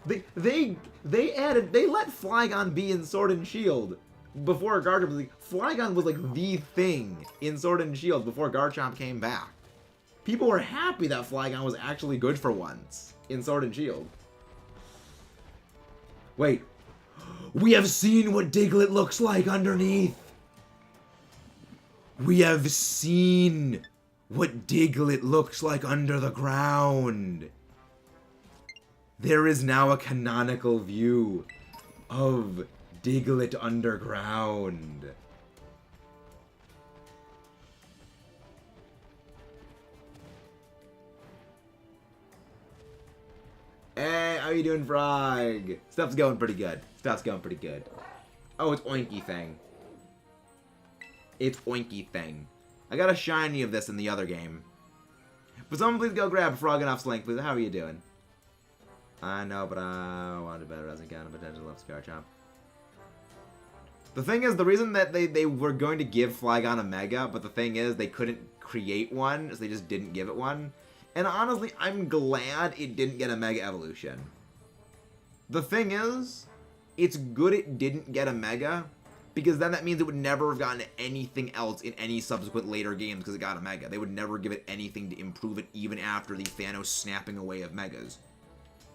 Speaker 1: They let Flygon be in Sword and Shield before Garchomp was like, Flygon was like the thing in Sword and Shield before Garchomp came back. People were happy that Flygon was actually good for once in Sword and Shield. Wait. We have seen what Diglett looks like underneath. We have seen what Diglett looks like under the ground. There is now a canonical view of Diglett underground. Hey, how you doing, Frog? Stuff's going pretty good. Stuff's going pretty good. Oh, it's Oinky Thing. It's Oinky Thing. I got a shiny of this in the other game. But someone please go grab Frog and Off Slink, please. How are you doing? I know, but I wanted better. Doesn't count a potential left Scarchomp. The thing is, the reason that they were going to give Flygon a Mega, but the thing is, they couldn't create one, so they just didn't give it one. And honestly, I'm glad it didn't get a Mega Evolution. The thing is, it's good it didn't get a Mega, because then that means it would never have gotten anything else in any subsequent later games because it got a Mega. They would never give it anything to improve it even after the Thanos snapping away of Megas.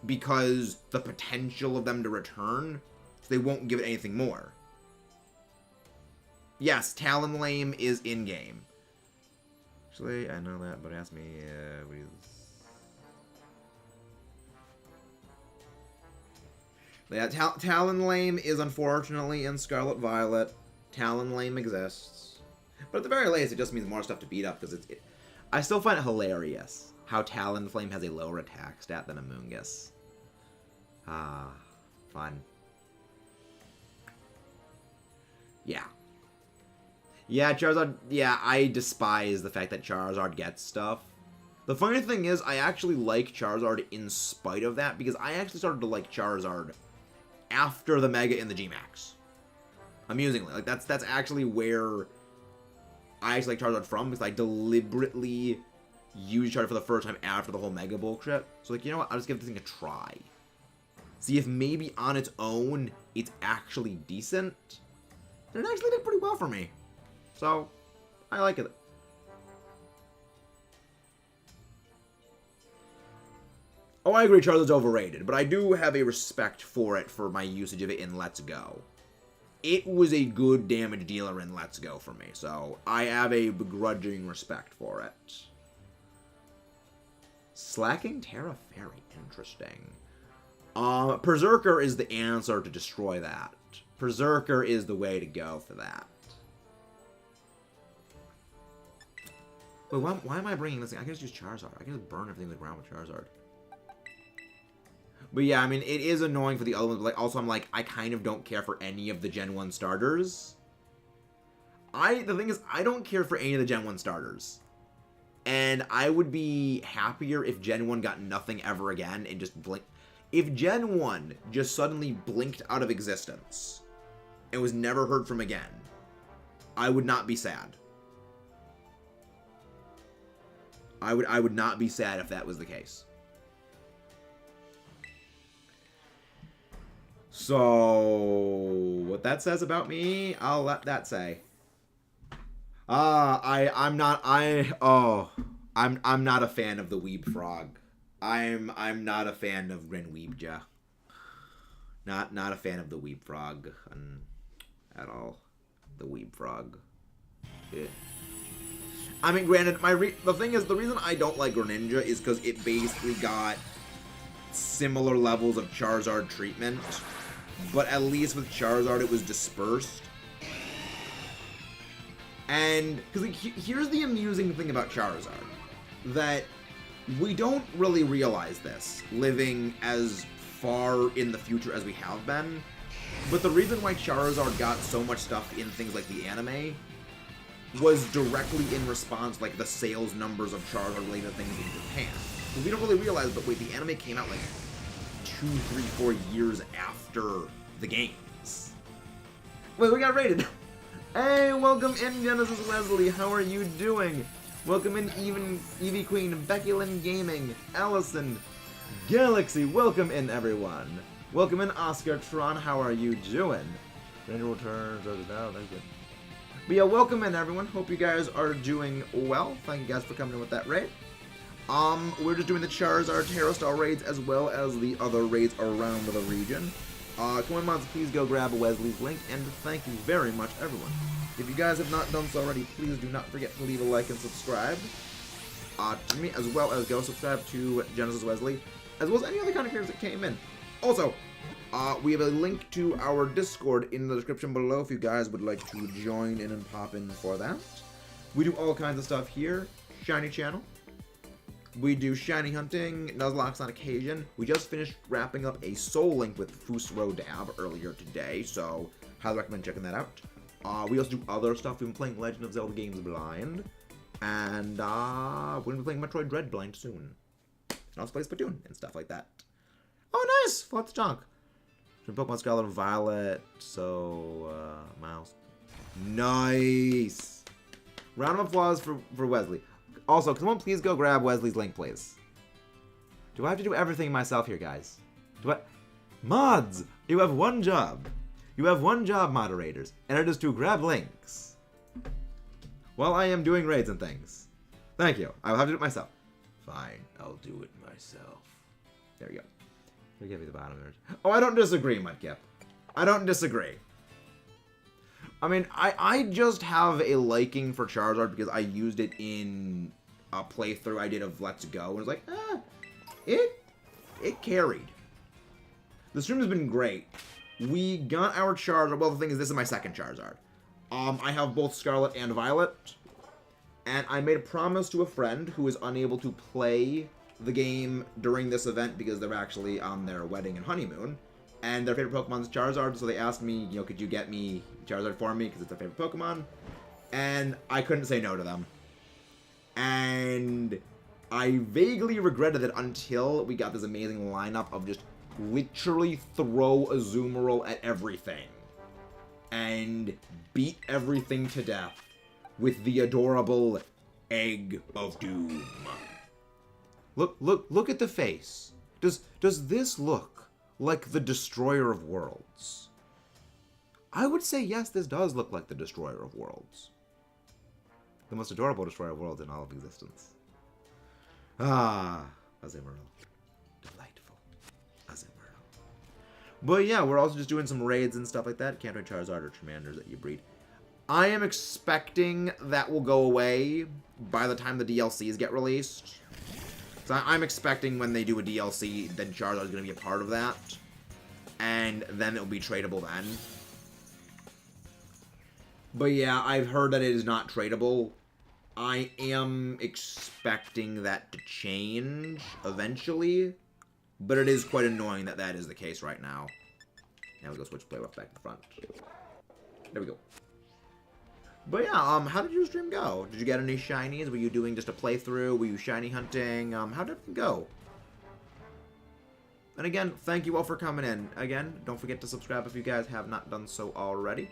Speaker 1: Because the potential of them to return, so they won't give it anything more. Yes, Talonflame is in-game. Actually, I know that, but ask me, what is... Yeah, Talonflame is unfortunately in Scarlet Violet. Talonflame exists. But at the very least, it just means more stuff to beat up, because I still find it hilarious how Talonflame has a lower attack stat than Amoonguss. Ah, fun. Yeah. Yeah, Charizard, yeah, I despise the fact that Charizard gets stuff. The funny thing is, I actually like Charizard in spite of that, because I actually started to like Charizard after the Mega in the G-Max. Amusingly. Like, that's actually where I actually like Charizard from, because I deliberately used Charizard for the first time after the whole Mega bullshit. So, like, you know what? I'll just give this thing a try. See if maybe on its own, it's actually decent. And it actually did pretty well for me. So, I like it. Oh, I agree Charizard's overrated, but I do have a respect for it for my usage of it in Let's Go. It was a good damage dealer in Let's Go for me, so I have a begrudging respect for it. Slacking Terra Fairy, interesting. Berserker is the answer to destroy that. Berserker is the way to go for that. Wait, why am I bringing this thing? I can just use Charizard. I can just burn everything to the ground with Charizard. But yeah, I mean, it is annoying for the other ones. But like, also, I'm like, I kind of don't care for any of the Gen 1 starters. The thing is, I don't care for any of the Gen 1 starters. And I would be happier if Gen 1 got nothing ever again and just blink. If Gen 1 just suddenly blinked out of existence and was never heard from again, I would not be sad. I would not be sad if that was the case. So, what that says about me, I'll let that say. I'm not a fan of the Weeb Frog. I'm not a fan of Grinweebja. Not a fan of the Weeb Frog at all. The Weeb Frog. Yeah. I mean, granted, the thing is, the reason I don't like Greninja is because it basically got similar levels of Charizard treatment, but at least with Charizard it was dispersed. And, because like, here's the amusing thing about Charizard, that we don't really realize this, living as far in the future as we have been, but the reason why Charizard got so much stuff in things like the anime was directly in response, like, the sales numbers of Charizard-related things in Japan. We don't really realize, but wait, the anime came out, like, 2, 3, 4 years after the games. Wait, we got rated! Hey, welcome in, Genesis Wesley. How are you doing? Welcome in, Evie Queen, Becky Lynn Gaming, Allison, Galaxy. Welcome in, everyone. Welcome in, Oscar Tron. How are you doing? Ranger returns. Oh, that's good. But yeah, welcome in, everyone. Hope you guys are doing well. Thank you guys for coming in with that raid. We're just doing the Charizard Terra Star raids as well as the other raids around the region. Come on, mods, please go grab Wesley's link, and thank you very much, everyone. If you guys have not done so already, please do not forget to leave a like and subscribe to me, as well as go subscribe to Genesis Wesley, as well as any other kind of characters that came in. Also, we have a link to our Discord in the description below if you guys would like to join in and pop in for that. We do all kinds of stuff here. Shiny channel. We do shiny hunting, Nuzlocke on occasion. We just finished wrapping up a Soul Link with Fusro Dab earlier today, so highly recommend checking that out. We also do other stuff. We've been playing Legend of Zelda Games Blind, and we're going to be playing Metroid Dread Blind soon. And also play Splatoon and stuff like that. Oh, nice! Flip the junk. From Pokemon Scarlet and Violet, so, Miles. Nice! Round of applause for Wesley. Also, can someone please go grab Wesley's link, please? Do I have to do everything myself here, guys? Mods! You have one job. You have one job, moderators, and it is to grab links. While I am doing raids and things. Thank you. I will have to do it myself. Fine, I'll do it myself. There we go. Here, give me the bottom there. Oh, I don't disagree, Mudkip. I don't disagree. I mean, I just have a liking for Charizard because I used it in a playthrough I did of Let's Go, and it was like, it carried. The stream has been great. We got our Charizard. Well, the thing is, this is my second Charizard. I have both Scarlet and Violet, and I made a promise to a friend who is unable to play the game during this event because they're actually on their wedding and honeymoon. And their favorite Pokemon is Charizard, so they asked me, you know, could you get me Charizard for me because it's their favorite Pokemon? And I couldn't say no to them. And I vaguely regretted it until we got this amazing lineup of just literally throw a Azumarill at everything and beat everything to death with the adorable Egg of Doom. Look at the face. Does this look like the Destroyer of Worlds? I would say yes, this does look like the Destroyer of Worlds. The most adorable Destroyer of Worlds in all of existence. Ah, Azumarill. Delightful. Azumarill. But yeah, we're also just doing some raids and stuff like that. Can't trade Charizard or Charmanders that you breed. I am expecting that will go away by the time the DLCs get released. So I'm expecting when they do a DLC, then Charizard is going to be a part of that. And then it'll be tradable then. But yeah, I've heard that it is not tradable. I am expecting that to change eventually. But it is quite annoying that that is the case right now. Now we go switch play rough back to front. There we go. But yeah, how did your stream go? Did you get any shinies? Were you doing just a playthrough? Were you shiny hunting? How did it go? And again, thank you all for coming in. Again, don't forget to subscribe if you guys have not done so already.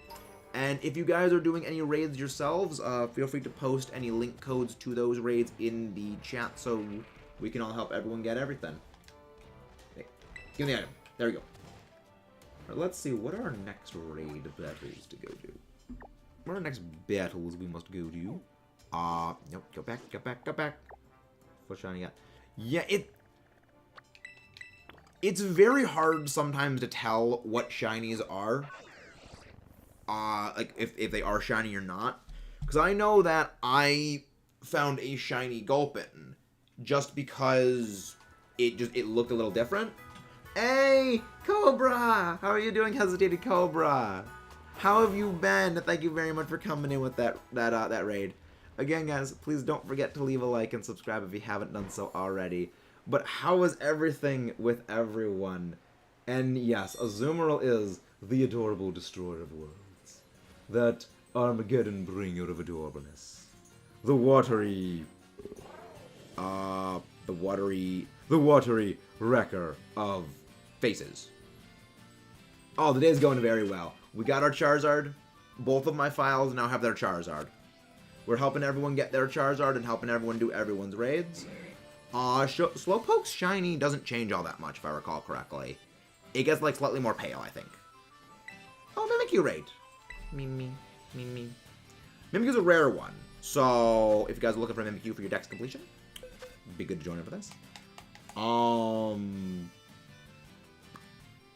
Speaker 1: And if you guys are doing any raids yourselves, feel free to post any link codes to those raids in the chat so we can all help everyone get everything. Okay. Give me the item. There we go. Right, let's see, what are our next raid battles to go to? What are our next battles we must go to? Nope, go back, go back, go back. What shiny got? Yeah, it's very hard sometimes to tell what shinies are. Like, if they are shiny or not. Because I know that I found a shiny Gulpin just because it looked a little different. Hey, Cobra! How are you doing, Hesitated Cobra? How have you been? Thank you very much for coming in with that raid. Again, guys, please don't forget to leave a like and subscribe if you haven't done so already. But how is everything with everyone? And yes, Azumarill is the adorable destroyer of worlds. That Armageddon bringer of adorableness. The watery wrecker of faces. Oh, the day's going very well. We got our Charizard. Both of my files now have their Charizard. We're helping everyone get their Charizard and helping everyone do everyone's raids. Slowpoke's shiny doesn't change all that much, if I recall correctly. It gets, like, slightly more pale, I think. Oh, Mimikyu raid. Mimikyu's a rare one. So, if you guys are looking for Mimikyu for your dex completion, it'd be good to join in for this.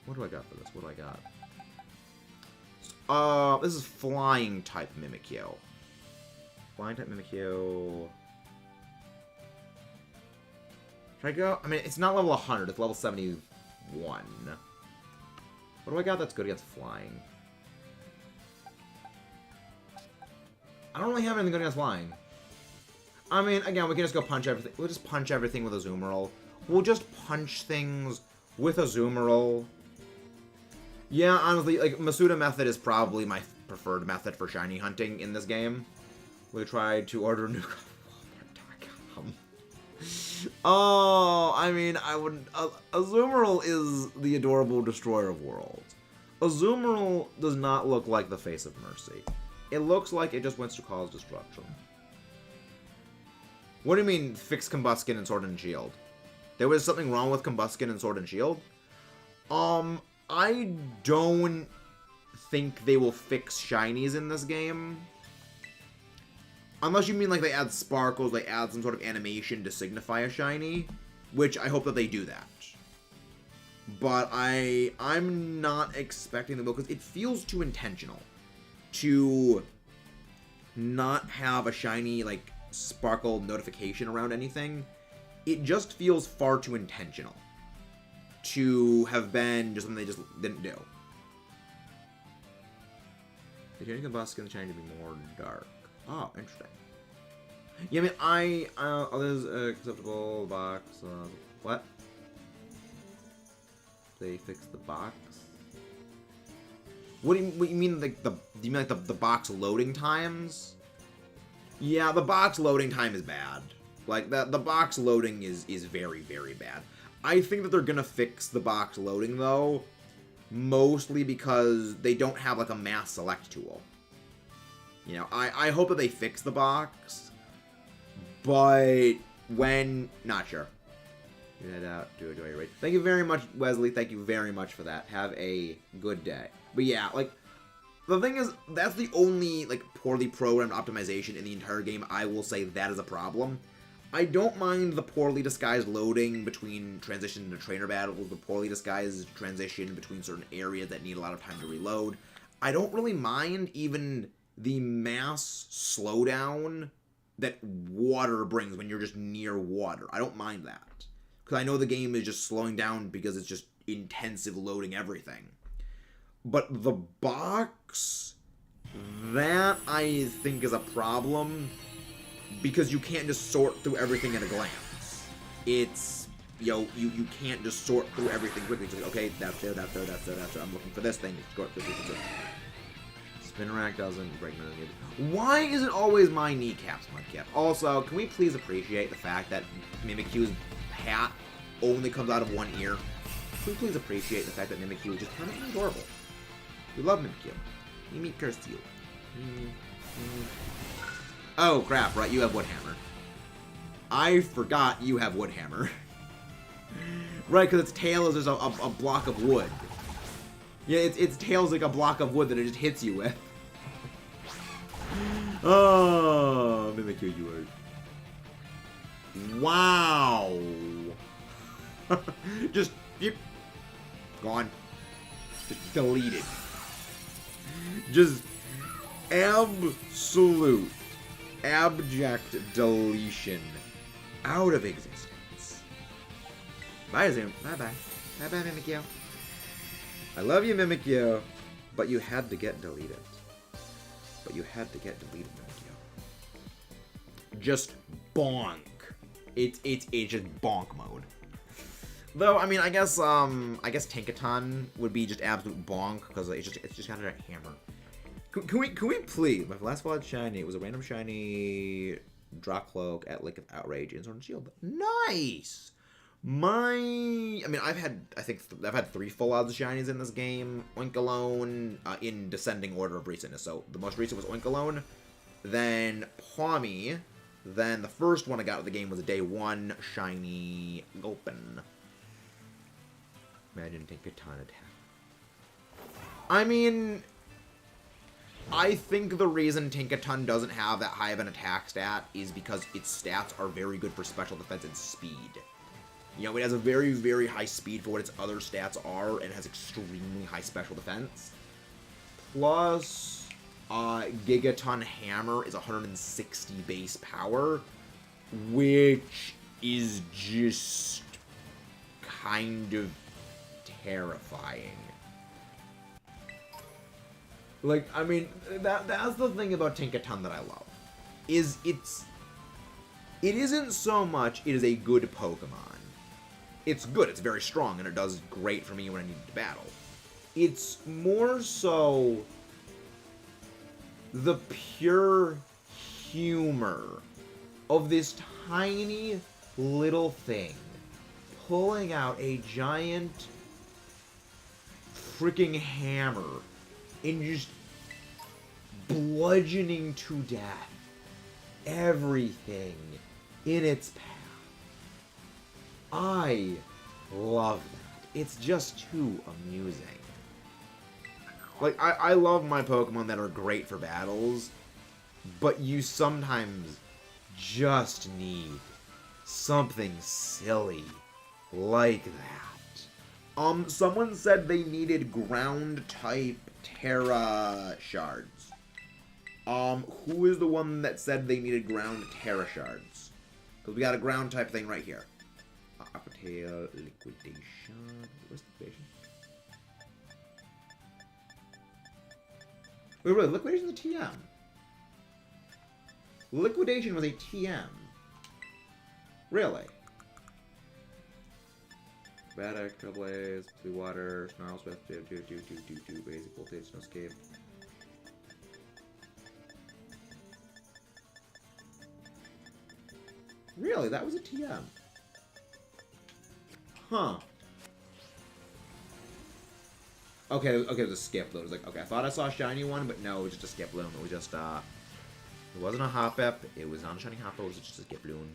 Speaker 1: What do I got for this? What do I got? This is flying type Mimikyu. Flying type Mimikyu. Should I go? I mean, it's not level 100, it's level 71. What do I got that's good against flying? I don't really have anything good against flying. I mean, again, we can just go punch everything. We'll just punch everything with Azumarill. We'll just punch things with Azumarill. Yeah, honestly, like, Masuda method is probably my preferred method for shiny hunting in this game. We tried to order a new... Oh, I mean, I wouldn't... Azumarill is the adorable destroyer of worlds. Azumarill does not look like the face of mercy. It looks like it just wants to cause destruction. What do you mean, fix Combuskin and Sword and Shield? There was something wrong with Combuskin and Sword and Shield? I don't think they will fix shinies in this game. Unless you mean, like, they add sparkles, they add some sort of animation to signify a shiny. Which I hope that they do that. But I'm not expecting them, because it feels too intentional to not have a shiny, like, sparkle notification around anything. It just feels far too intentional to have been just something they just didn't do. The changing Combuskin shiny to be more dark. Oh, interesting. Yeah, I mean, others acceptable box. What? They fixed the box. What do you mean? Like do you mean like the box loading times? Yeah, the box loading time is bad. Like the box loading is very, very bad. I think that they're gonna fix the box loading though, mostly because they don't have like a mass select tool. You know, I hope that they fix the box, but when not sure. You head out, do it right. Thank you very much, Wesley. Thank you very much for that. Have a good day. But yeah, like, the thing is, that's the only, like, poorly programmed optimization in the entire game. I will say that is a problem. I don't mind the poorly disguised loading between transition to trainer battles, the poorly disguised transition between certain areas that need a lot of time to reload. I don't really mind even the mass slowdown that water brings when you're just near water. I don't mind that. Because I know the game is just slowing down because it's just intensive loading everything. But the box, that I think is a problem because you can't just sort through everything at a glance. It's you can't just sort through everything quickly. Just like, okay, that's there, that's there, that's there, that's there. I'm looking for this thing. Spinarak doesn't break none of the. Why is it always my kneecaps, Mudkip? Also, can we please appreciate the fact that Mimikyu's hat only comes out of one ear? Can we please appreciate the fact that Mimikyu is just permanently adorable? We love Mimikyu. Mimi cursed you. Oh, crap, right, you have Woodhammer. I forgot you have Woodhammer. Right, because its tail is just a block of wood. Yeah, its tail's like a block of wood that it just hits you with. Oh, Mimikyu, you are... Wow! Just, yep. Gone. Just deleted. Just absolute, abject deletion. Out of existence. Bye, Zoom. Bye-bye. Bye-bye, Mimikyu. I love you, Mimikyu, but you had to get deleted. But you had to get deleted, Mimikyu. Just bonk. It's just bonk mode. Though, I mean, I guess Tinkaton would be just absolute bonk because it's just got a hammer. Can we please? My last wild shiny, it was a random shiny Dracloak at Lake of Outrage in Sword and Shield. Nice. I mean, I've had 3 full odds shinies in this game. Oinkologne in descending order of recentness. So the most recent was Oinkologne, then Pawmi, then the first one I got of the game was a day 1 shiny Gulpin. Imagine Tinkaton attack. I mean, I think the reason Tinkaton doesn't have that high of an attack stat is because its stats are very good for special defense and speed. You know, it has a very, very high speed for what its other stats are, and has extremely high special defense. Plus, Gigaton Hammer is 160 base power, which is just kind of terrifying. Like, I mean, that's the thing about Tinkaton that I love. It isn't so much it is a good Pokemon. It's good, it's very strong, and it does great for me when I need to battle. It's more so the pure humor of this tiny little thing pulling out a giant freaking hammer and just bludgeoning to death everything in its path. I love that. It's just too amusing. Like, I love my Pokemon that are great for battles, but you sometimes just need something silly like that. Someone said they needed ground-type Terra Shards. Who is the one that said they needed ground Terra Shards? Because we got a ground-type thing right here. Aqua Tail, Liquidation. Where's Liquidation? Wait, really? Liquidation's a TM. Liquidation was a TM. Really? Baddock, Trailblaze, Blue Water, Snarl Swift, do, Basic Voltage, no Escape. Really? That was a TM. Huh. Okay, it was a skip load. It was like, okay, I thought I saw a shiny one, but no, it was just a skip loon. It was just, it wasn't a Hoppip. It was not a shiny Hoppip. It was just a skip loon.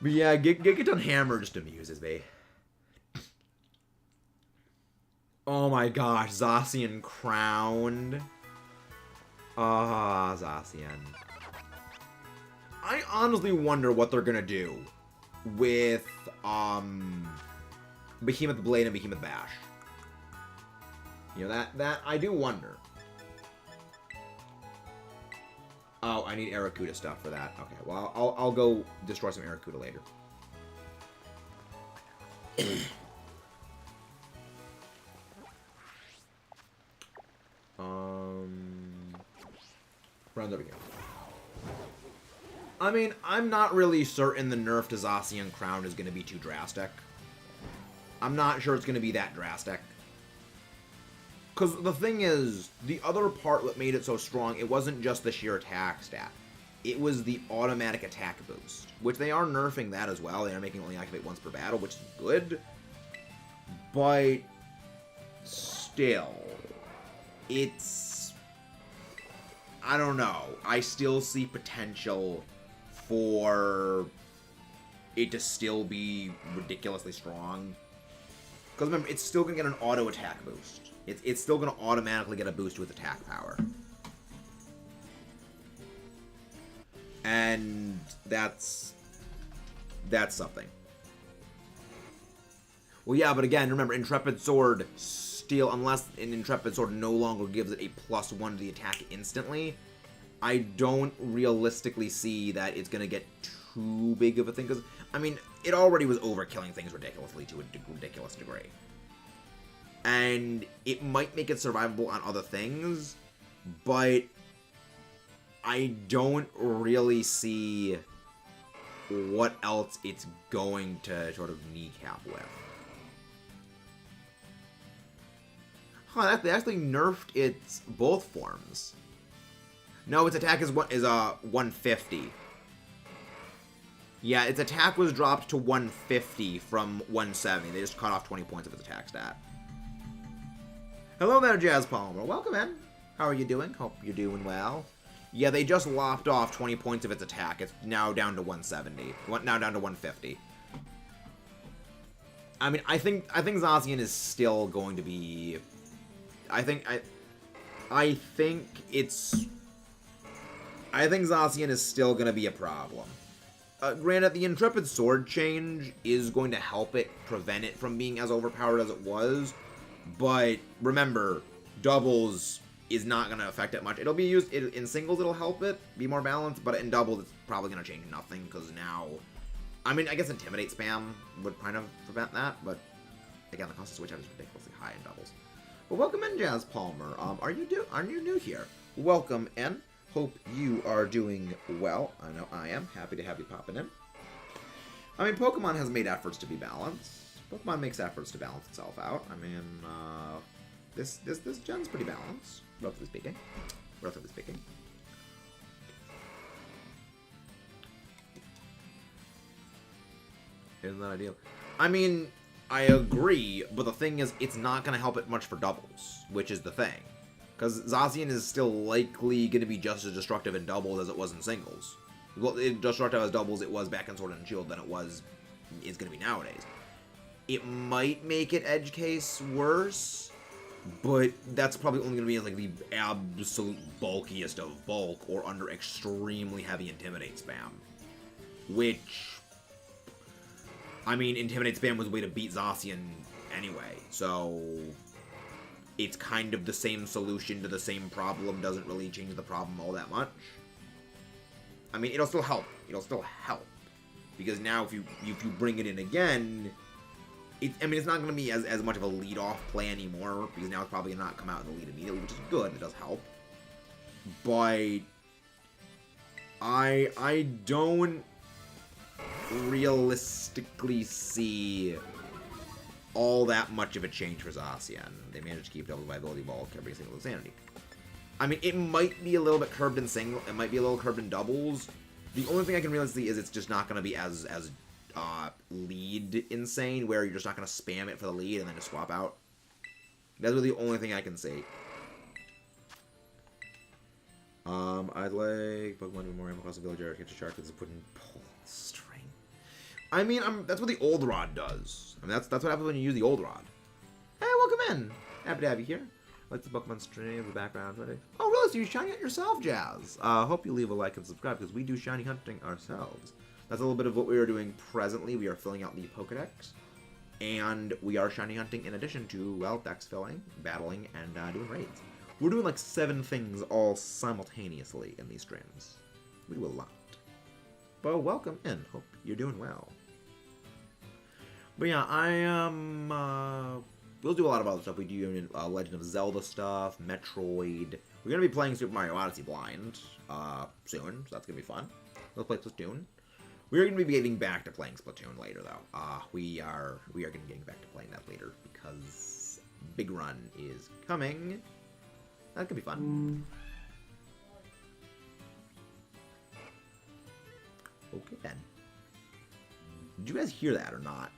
Speaker 1: But yeah, Gigaton Hammer just amuses me. Oh my gosh, Zacian crowned. Ah, Zacian. I honestly wonder what they're gonna do with Behemoth Blade and Behemoth Bash. You know, that I do wonder. Oh, I need Arrokuda stuff for that. Okay, well, I'll go destroy some Arrokuda later. Round over here. I mean, I'm not really certain the nerf to Zacian Crown is going to be too drastic. I'm not sure it's going to be that drastic. Because the thing is, the other part that made it so strong, it wasn't just the sheer attack stat. It was the automatic attack boost, which they are nerfing that as well. They are making it only activate once per battle, which is good. But still, it's... I don't know. I still see potential for it to still be ridiculously strong. Because remember, it's still going to get an auto attack boost. It's still going to automatically get a boost with attack power. And that's something. Well, yeah, but again, remember, Intrepid Sword still, unless an Intrepid Sword no longer gives it a +1 to the attack instantly, I don't realistically see that it's going to get too big of a thing. Because, I mean, it already was overkilling things ridiculously to a ridiculous degree. And it might make it survivable on other things, but I don't really see what else it's going to sort of kneecap with. Huh, they actually nerfed its both forms. No, its attack is 150. Yeah, its attack was dropped to 150 from 170. They just cut off 20 points of its attack stat. Hello there, Jazz Palmer. Welcome in. How are you doing? Hope you're doing well. Yeah, they just lopped off 20 points of its attack. It's now down to 170. Now down to 150. I mean, I think Zacian is still going to be... I think Zacian is still going to be a problem. Granted, the Intrepid Sword change is going to help it prevent it from being as overpowered as it was. But remember, doubles is not going to affect it much. It'll be used in singles, it'll help it be more balanced, but in doubles, it's probably going to change nothing because now, I mean, I guess Intimidate spam would kind of prevent that, but again, the cost of switch out is ridiculously high in doubles. But welcome in, Jazz Palmer. Are you new here? Welcome in. Hope you are doing well. I know I am. Happy to have you popping in. I mean, Pokemon has made efforts to be balanced. Pokemon makes efforts to balance itself out. I mean, this gen's pretty balanced, relatively speaking. Isn't that ideal? I mean, I agree, but the thing is, it's not going to help it much for doubles, which is the thing. Because Zacian is still likely going to be just as destructive in doubles as it was in singles. Well, destructive as doubles it was back in Sword and Shield than it's going to be nowadays. It might make it edge case worse, but that's probably only going to be like the absolute bulkiest of bulk or under extremely heavy Intimidate spam. Which, I mean, Intimidate spam was a way to beat Zacian anyway, so it's kind of the same solution to the same problem, doesn't really change the problem all that much. I mean, it'll still help. Because now if you bring it in again... I mean, it's not going to be as much of a lead-off play anymore, because now it's probably going to not come out in the lead immediately, which is good. It does help. But I don't realistically see all that much of a change for Zacian. They managed to keep double viability bulk every single insanity. I mean, it might be a little bit curved in single. It might be a little curved in doubles. The only thing I can really see is it's just not going to be as lead insane, where you're just not going to spam it for the lead and then just swap out. That's really the only thing I can see. I'd like Pokemon to be more across the villager, catch a shark that's put in pull string. I mean, that's what the Old Rod does. I mean, that's what happens when you use the Old Rod. Hey, welcome in. Happy to have you here. Like the Pokemon stream in the background. Ready? Oh, really? So you shiny hunt yourself, Jazz? Hope you leave a like and subscribe, because we do shiny hunting ourselves. That's a little bit of what we are doing presently. We are filling out the Pokedex, and we are shiny hunting in addition to, well, dex filling, battling, and doing raids. We're doing like 7 things all simultaneously in these streams. We do a lot. But welcome in. Hope you're doing well. But yeah, we'll do a lot of other stuff. We do Legend of Zelda stuff, Metroid. We're going to be playing Super Mario Odyssey blind soon, so that's going to be fun. Let's play Splatoon. We are going to be getting back to playing Splatoon later, though. We are going to be getting back to playing that later because Big Run is coming. That could be fun. Okay then. Did you guys hear that or not?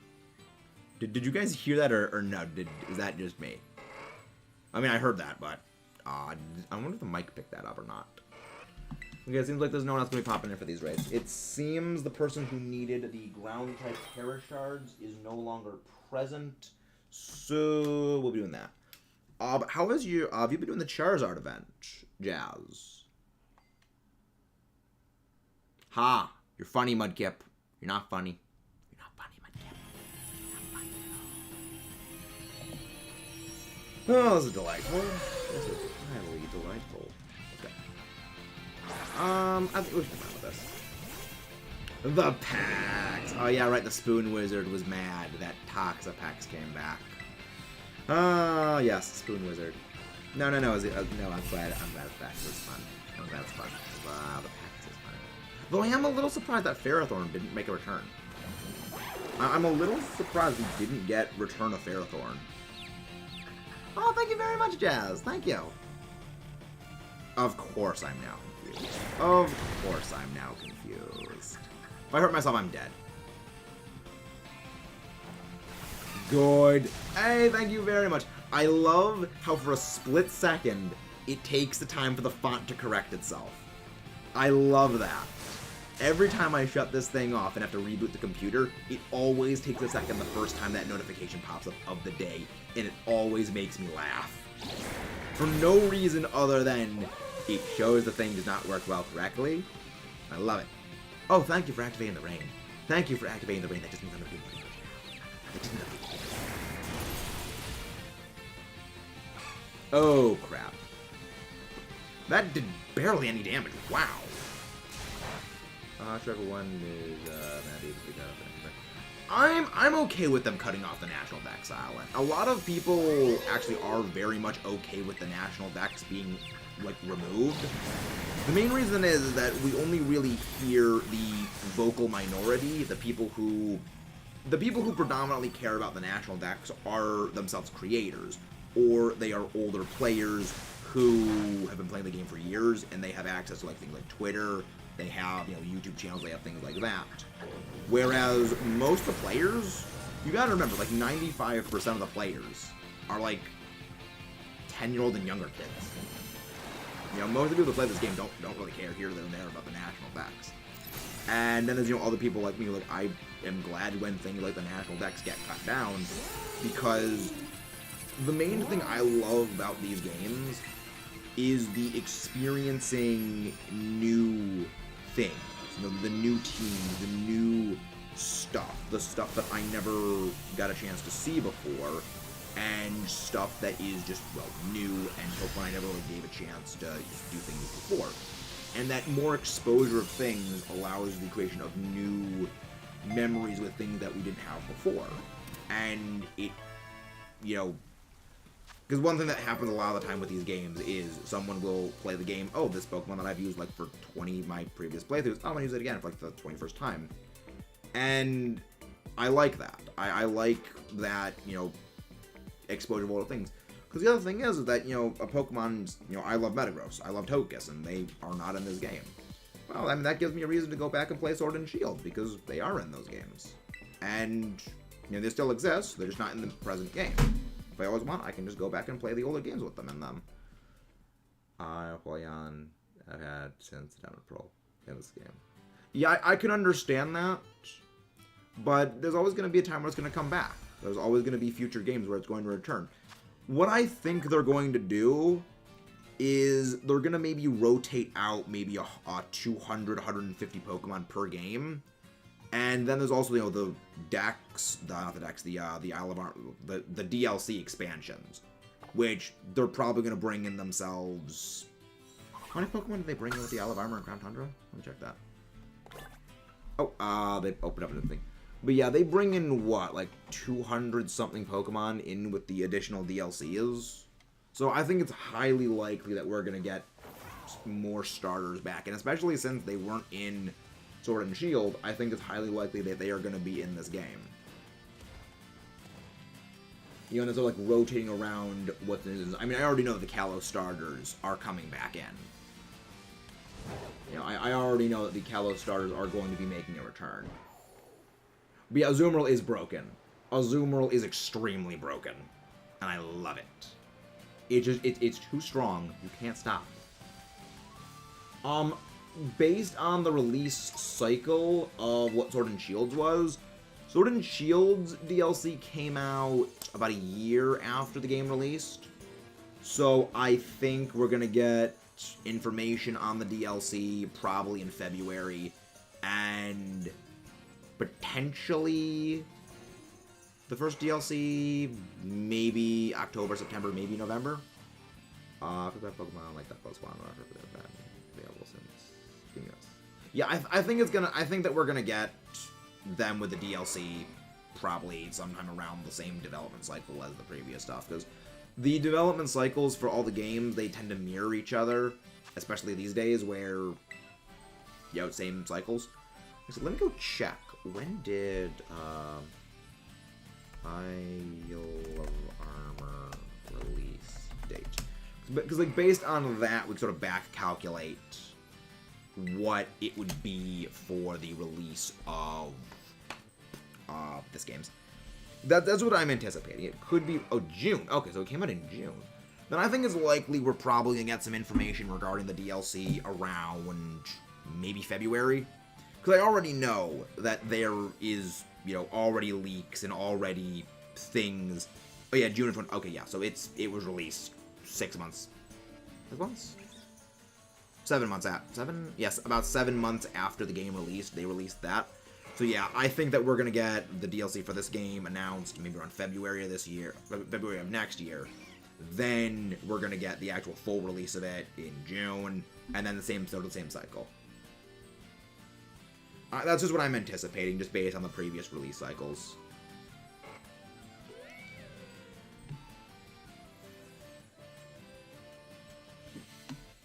Speaker 1: Did you guys hear that or no? Is that just me? I mean, I heard that, but I wonder if the mic picked that up or not. Okay, it seems like there's no one else going to be popping in for these raids. It seems the person who needed the ground-type Charizards is no longer present, so we'll be doing that. But how has you, have you been doing the Charizard event, Jazz? Ha! You're funny, Mudkip. You're not funny. You're not funny, Mudkip. You're not funny at all. Oh, this is delightful. This is highly delightful. I think we should be fine with this. The packs! Oh yeah, right, the Spoon Wizard was mad that Toxapex came back. Yes, Spoon Wizard. No, no, no, no, I'm glad it's back. It was fun. I'm glad it's fun. The packs is fun. Though I am a little surprised that Ferrothorn didn't make a return. I'm a little surprised we didn't get Return of Ferrothorn. Oh, thank you very much, Jazz. Thank you. Of course I'm now confused. Of course I'm now confused. If I hurt myself, I'm dead. Good. Hey, thank you very much. I love how for a split second, it takes the time for the font to correct itself. I love that. Every time I shut this thing off and have to reboot the computer, it always takes a second the first time that notification pops up of the day, and it always makes me laugh. For no reason other than it shows the thing does not work well correctly. I love it. Oh, thank you for activating the rain. Thank you for activating the rain. That just means I'm going to be that just means I'm gonna be... Oh, crap. That did barely any damage. Wow. Trevor 1 is I'm okay with them cutting off the National Dex Island. A lot of people actually are very much okay with the National Dex being, like, removed. The main reason is that we only really hear the vocal minority, the people who predominantly care about the National Dex are themselves creators, or they are older players who have been playing the game for years and they have access to, like, things like Twitter. They have, you know, YouTube channels, they have things like that. Whereas most of the players, you gotta remember, like 95% of the players are like 10-year-old and younger kids. You know, most of the people that play this game don't really care here or there about the National Dex. And then there's, you know, other people like me, like I am glad when things like the National Dex get cut down, because the main thing I love about these games is the experiencing new things, you know, the new teams, the new stuff, the stuff that I never got a chance to see before, and stuff that is just, well, new, and Pokemon I never really gave a chance to do things before. And that more exposure of things allows the creation of new memories with things that we didn't have before. And it, you know, because one thing that happens a lot of the time with these games is someone will play the game, oh, this Pokemon that I've used like for 20 of my previous playthroughs, I'm gonna use it again for like the 21st time. And I like that. I like that, you know, exposure of all the things. Because the other thing is that, you know, a Pokemon, you know, I love Metagross, I love Togekiss, and they are not in this game. Well, I mean, that gives me a reason to go back and play Sword and Shield, because they are in those games. And, you know, they still exist, they're just not in the present game. If I always want, I can just go back and play the older games with them in them. Holion, I've had since Diamond Pearl in this game. Yeah, I can understand that, but there's always going to be a time where it's going to come back. There's always going to be future games where it's going to return. What I think they're going to do is they're going to maybe rotate out maybe a 200, 150 Pokemon per game. And then there's also, you know, the Dex, not the Dex, the Isle of Armor, the DLC expansions, which they're probably going to bring in themselves. How many Pokemon did they bring in with the Isle of Armor and Crown Tundra? Let me check that. Oh, they opened up another thing. But yeah, they bring in, what, like 200-something Pokemon in with the additional DLCs? So I think it's highly likely that we're going to get more starters back, and especially since they weren't in Sword and Shield, I think it's highly likely that they are going to be in this game. You know, and they're like rotating around what this is. I mean, I already know the Kalos starters are coming back in. You know, I already know that the Kalos starters are going to be making a return. But yeah, Azumarill is broken. Azumarill is extremely broken. And I love it. It's too strong. You can't stop. Based on the release cycle of what Sword and Shields was, Sword and Shields DLC came out about a year after the game released. So I think we're gonna get information on the DLC probably in February, and potentially the first DLC maybe October, September, maybe November. Because that Pokemon like that Pokemon they've been available since. Yeah, I think it's gonna. I think that we're gonna get them with the DLC probably sometime around the same development cycle as the previous stuff, because the development cycles for all the games, they tend to mirror each other, especially these days where, you know, same cycles. So let me go check. When did Isle of Armor release date? Because like based on that, we sort of back calculate what it would be for the release of this game's. That's what I'm anticipating. It could be June. Okay, so it came out in June. Then I think it's likely we're probably gonna get some information regarding the DLC around maybe February, because I already know that there is, you know, already leaks and already things. Oh yeah, June of 20. Okay, yeah. So it was released 6 months. 6 months? 7 months after. 7? Yes, about 7 months after the game released, they released that. So yeah, I think that we're gonna get the DLC for this game announced maybe around February of this year, February of next year. Then we're gonna get the actual full release of it in June, and then the same cycle. That's just what I'm anticipating, just based on the previous release cycles.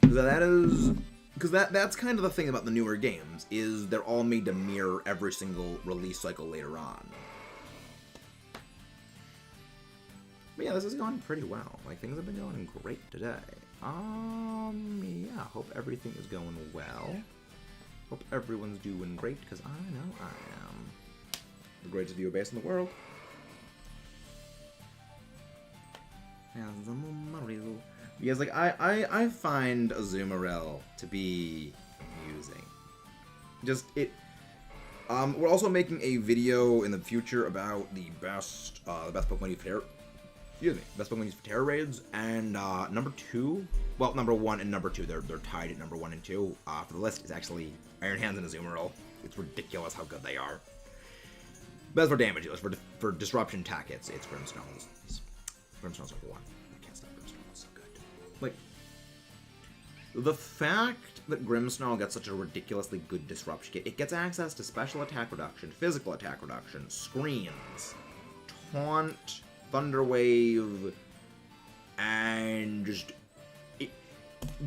Speaker 1: That's kind of the thing about the newer games, is they're all made to mirror every single release cycle later on. But yeah, this is going pretty well. Like, things have been going great today. Yeah, hope everything is going well. Hope everyone's doing great, because I know I am. The greatest viewer base in the world. Because, like, I find Azumarill to be amusing. We're also making a video in the future about the best Pokemon used for best Pokemon used for Terra raids, and number 1 and number 2, they're tied at number 1 and 2. For the list is actually Iron Hands and Azumarill. It's ridiculous how good they are. But as for damage dealers, for disruption tech, it's Grimmsnarl. Grimmsnarl's number 1. I can't stop Grimmsnarl. It's so good. Like, the fact that Grimmsnarl gets such a ridiculously good disruption kit, it gets access to special attack reduction, physical attack reduction, screens, taunt, Thunder Wave, and just...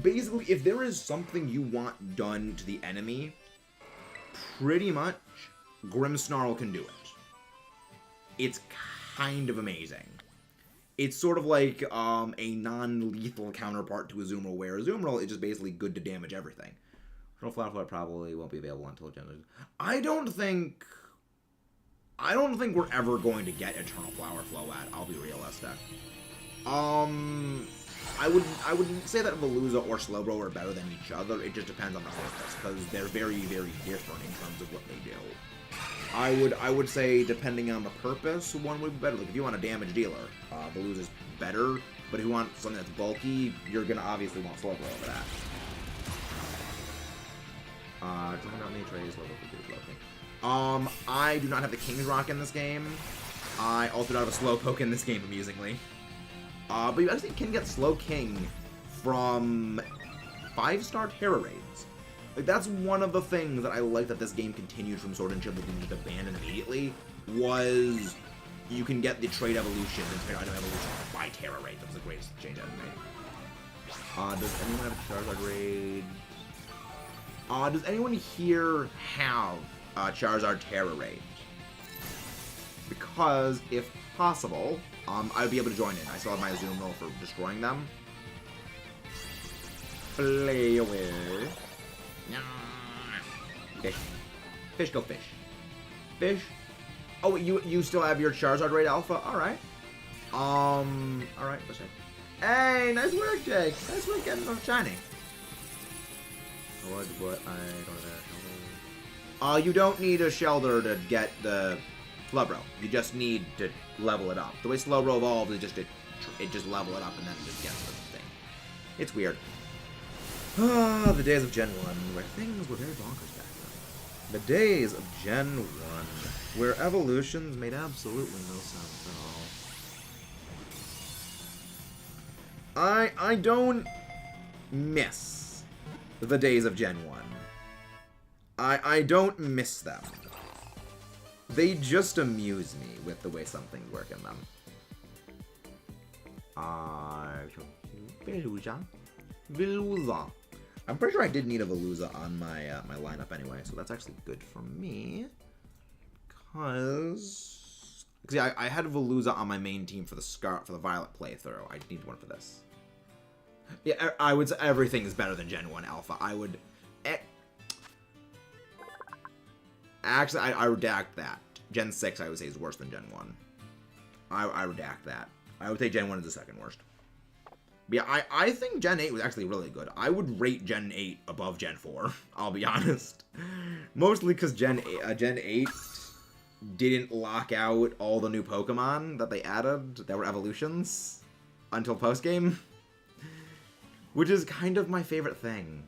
Speaker 1: basically, if there is something you want done to the enemy, pretty much Grimmsnarl can do it. It's kind of amazing. It's sort of like a non-lethal counterpart to Azumarill, where Azumarill is just basically good to damage everything. Eternal Flower Flood probably won't be available until January. I don't think we're ever going to get Eternal Flower Float. I'll be realistic. I would say that Veluza or Slowbro are better than each other. It just depends on the purpose, because they're very, very different in terms of what they do. I would say, depending on the purpose, one would be better. Like, if you want a damage dealer, Veluza's better. But if you want something that's bulky, you're gonna obviously want Slowbro over that. I do not have the King's Rock in this game. I also don't have a Slowpoke in this game, amusingly. But you actually can get Slow King from 5-star Terra raids. Like, that's one of the things that I like that this game continued from Sword and Shield that didn't just abandon immediately, was you can get the trade evolution and trade item evolution by Terra raids. That was the greatest change I've made. Does anyone have a Charizard raid? Does anyone here have Charizard Terra Rage? Because, if possible, I would be able to join in. I still have my Zoom roll for destroying them. Play away. Fish. Fish, go fish. Fish. Oh, you still have your Charizard Raid Alpha? Alright. Alright, what's that? Hey, nice work, Jake. Nice work getting them shiny. What I don't know. You don't need a Shelter to get the Slowbro. You just need to level it up. The way Slowbro evolves is just it just level it up and then it just gets the thing. It's weird. Ah, the days of Gen 1, where things were very bonkers back then. The days of Gen 1, where evolutions made absolutely no sense at all. I don't miss the days of Gen 1. I don't miss them. They just amuse me with the way some things work in them. Veluza. I'm pretty sure I did need a Veluza on my my lineup anyway, so that's actually good for me. Cause I had Veluza on my main team for the Violet playthrough. I need one for this. Yeah, I would say everything is better than Gen 1 Alpha. I would... Actually, I redact that. Gen 6, I would say, is worse than Gen 1. I redact that. I would say Gen 1 is the second worst. But yeah, I think Gen 8 was actually really good. I would rate Gen 8 above Gen 4, I'll be honest. Mostly because Gen 8 didn't lock out all the new Pokemon that they added that were evolutions until post-game. Which is kind of my favorite thing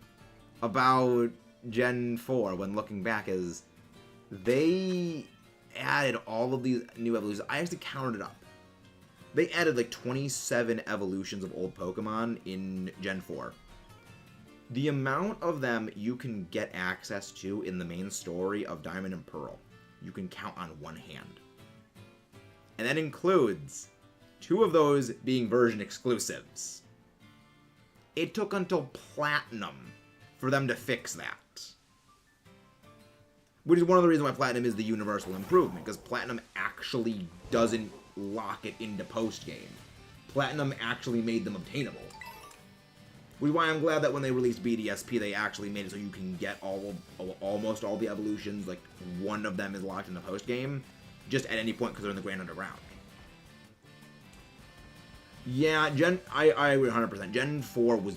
Speaker 1: about Gen 4 when looking back is they added all of these new evolutions. I actually counted it up. They added like 27 evolutions of old Pokemon in Gen 4. The amount of them you can get access to in the main story of Diamond and Pearl, you can count on one hand. And that includes 2 of those being version exclusives. It took until Platinum for them to fix that. Which is one of the reasons why Platinum is the universal improvement, because Platinum actually doesn't lock it into post-game. Platinum actually made them obtainable. Which is why I'm glad that when they released BDSP, they actually made it so you can get almost all the evolutions, like one of them is locked into post-game, just at any point because they're in the Grand Underground. Yeah, I agree 100%. Gen 4 was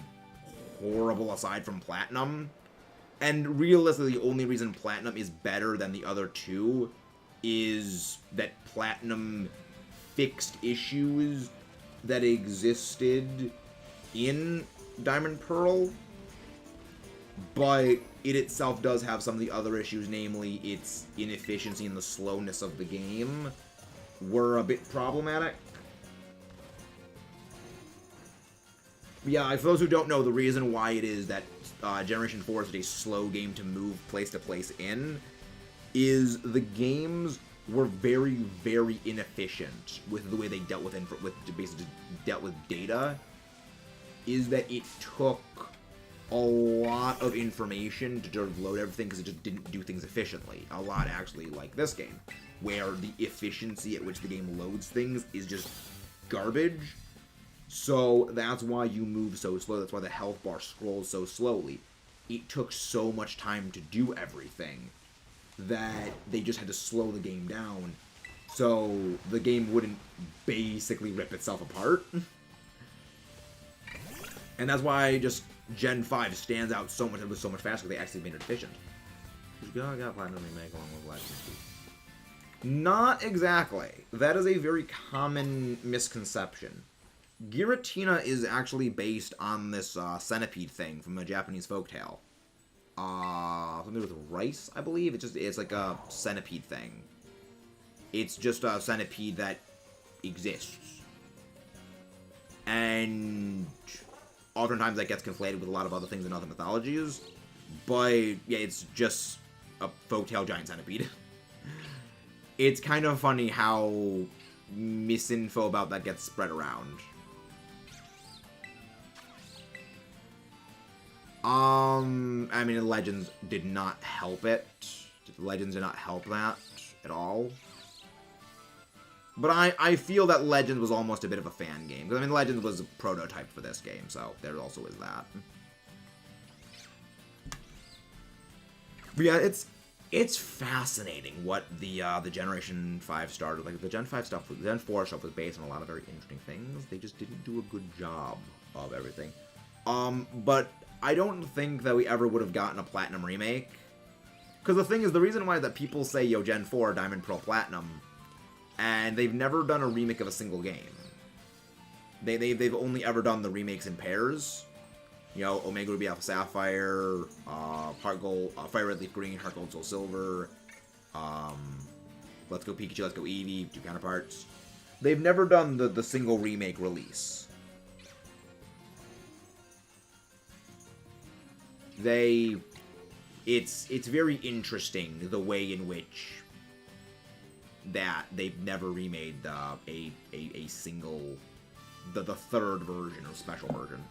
Speaker 1: horrible aside from Platinum. And realistically, the only reason Platinum is better than the other 2 is that Platinum fixed issues that existed in Diamond Pearl. But it itself does have some of the other issues, namely its inefficiency and the slowness of the game were a bit problematic. Yeah, for those who don't know, the reason why it is that Generation 4 is such a slow game to move place to place in is the games were very, very inefficient with the way they dealt with basically dealt with data. Is that it took a lot of information to load everything because it just didn't do things efficiently. A lot actually like this game, where the efficiency at which the game loads things is just garbage. So that's why you move so slow. That's why the health bar scrolls so slowly. It took so much time to do everything that they just had to slow the game down so the game wouldn't basically rip itself apart. And that's why just Gen 5 stands out so much. It was so much faster because they actually made it efficient. I got Platinum Remake along with Legends. Not exactly. That is a very common misconception. Giratina is actually based on this centipede thing from a Japanese folktale. Something with rice, I believe. It's like a centipede thing. It's just a centipede that exists. And oftentimes that gets conflated with a lot of other things in other mythologies. But yeah, it's just a folktale giant centipede. It's kind of funny how misinfo about that gets spread around. I mean, Legends did not help it. Legends did not help that at all. But I feel that Legends was almost a bit of a fan game. Because, I mean, Legends was a prototype for this game, so there also is that. But yeah, it's fascinating what the Generation 5 started. Like, the Gen 5 stuff, the Gen 4 stuff was based on a lot of very interesting things. They just didn't do a good job of everything. But I don't think that we ever would have gotten a Platinum remake. Because the thing is, the reason why that people say, yo, Gen 4, Diamond, Pearl, Platinum, and they've never done a remake of a single game. They've only ever done the remakes in pairs. You know, Omega Ruby Alpha Sapphire, Heart Gold, Fire Red Leaf Green, Heart Gold Soul Silver, Let's Go Pikachu, Let's Go Eevee, 2 counterparts. They've never done the single remake release. It's very interesting the way in which that they've never remade a single the third version or special version.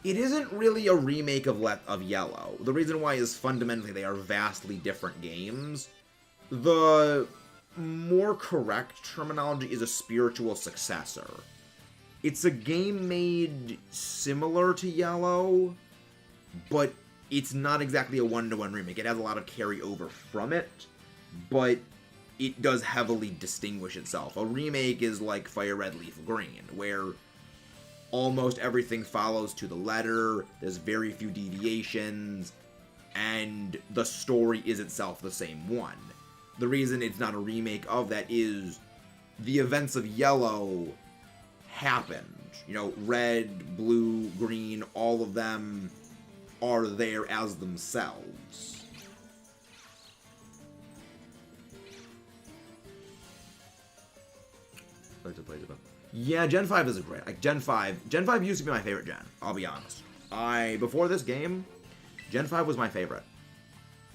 Speaker 1: It isn't really a remake of Yellow. The reason why is fundamentally they are vastly different games. The more correct terminology is a spiritual successor. It's a game made similar to Yellow, but it's not exactly a one-to-one remake. It has a lot of carryover from it, but it does heavily distinguish itself. A remake is like Fire Red Leaf Green, where almost everything follows to the letter, there's very few deviations, and the story is itself the same one. The reason it's not a remake of that is the events of Yellow happened. You know, red, blue, green, all of them are there as themselves. Yeah, Gen 5 is a great, like, Gen 5 used to be my favorite gen, I'll be honest. Before this game, Gen 5 was my favorite.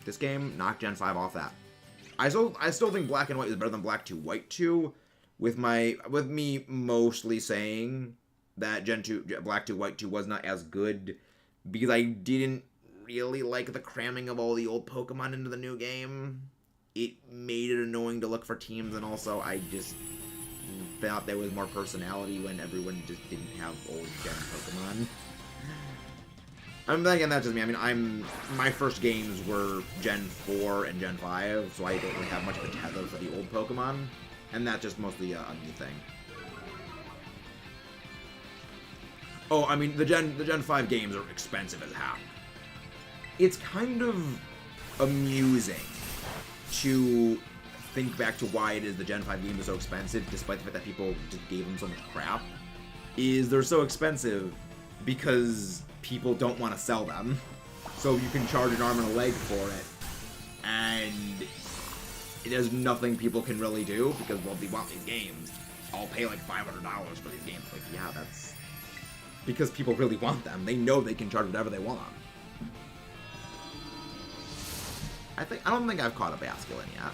Speaker 1: This game knocked Gen 5 off that. I still think Black and White is better than Black 2, White 2, with me mostly saying that Black 2, White 2 was not as good, because I didn't really like the cramming of all the old Pokemon into the new game. It made it annoying to look for teams, and also I just thought there was more personality when everyone just didn't have old gen Pokemon. I'm thinking that's just me. I mean, my first games were Gen 4 and Gen 5, so I don't really have much of a tether for the old Pokemon, and that's just mostly a me thing. Oh, I mean, the Gen 5 games are expensive as heck. It's kind of amusing to think back to why it is the Gen 5 game is so expensive, despite the fact that people just gave them so much crap. Is they're so expensive because people don't want to sell them. So you can charge an arm and a leg for it, and there's nothing people can really do because, well, they want these games. I'll pay like $500 for these games. Like, yeah, that's because people really want them. They know they can charge whatever they want. I don't think I've caught a Basculin yet.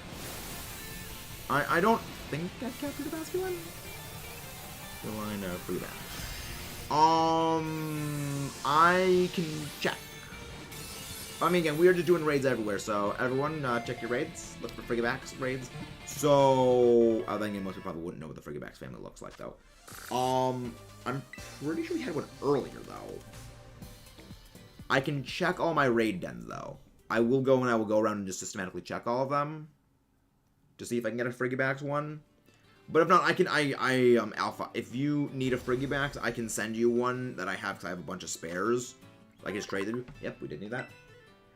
Speaker 1: I don't think I've captured a Basculin. Do I know free back? I can check. I mean, again, we are just doing raids everywhere, so everyone, check your raids. Look for Frigibacks raids. So, I think most people probably wouldn't know what the Frigibacks family looks like, though. I'm pretty sure we had one earlier, though. I can check all my raid dens, though. I will go around and just systematically check all of them to see if I can get a Frigibacks one. But if not, Alpha. If you need a Frigibacks, I can send you one that I have because I have a bunch of spares. I can just trade them. Yep, we did need that.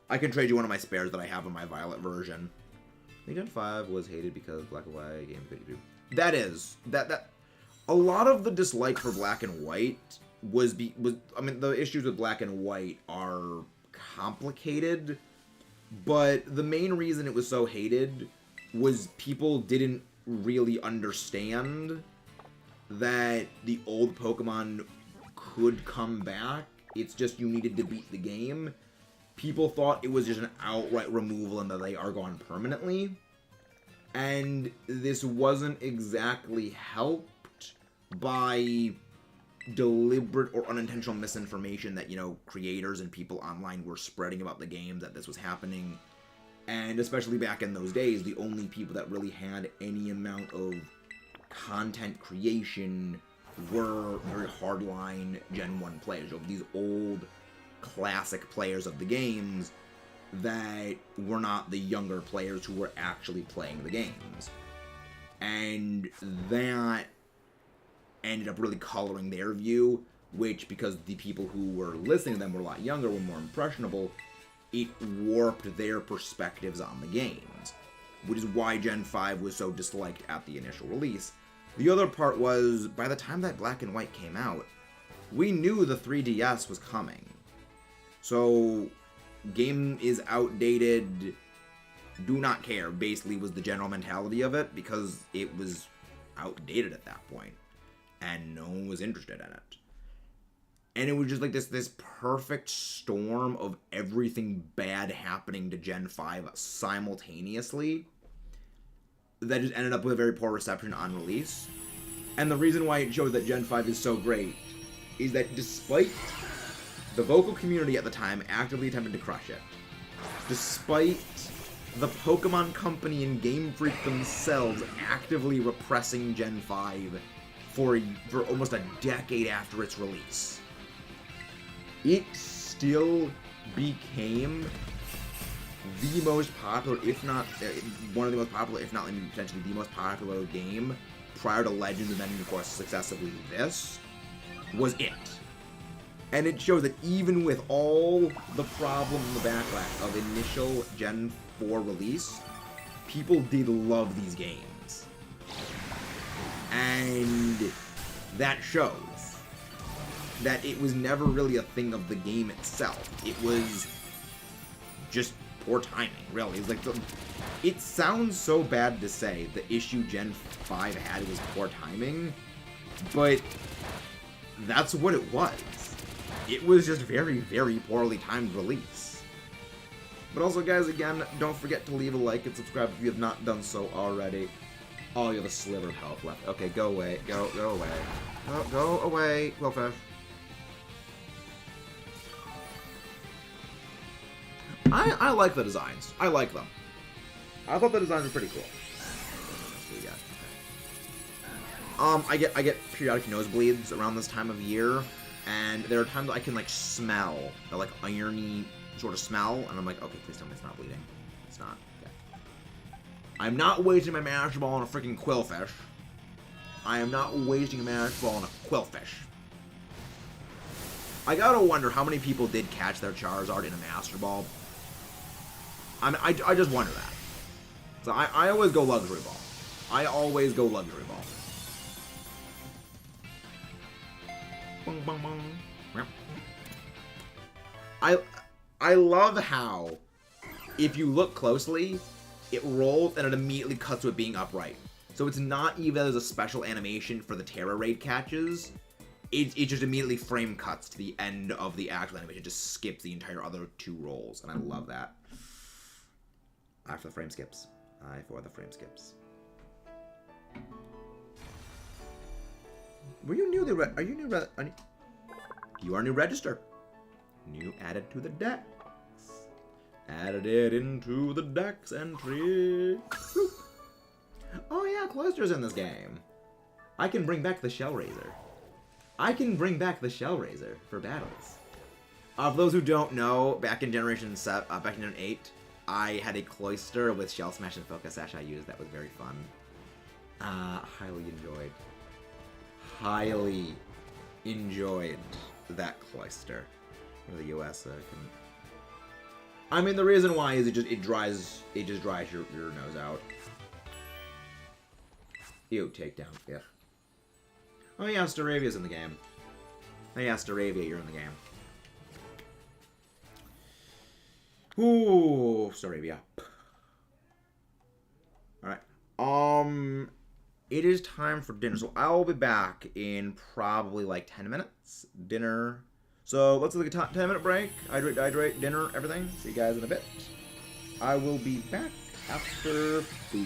Speaker 1: I can trade you one of my spares that I have in my Violet version. I think Gen 5 was hated because Black and White game 52. That is a lot of the dislike for Black and White was I mean, the issues with Black and White are complicated, but the main reason it was so hated was people didn't really understand that the old Pokemon could come back. It's just you needed to beat the game. People thought it was just an outright removal and that they are gone permanently. And this wasn't exactly helped by deliberate or unintentional misinformation that, you know, creators and people online were spreading about the game, that this was happening. And especially back in those days, the only people that really had any amount of content creation were very hardline Gen 1 players, of these old classic players of the games that were not the younger players who were actually playing the games. And that ended up really coloring their view, which, because the people who were listening to them were a lot younger, were more impressionable, it warped their perspectives on the games, which is why Gen 5 was so disliked at the initial release. The other part was, by the time that Black and White came out, we knew the 3DS was coming. So, game is outdated, do not care, basically was the general mentality of it, because it was outdated at that point, and no one was interested in it. And it was just like this perfect storm of everything bad happening to Gen 5 simultaneously that just ended up with a very poor reception on release. And the reason why it shows that Gen 5 is so great is that despite the vocal community at the time actively attempting to crush it, despite the Pokemon Company and Game Freak themselves actively repressing Gen 5 for almost a decade after its release, it still became the most popular, if not one of the most popular, if not potentially the most popular game prior to Legends, and then, of course, successively this, was it. And it shows that even with all the problem and the backlash of initial Gen 4 release, people did love these games. And that shows that it was never really a thing of the game itself. It was just poor timing, really. It's like it sounds so bad to say the issue Gen 5 had was poor timing, but that's what it was. It was just very, very poorly timed release. But also, guys, again, don't forget to leave a like and subscribe if you have not done so already. Oh, you have a sliver of health left. Okay, go away. Go away. Go away, Quillfish. I like the designs. I like them. I thought the designs were pretty cool. I get periodic nosebleeds around this time of year, and there are times I can, like, smell the, like, irony sort of smell, and I'm like, okay, please tell me it's not bleeding. It's not. Okay. I'm not wasting my Master Ball on a freaking Quillfish. I am not wasting a Master Ball on a Quillfish. I gotta wonder how many people did catch their Charizard in a Master Ball. I just wonder that. So I always go Luxury Ball. I always go Luxury Ball. Bong, bong, bong. I love how, if you look closely, it rolls and it immediately cuts to it being upright. So it's not even as a special animation for the Terra Raid catches. It just immediately frame cuts to the end of the actual animation. It just skips the entire other two rolls, and I love that. I for the frame skips. I for the frame skips. Were you new? Are you new? You are new register. New added to the dex. Added it into the dex entry. Boop. Oh yeah, Cloister's in this game. I can bring back the Shell Razor. I can bring back the Shell Razor for battles. For those who don't know, back in Generation 8, I had a Cloister with Shell Smash and Focus Sash I used. That was very fun. Highly enjoyed. Highly enjoyed that Cloister. For the US, I mean, the reason why is it just dries your nose out. Ew, takedown. Yeah. Oh yeah, Staravia's in the game. Oh yeah, Staravia, you're in the game. Ooh, Staravia. Alright. It is time for dinner, so I'll be back in probably like 10 minutes. Dinner. So let's look at 10-minute break. Hydrate, dinner, everything. See you guys in a bit. I will be back after food.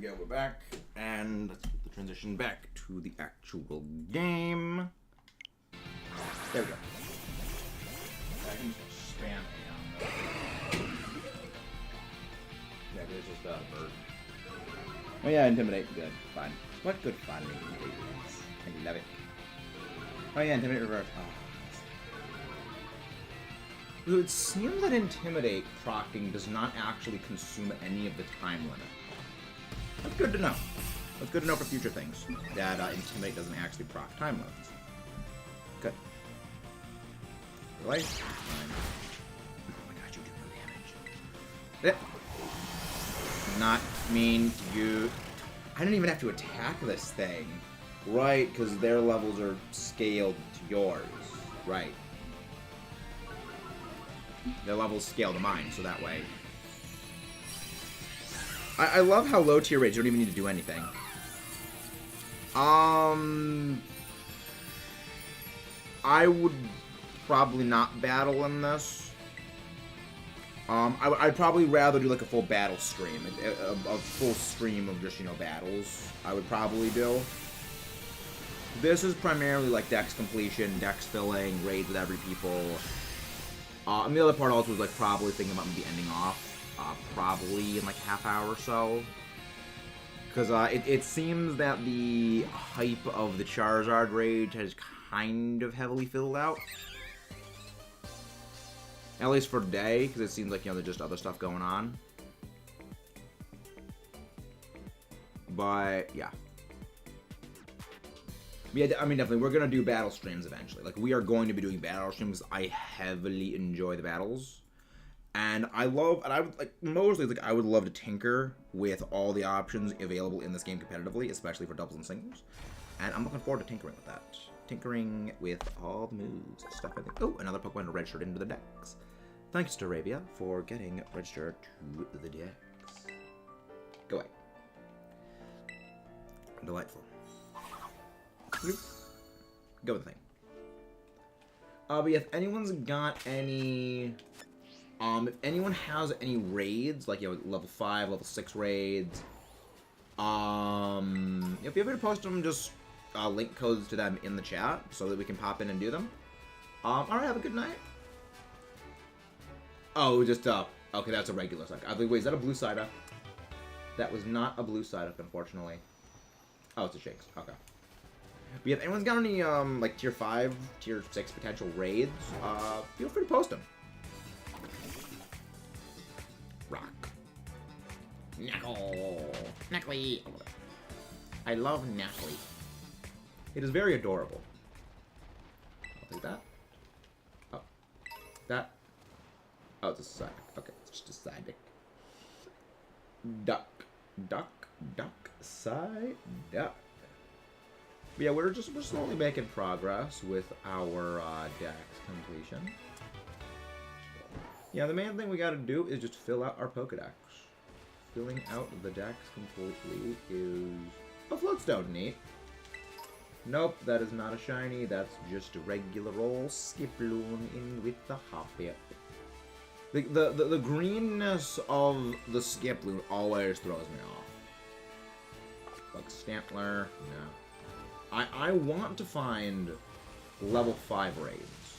Speaker 1: we go. We're back, and let's put the transition back to the actual game. There we go. I can just spam A on yeah, there's just a bird. Oh yeah, intimidate. Good. Fun. What good fun intimidate is. I love it. Oh yeah, intimidate reverse. Oh. It seems that intimidate proccing does not actually consume any of the time limit. That's good to know. That's good to know for future things. That intimidate doesn't actually proc time limits. Good. Life. Fine. Oh my god, you do no damage. Not mean you. I don't even have to attack this thing. Right, because their levels are scaled to yours. Right. Their levels scale to mine, so that way. I love how low tier raids don't even need to do anything. I would probably not battle in this. I'd probably rather do like a full battle stream, a full stream of just, you know, battles. I would probably do. This is primarily like dex completion, dex filling, raids with every people. And the other part also was like probably thinking about maybe ending off, probably in like a half hour or so. Because it seems that the hype of the Charizard raid has kind of heavily fizzled out. At least for today, because it seems like, you know, there's just other stuff going on. But, yeah. Yeah, I mean, definitely, we're going to do battle streams eventually. Like, we are going to be doing battle streams. I heavily enjoy the battles. And I love, and I would, like, mostly, like, I would love to tinker with all the options available in this game competitively, especially for doubles and singles. And I'm looking forward to tinkering with that. Tinkering with all the moves, stuff I think. Oh, another Pokemon registered into the decks. Thanks to Arabia for getting registered to the decks. Go away. Delightful. Go with the thing. But yeah, if anyone's got any, if anyone has any raids, like, you know, level 5, level 6 raids, if you ever post them, just link codes to them in the chat so that we can pop in and do them. Alright, have a good night. Oh, just, okay, that's a regular side. I think, wait, is that a blue side up? That was not a blue side up, unfortunately. Oh, it's a shakes. Okay. But yeah, if anyone's got any, like, tier 5, tier 6 potential raids, feel free to post them. Rock. Knuckle. Knuckly. I love Knuckly. It is very adorable. I'll take that. Oh. That. Oh, it's a side deck. Okay, it's just a side deck. Duck. Duck. Duck. Side duck. But yeah, we're slowly making progress with our dex completion. Yeah, the main thing we gotta do is just fill out our Pokedex. Filling out the dex completely is a floatstone. Neat. Nope, that is not a shiny. That's just a regular old Skiploon in with the Hoppip. The greenness of the Skiploon always throws me off. Like Stantler, no. I want to find level 5 raids.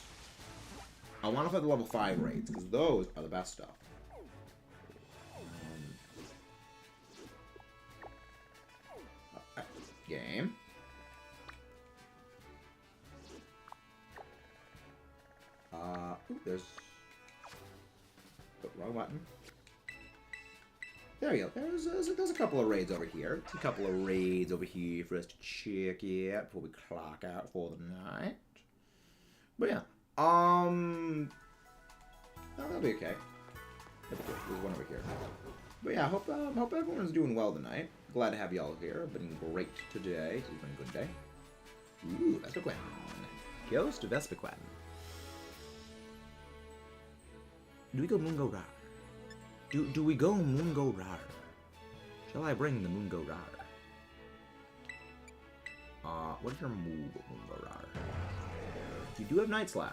Speaker 1: I want to find the level 5 raids, because those are the best stuff. Game. Ooh, there's... Wrong button. There we go. There's a couple of raids over here. A couple of raids over here for us to check out before we clock out for the night. But yeah. Oh, that'll be okay. There's one over here. But yeah, hope everyone's doing well tonight. Glad to have y'all here. Been great today. It's been a good day. Ooh, Vespiquen. Ghost Vespiquen. Do we go Mungo Rar? Do we go Mungo Rar? Shall I bring the Mungo Rar? What's your move, Mungo Rar? You do have Night Slash.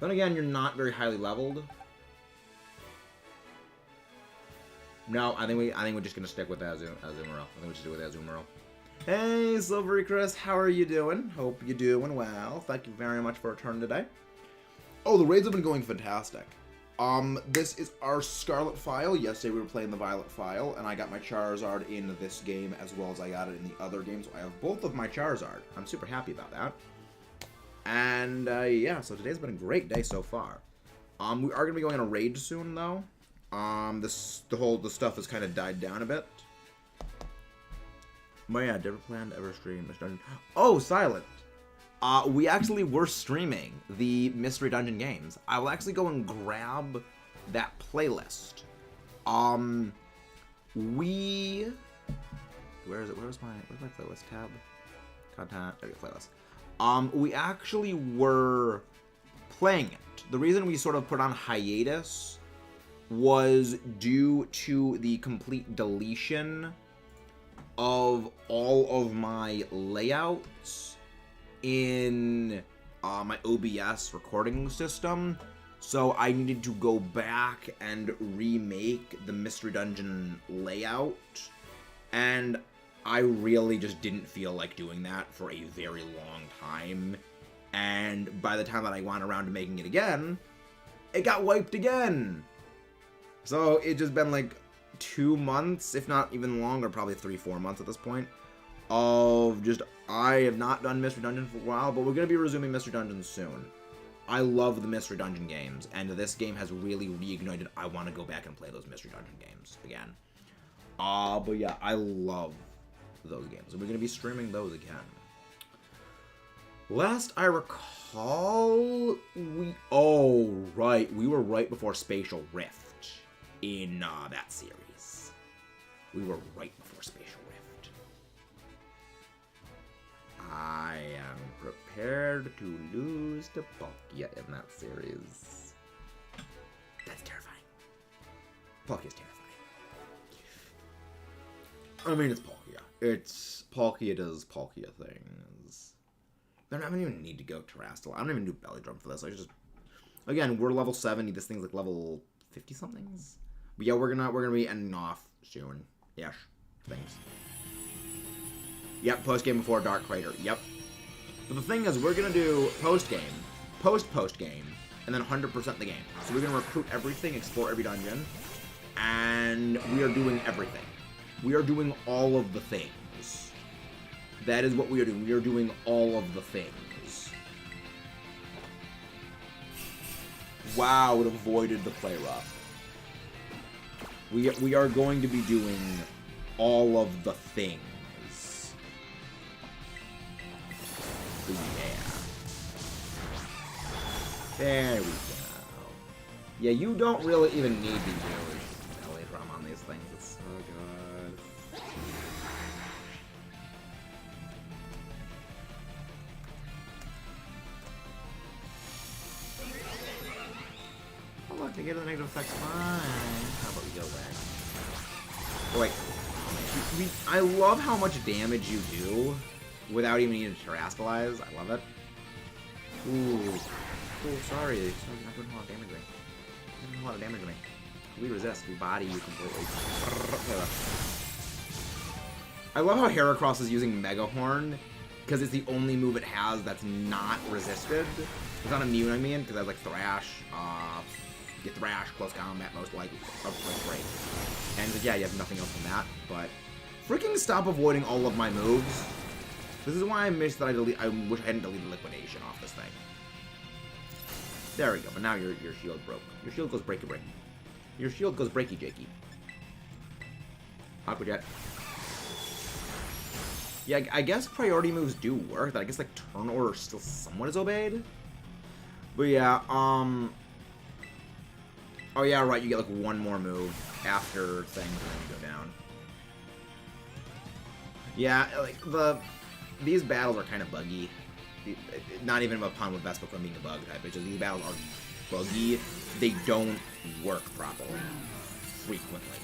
Speaker 1: Then again, you're not very highly leveled. No, I think we're just gonna stick with Azumarill. I think we should do with Azumarill. Hey, Silvery Chris, how are you doing? Hope you're doing well. Thank you very much for returning today. Oh, the raids have been going fantastic. This is our Scarlet file. Yesterday we were playing the Violet file, and I got my Charizard in this game as well as I got it in the other game, so I have both of my Charizard. I'm super happy about that. And, yeah, so today's been a great day so far. We are gonna be going on a raid soon, though. The stuff has kind of died down a bit. But yeah, never planned to ever stream Mystery Dungeon. Oh, Silent! We actually were streaming the Mystery Dungeon games. I will actually go and grab that playlist. Where is it? Where's my playlist tab? Content, there you go, playlist. We actually were playing it. The reason we sort of put on hiatus was due to the complete deletion of all of my layouts in my OBS recording system. So I needed to go back and remake the Mystery Dungeon layout. And I really just didn't feel like doing that for a very long time. And by the time that I went around to making it again, it got wiped again. So it just been like 2 months, if not even longer, probably 3-4 months at this point, of just, I have not done Mystery Dungeon for a while, but we're going to be resuming Mystery Dungeon soon. I love the Mystery Dungeon games, and this game has really reignited. I want to go back and play those Mystery Dungeon games again. But yeah, I love those games, and we're going to be streaming those again. Last I recall, oh, right, we were right before Spatial Rift in that series. We were right before Spatial Rift. I am prepared to lose to Palkia in that series. That's terrifying. Palkia's terrifying. I mean, it's Palkia. Palkia does Palkia things. I don't even need to go Terrestrial. I don't even do Belly Drum for this. I just, again, we're level 70. This thing's like level 50 somethings. But yeah, we're gonna be ending off soon. Yes, thanks. Yep, post game before Dark Crater. Yep. But the thing is, we're gonna do post game, post game, and then 100% the game. So we're gonna recruit everything, explore every dungeon, and we are doing everything. We are doing all of the things. That is what we are doing. We are doing all of the things. Wow, it avoided the play rough. We are going to be doing all of the things. Yeah. There we go. Yeah, you don't really even need to use belly drum on these things. It's so good. Oh look, they get the negative effects fine. How about we go back? Oh wait. I love how much damage you do without even needing to terrestrialize. I love it. Ooh. Oh, sorry. You're not doing a lot of damage to me. You're doing a lot of damage to me. We resist. We body you completely. I love how Heracross is using Mega Horn because it's the only move it has that's not resisted. It's not immune, I mean, because I have like Thrash, get Thrash, close combat, most likely, great. And yeah, you have nothing else from that, but freaking stop avoiding all of my moves. This is why I missed that I wish I hadn't deleted Liquidation off this thing. There we go, but now your shield broke. Your shield goes breaky break. Your shield goes breaky jakey. Aqua Jet. Yeah, I guess priority moves do work. That I guess like turn order still somewhat is obeyed. But yeah, oh yeah, right, you get like one more move after things and then you go down. Yeah, like these battles are kind of buggy. Not even a pun with Vespa being a bug type, it's just these battles are buggy. They don't work properly frequently.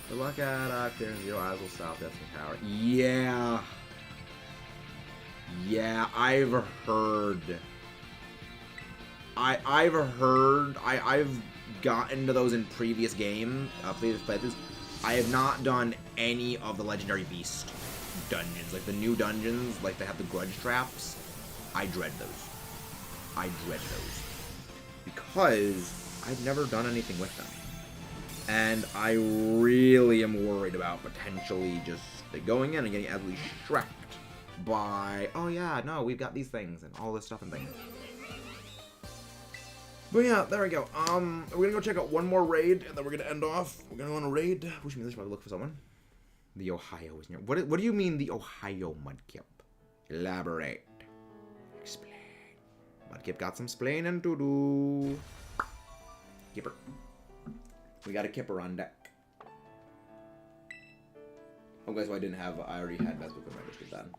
Speaker 1: Good luck at clearing 0 eyes will stop Destiny Power. Yeah. Yeah, I've heard I've heard, I've gotten to those in previous previous playthroughs. I have not done any of the Legendary Beast dungeons, like the new dungeons, like they have the grudge traps. I dread those. I dread those. Because I've never done anything with them. And I really am worried about potentially just going in and getting absolutely shreked by, oh yeah, no, we've got these things and all this stuff and things. But yeah, there we go. We're gonna go check out one more raid, and then we're gonna end off. We're gonna go on a raid, which means I should probably look for someone. The Ohio is near. What do you mean the Ohio Mudkip? Elaborate. Explain. Mudkip got some splaining to do. Kipper. We got a Kipper on deck. Oh, guys, I already had Vespa registered then.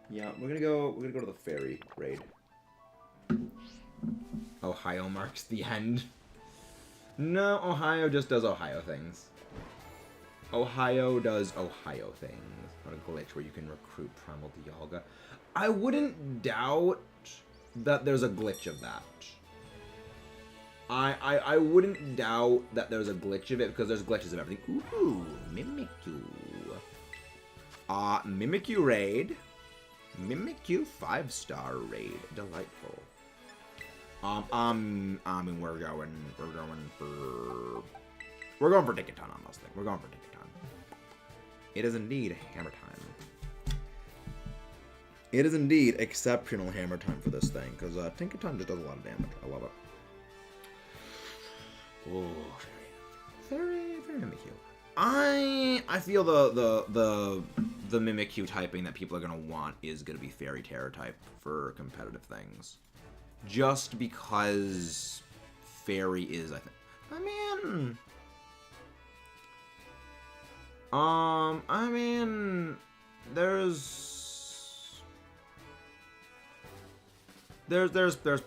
Speaker 1: Yeah, we're gonna go to the ferry raid. Ohio marks the end. No, Ohio just does Ohio things. Ohio does Ohio things. On a glitch where you can recruit Primal Dialga. I wouldn't doubt that there's a glitch of that. I wouldn't doubt that there's a glitch of it, because there's glitches of everything. Ooh, Mimikyu. Mimikyu raid. Mimikyu 5-star raid. Delightful. I mean, we're going for Ticketon on this thing. We're going for Ticketon. It is indeed hammer time. It is indeed exceptional hammer time for this thing, because Ticketon just does a lot of damage. I love it. Oh, very Mimikyu. I feel the Mimikyu typing that people are gonna want is gonna be Fairy Terror type for competitive things. Just because Fairy is, I think. I mean, there's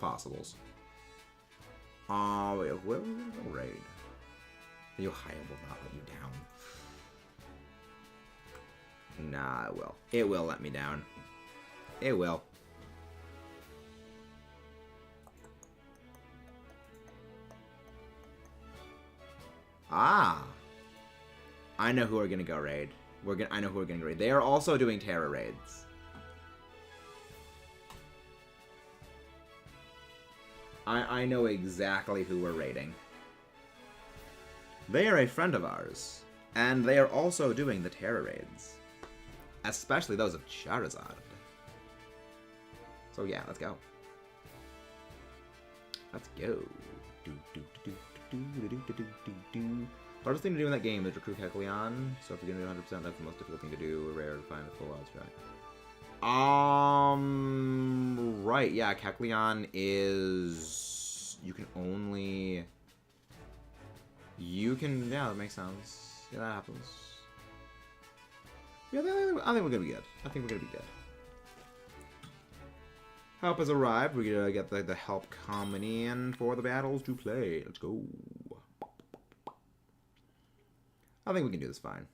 Speaker 1: possibles. Wait, where are we gonna go raid? The Ohio will not let you down. Nah, it will. It will let me down. It will. Ah, I know who are gonna go raid. I know who are gonna go raid. They are also doing Terra raids. I know exactly who we're raiding. They are a friend of ours, and they are also doing the Terra raids, especially those of Charizard. So yeah, let's go. Let's go. Hardest thing to do in that game is recruit Kecleon, so if you're gonna do 100%, that's the most difficult thing to do. Rare to find a full odds track. Right, yeah, Kecleon is... yeah, that makes sense. Yeah, that happens. Yeah, I think we're gonna be good. I think we're gonna be good. Help has arrived. We're gonna get the help coming in for the battles to play. Let's go. I think we can do this fine.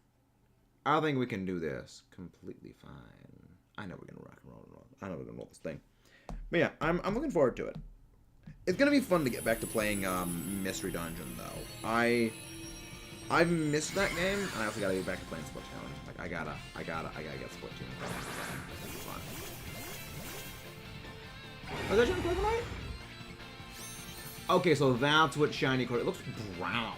Speaker 1: I think we can do this completely fine. I know we're gonna rock and roll. I know we're gonna roll this thing. But yeah, I'm looking forward to it. It's gonna be fun to get back to playing Mystery Dungeon though. I've missed that game, and I also gotta get back to playing Splatoon. Like I gotta get Splatoon. It's fun. Oh, is that Shiny Corviknight? Okay, so that's what Shiny Corviknight. It looks brown.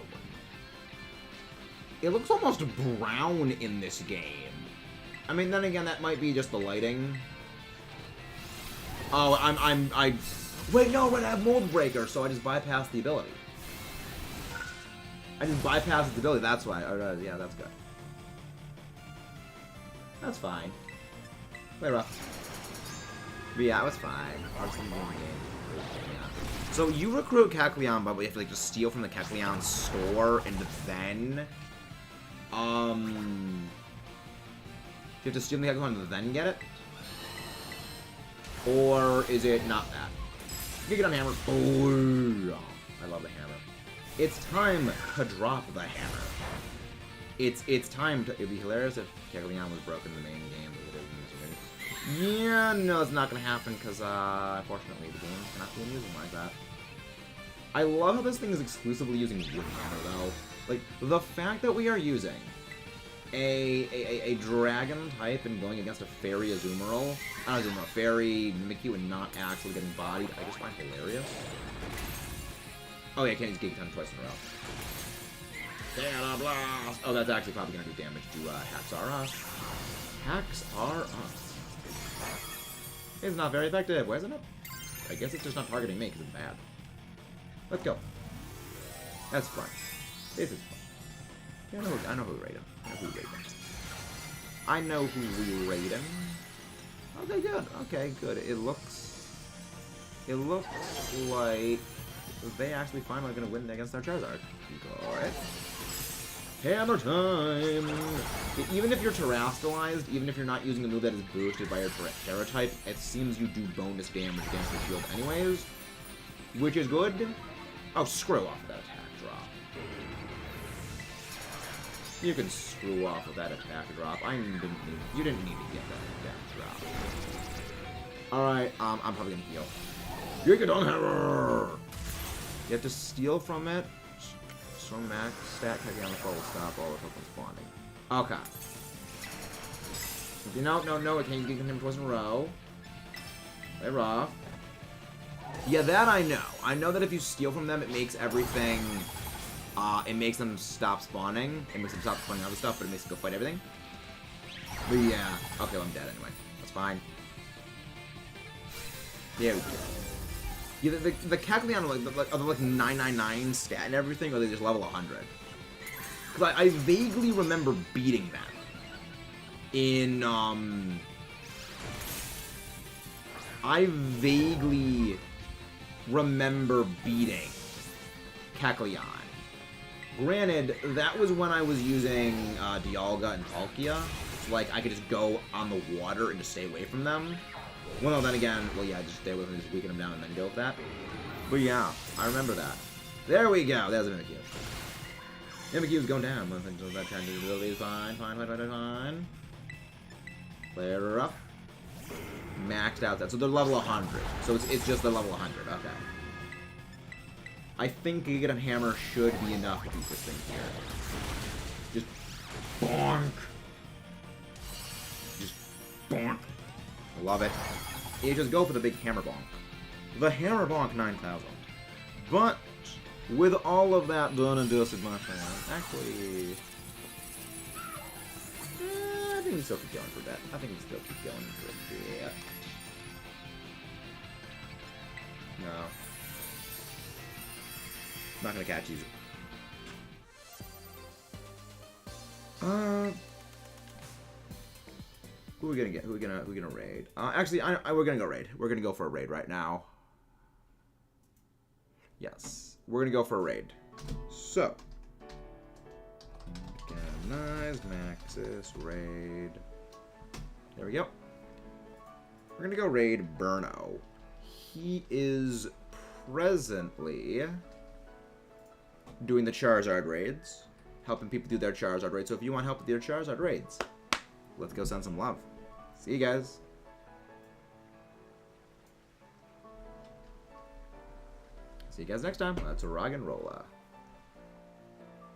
Speaker 1: It looks almost brown in this game. I mean, then again, that might be just the lighting. Oh, wait, no, I have Mold Breaker, so I just bypassed the ability. I just bypassed the ability, that's why. Yeah, that's good. That's fine. Wait, rough. But yeah, it was fine. So you recruit Kecleon, but we have to like just steal from the Kecleon store, and then you have to steal the Kecleon and then get it? Or is it not that? You get on hammer. Oh, I love the hammer. It's time to drop the hammer. It's time to. It'd be hilarious if Kecleon was broken in the main game, but it isn't. Yeah, no, it's not gonna happen because, unfortunately, the game cannot be amusing like that. I love how this thing is exclusively using wood hammer, though. Like, the fact that we are using a dragon type and going against a fairy Azumarill, fairy Mimikyu and not actually getting bodied, I just find hilarious. Oh yeah, I can't use Gigaton twice in a row. Data Blast! Oh, that's actually probably gonna do damage to Haxaras. Haxaras. It's not very effective, isn't it? I guess it's just not targeting me because it's bad. Let's go. That's fun. This is fun. Yeah, I know who we raid him. I know who we raid him. Okay, good. Okay, good. It looks like they actually finally gonna win against our Charizard. Good. Hammer time! Even if you're terastallized, even if you're not using a move that is boosted by your Terra type, it seems you do bonus damage against the shield anyways, which is good. Oh, screw off of that attack drop. You can screw off with that attack drop. You didn't need to get that attack drop. Alright, I'm probably gonna heal. Gigaton Hammer! You have to steal from it. Strong max stat taking on the full stop all the Pokemon spawning. Okay. No, it can't get him twice in a row. Play rough. Yeah, that I know. I know that if you steal from them, it makes everything... it makes them stop spawning. It makes them stop spawning other stuff, but it makes them go fight everything. But yeah. Okay, well, I'm dead anyway. That's fine. There we go. Yeah, the Kecleon are like 999 stat and everything, or they just level 100? Because I vaguely remember beating them in, I vaguely remember beating Kecleon. Granted, that was when I was using Dialga and Palkia, so like I could just go on the water and just stay away from them. Well, no, then again, well, yeah, just stay with him, just weaken him down, and then go with that. But yeah, I remember that. There we go. There's a Mimikyu. Mimikyu's going down. I think that transition ability is fine. Play her up. Maxed out that. So they're level 100. So it's just the level 100. Okay. I think Gigaton Hammer should be enough to beat this thing here. Just bonk. Just bonk. Love it. You just go for the big Hammer Bonk. The Hammer Bonk 9000. But with all of that done and dusted, my friend, actually, I think we still keep going for that. I think we still keep going for a bit. No. Not gonna catch these. Who are we gonna get? Who are we gonna raid? Actually, we're gonna go raid. We're gonna go for a raid right now. Yes, we're gonna go for a raid. So, Nice Maxis raid. There we go. We're gonna go raid Burno. He is presently doing the Charizard raids, helping people do their Charizard raids. So if you want help with your Charizard raids, let's go send some love. See you guys. See you guys next time. Let's rock and roll.